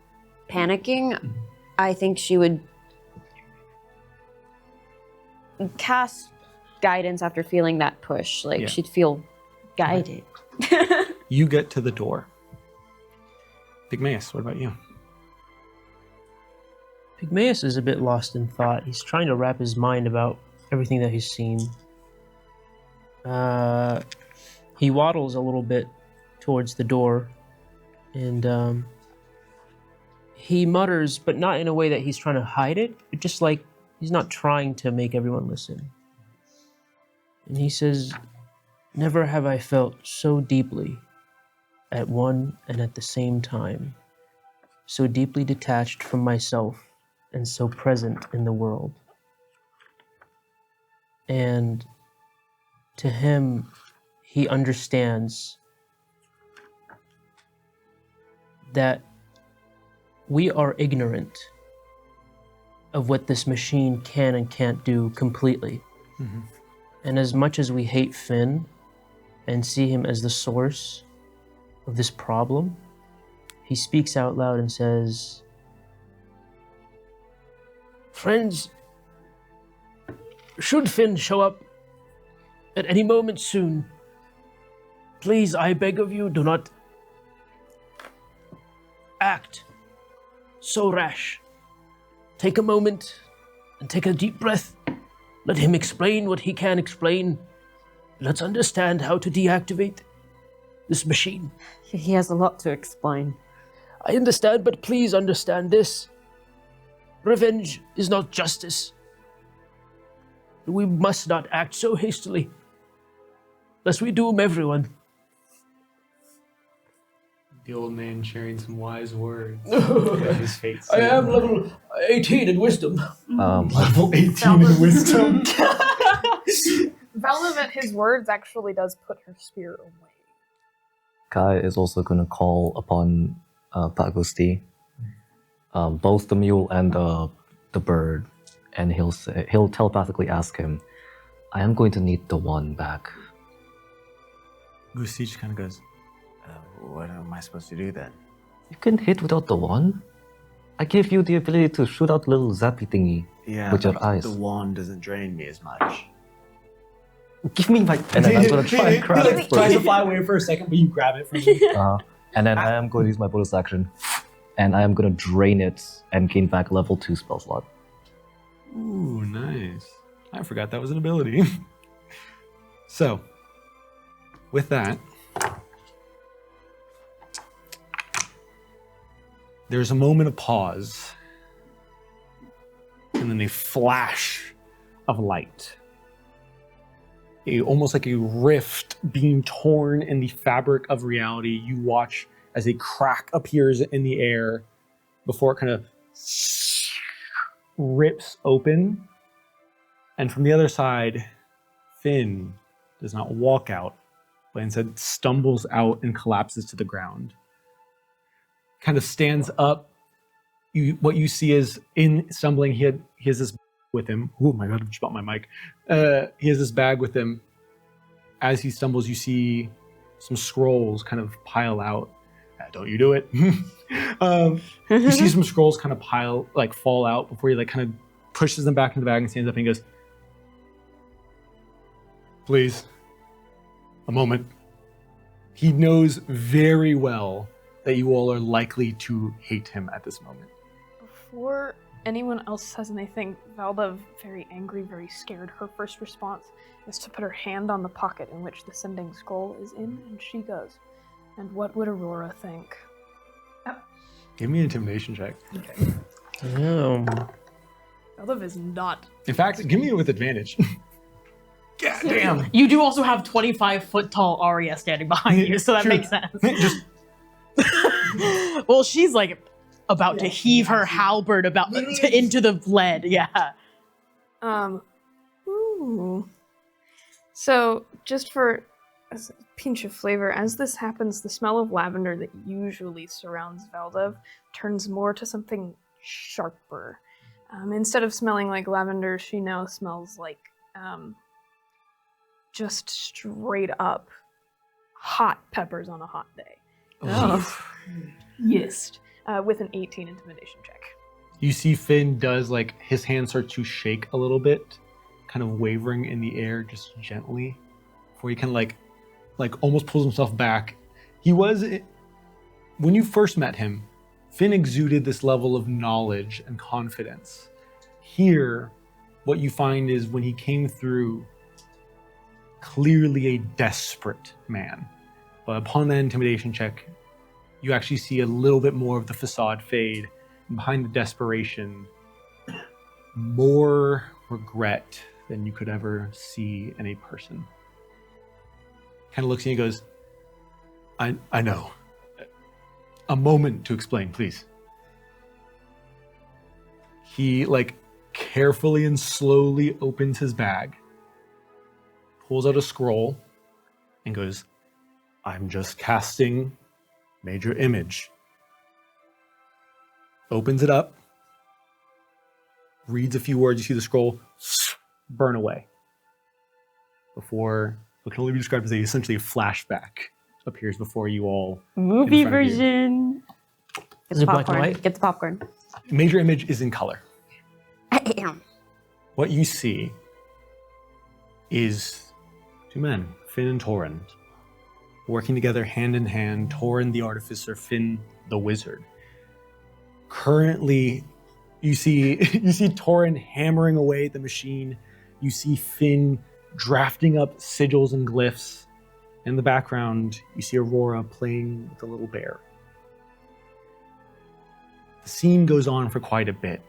S6: panicking, I think she would cast guidance after feeling that push. Like
S1: Yeah.
S6: she'd feel guided.
S1: You get to the door. Pygmaeus, what about you?
S4: Pygmaeus is a bit lost in thought. He's trying to wrap his mind about everything that he's seen. He waddles a little bit towards the door, and he mutters, but not in a way that he's trying to hide it, but just like he's not trying to make everyone listen. And he says, "Never have I felt so deeply at one and at the same time, so deeply detached from myself and so present in the world." And to him, he understands that we are ignorant of what this machine can and can't do completely.
S1: Mm-hmm.
S4: And as much as we hate Finn and see him as the source of this problem, he speaks out loud and says, "Friends, should Finn show up at any moment soon, please, I beg of you, do not act so rash. Take a moment and take a deep breath. Let him explain what he can explain. Let's understand how to deactivate this machine."
S6: He has a lot to explain.
S4: "I understand, but please understand this. Revenge is not justice. We must not act so hastily, lest we doom everyone."
S1: The old man sharing some wise words. His fate.
S4: I am level 18 in wisdom.
S1: Level 18 in wisdom.
S5: Valum at his words actually does put her spear away.
S2: Kai is also going to call upon Pagusti, both the mule and the bird, and he'll telepathically ask him, "I am going to need the one back."
S7: Gusti just kind of goes, what am I supposed to do then?
S2: You can hit without the wand. I gave you the ability to shoot out little zappy thingy
S7: Yeah,
S2: with your
S7: but
S2: eyes.
S7: the wand doesn't drain me as much.
S2: Give me my... And then I'm going to try and grab it.
S1: Tries to fly away for a second, but you grab it from him.
S2: And then I am going to use my bonus action. And I am going to drain it and gain back level 2 spell slot.
S1: Ooh, nice. I forgot that was an ability. So, with that, there's a moment of pause, and then a flash of light. Almost like a rift being torn in the fabric of reality. You watch as a crack appears in the air before it kind of rips open. And from the other side, Finn does not walk out, but instead stumbles out and collapses to the ground. Kind of stands up. What you see is in stumbling, he has this with him. Oh my god, I just bumped my mic. He has this bag with him. As he stumbles, you see some scrolls kind of pile out. Don't you do it. You see some scrolls kind of fall out before he kind of pushes them back into the bag and stands up and he goes, "Please, a moment." He knows very well that you all are likely to hate him at this moment.
S5: Before anyone else says anything, Valda, very angry, very scared, her first response is to put her hand on the pocket in which the sending scroll is in, and she goes, "And what would Aurora think?"
S1: Give me an intimidation check.
S4: Damn.
S5: Valda is not.
S1: In fact, give me it with advantage. God damn.
S3: You do also have 25-foot tall Arya standing behind you, so that
S1: True.
S3: makes sense.
S1: Just
S3: Well, she's about to heave her halberd into the lead. Yeah.
S5: Ooh. So, just for a pinch of flavor, as this happens, the smell of lavender that usually surrounds Valdev turns more to something sharper. Instead of smelling like lavender, she now smells like just straight up hot peppers on a hot day.
S3: Yes.
S5: With an 18 intimidation check.
S1: You see Finn does his hand start to shake a little bit, kind of wavering in the air just gently before he kind of like almost pulls himself back. When you first met him, Finn exuded this level of knowledge and confidence. Here, what you find is when he came through, clearly a desperate man. But upon that intimidation check, you actually see a little bit more of the facade fade. And behind the desperation, more regret than you could ever see in a person. Kind of looks at you and goes, I know. A moment to explain, please. He carefully and slowly opens his bag, pulls out a scroll, and goes, I'm just casting major image. Opens it up, reads a few words, you see the scroll burn away. Before what can only be described as essentially a flashback appears before you all.
S6: Movie
S1: in front of you.
S6: version. Get
S4: Is
S6: the
S4: it black and
S6: popcorn.
S4: white?
S6: Get the popcorn.
S1: Major image is in color. What you see is two men, Finn and Torrent, working together hand in hand, Torrent the artificer, Finn the wizard. Currently, you see Torrent hammering away at the machine. You see Finn drafting up sigils and glyphs. In the background, you see Aurora playing with a little bear. The scene goes on for quite a bit.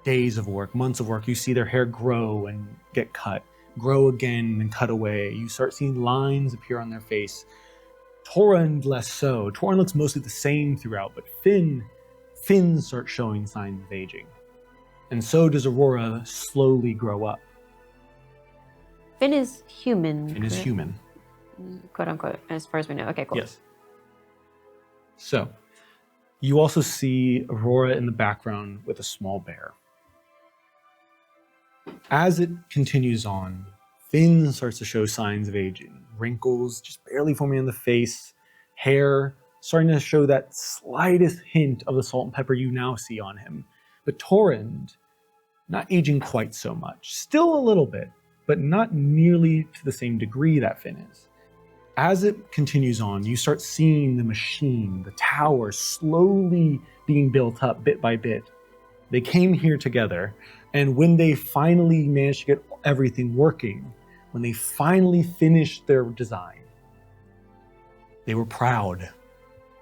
S1: Days of work, months of work. You see their hair grow and get cut, grow again and cut away. You start seeing lines appear on their face. Torrent less so. Torrent looks mostly the same throughout, but Finn starts showing signs of aging. And so does Aurora slowly grow up.
S6: Finn is human.
S1: Finn is
S6: correct?
S1: human.
S6: Quote unquote, as far as we know. Okay, cool.
S1: Yes. So, you also see Aurora in the background with a small bear. As it continues on, Finn starts to show signs of aging. Wrinkles just barely forming on the face, hair starting to show that slightest hint of the salt and pepper you now see on him. But Torrent, not aging quite so much. Still a little bit, but not nearly to the same degree that Finn is. As it continues on, you start seeing the machine, the tower, slowly being built up bit by bit. They came here together, and when they finally managed to get everything working, when they finally finished their design, they were proud.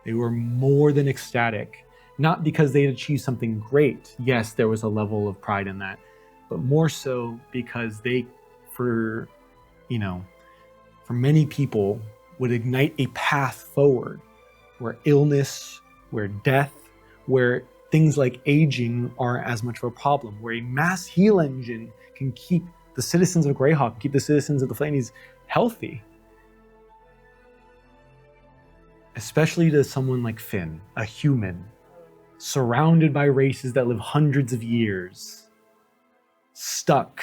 S1: They were more than ecstatic. Not because they had achieved something great. Yes, there was a level of pride in that, but more so because they, for many people, would ignite a path forward where illness, where death, where things like aging aren't as much of a problem, where a mass heal engine can keep the citizens of Greyhawk, keep the citizens of the Flannies healthy. Especially to someone like Finn, a human, surrounded by races that live hundreds of years, stuck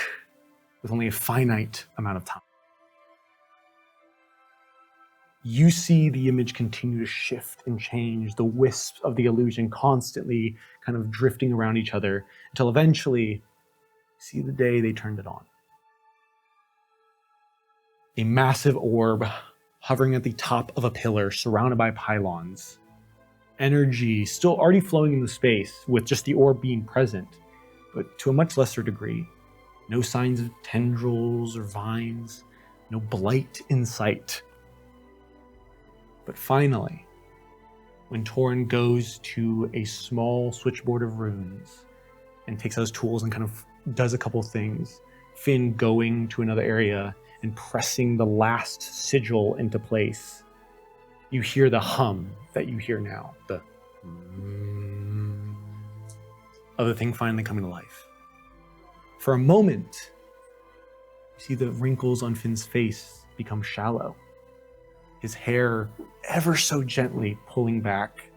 S1: with only a finite amount of time. You see the image continue to shift and change, the wisps of the illusion constantly kind of drifting around each other, until eventually you see the day they turned it on. A massive orb hovering at the top of a pillar surrounded by pylons. Energy still already flowing in the space with just the orb being present, but to a much lesser degree. No signs of tendrils or vines, no blight in sight. But finally, when Torrent goes to a small switchboard of runes and takes out his tools and kind of does a couple things, Finn going to another area and pressing the last sigil into place, you hear the hum that you hear now, the of the thing finally coming to life. For a moment, you see the wrinkles on Finn's face become shallow. His hair ever so gently pulling back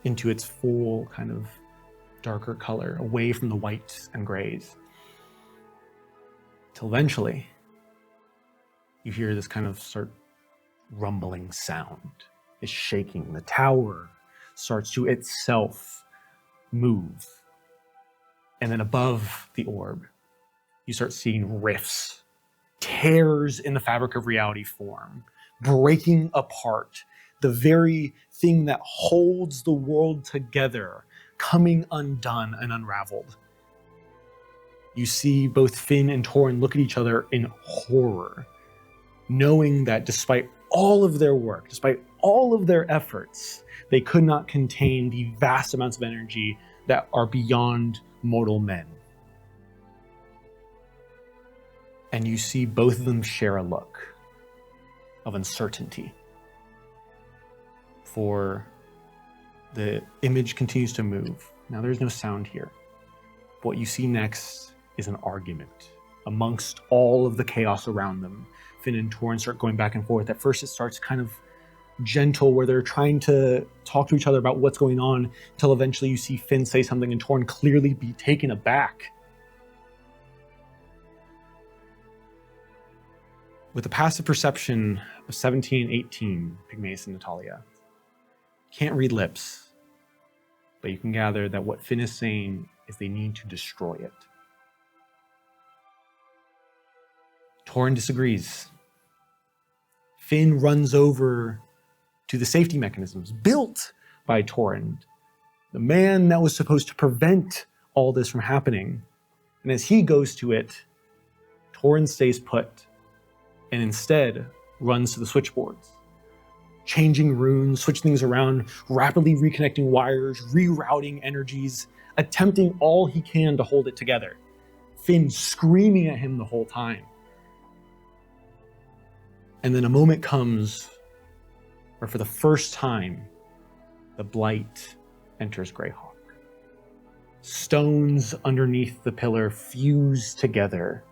S1: into its full kind of darker color, away from the whites and grays. Till eventually, you hear this kind of start rumbling sound. It's shaking. The tower starts to itself move. And then above the orb, you start seeing rifts, tears in the fabric of reality form, breaking apart. The very thing that holds the world together, coming undone and unraveled. You see both Finn and Torin look at each other in horror, knowing that despite all of their work, despite all of their efforts, they could not contain the vast amounts of energy that are beyond mortal men. And you see both of them share a look of uncertainty. For the image continues to move. Now there's no sound here. What you see next is an argument amongst all of the chaos around them. Finn and Torin start going back and forth. At first it starts kind of gentle, where they're trying to talk to each other about what's going on, until eventually you see Finn say something and Torin clearly be taken aback. With a passive perception of 17 and 18, Pygmaeus and Natalia, can't read lips, but you can gather that what Finn is saying is they need to destroy it. Torin disagrees. Finn runs over to the safety mechanisms built by Torin, the man that was supposed to prevent all this from happening. And as he goes to it, Torin stays put and instead runs to the switchboards, changing runes, switching things around, rapidly reconnecting wires, rerouting energies, attempting all he can to hold it together. Finn screaming at him the whole time. And then a moment comes where for the first time, the blight enters Greyhawk. Stones underneath the pillar fuse together.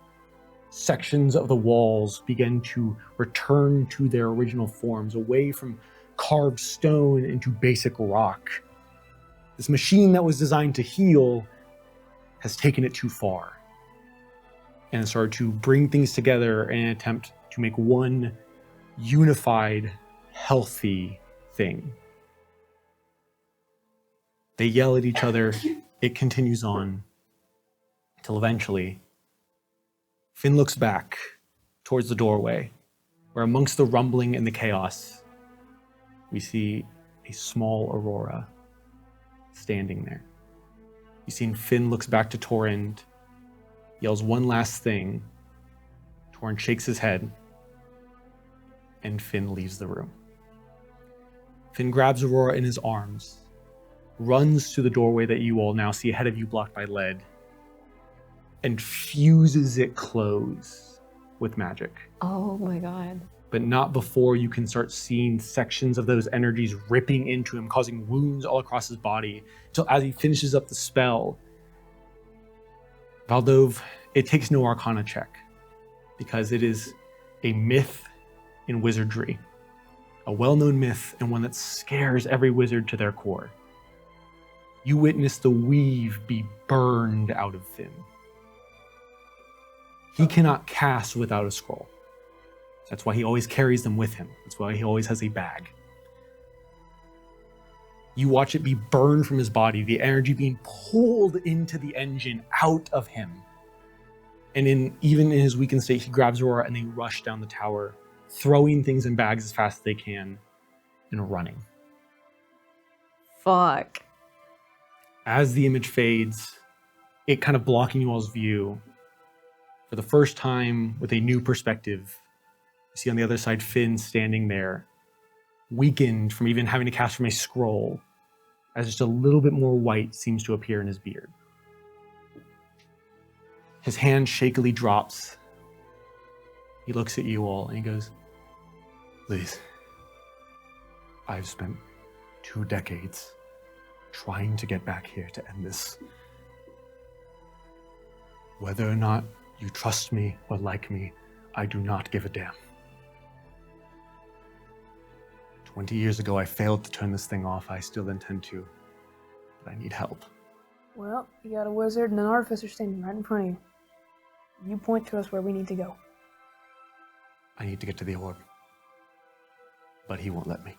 S1: Sections of the walls begin to return to their original forms, away from carved stone into basic rock. This machine that was designed to heal has taken it too far and started to bring things together in an attempt to make one unified, healthy thing. They yell at each other. It continues on until eventually Finn looks back towards the doorway, where amongst the rumbling and the chaos, we see a small Aurora standing there. You see Finn looks back to Torin, yells one last thing. Torin shakes his head, and Finn leaves the room. Finn grabs Aurora in his arms, runs to the doorway that you all now see ahead of you blocked by lead, and fuses it closed with magic.
S6: Oh my god.
S1: But not before you can start seeing sections of those energies ripping into him, causing wounds all across his body, until as he finishes up the spell, Valdove, it takes no Arcana check, because it is a myth in wizardry, a well-known myth and one that scares every wizard to their core. You witness the weave be burned out of Finn. He cannot cast without a scroll. That's why he always carries them with him. That's why he always has a bag. You watch it be burned from his body, the energy being pulled into the engine out of him. And even in his weakened state, he grabs Aurora and they rush down the tower, throwing things in bags as fast as they can and running.
S6: Fuck.
S1: As the image fades, it kind of blocking you all's view, for the first time with a new perspective, you see on the other side Finn standing there, weakened from even having to cast from a scroll, as just a little bit more white seems to appear in his beard. His hand shakily drops. He looks at you all and he goes, "Please, I've spent 2 decades trying to get back here to end this. Whether or not you trust me or like me, I do not give a damn. 20 years ago, I failed to turn this thing off. I still intend to, but I need help."
S5: Well, you got a wizard and an artificer standing right in front of you. You point to us where we need to go.
S1: I need to get to the orb, but he won't let me.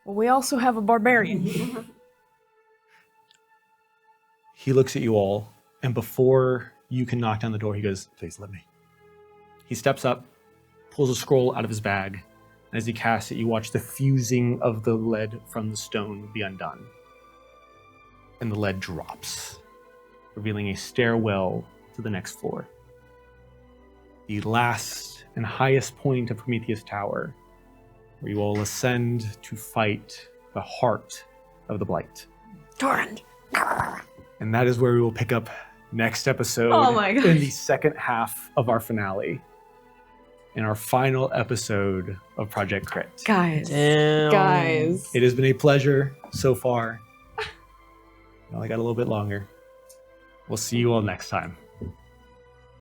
S5: Well, we also have a barbarian.
S1: He looks at you all And before you can knock down the door, he goes, "Please let me." He steps up, pulls a scroll out of his bag, and as he casts it, you watch the fusing of the lead from the stone be undone. And the lead drops, revealing a stairwell to the next floor. The last and highest point of Prometheus Tower, where you all ascend to fight the heart of the Blight.
S6: Torrent.
S1: And that is where we will pick up next episode
S6: Oh my gosh.
S1: in the second half of our finale. In our final episode of Project Crit.
S6: Guys.
S4: Damn.
S6: Guys.
S1: It has been a pleasure so far. I got a little bit longer. We'll see you all next time.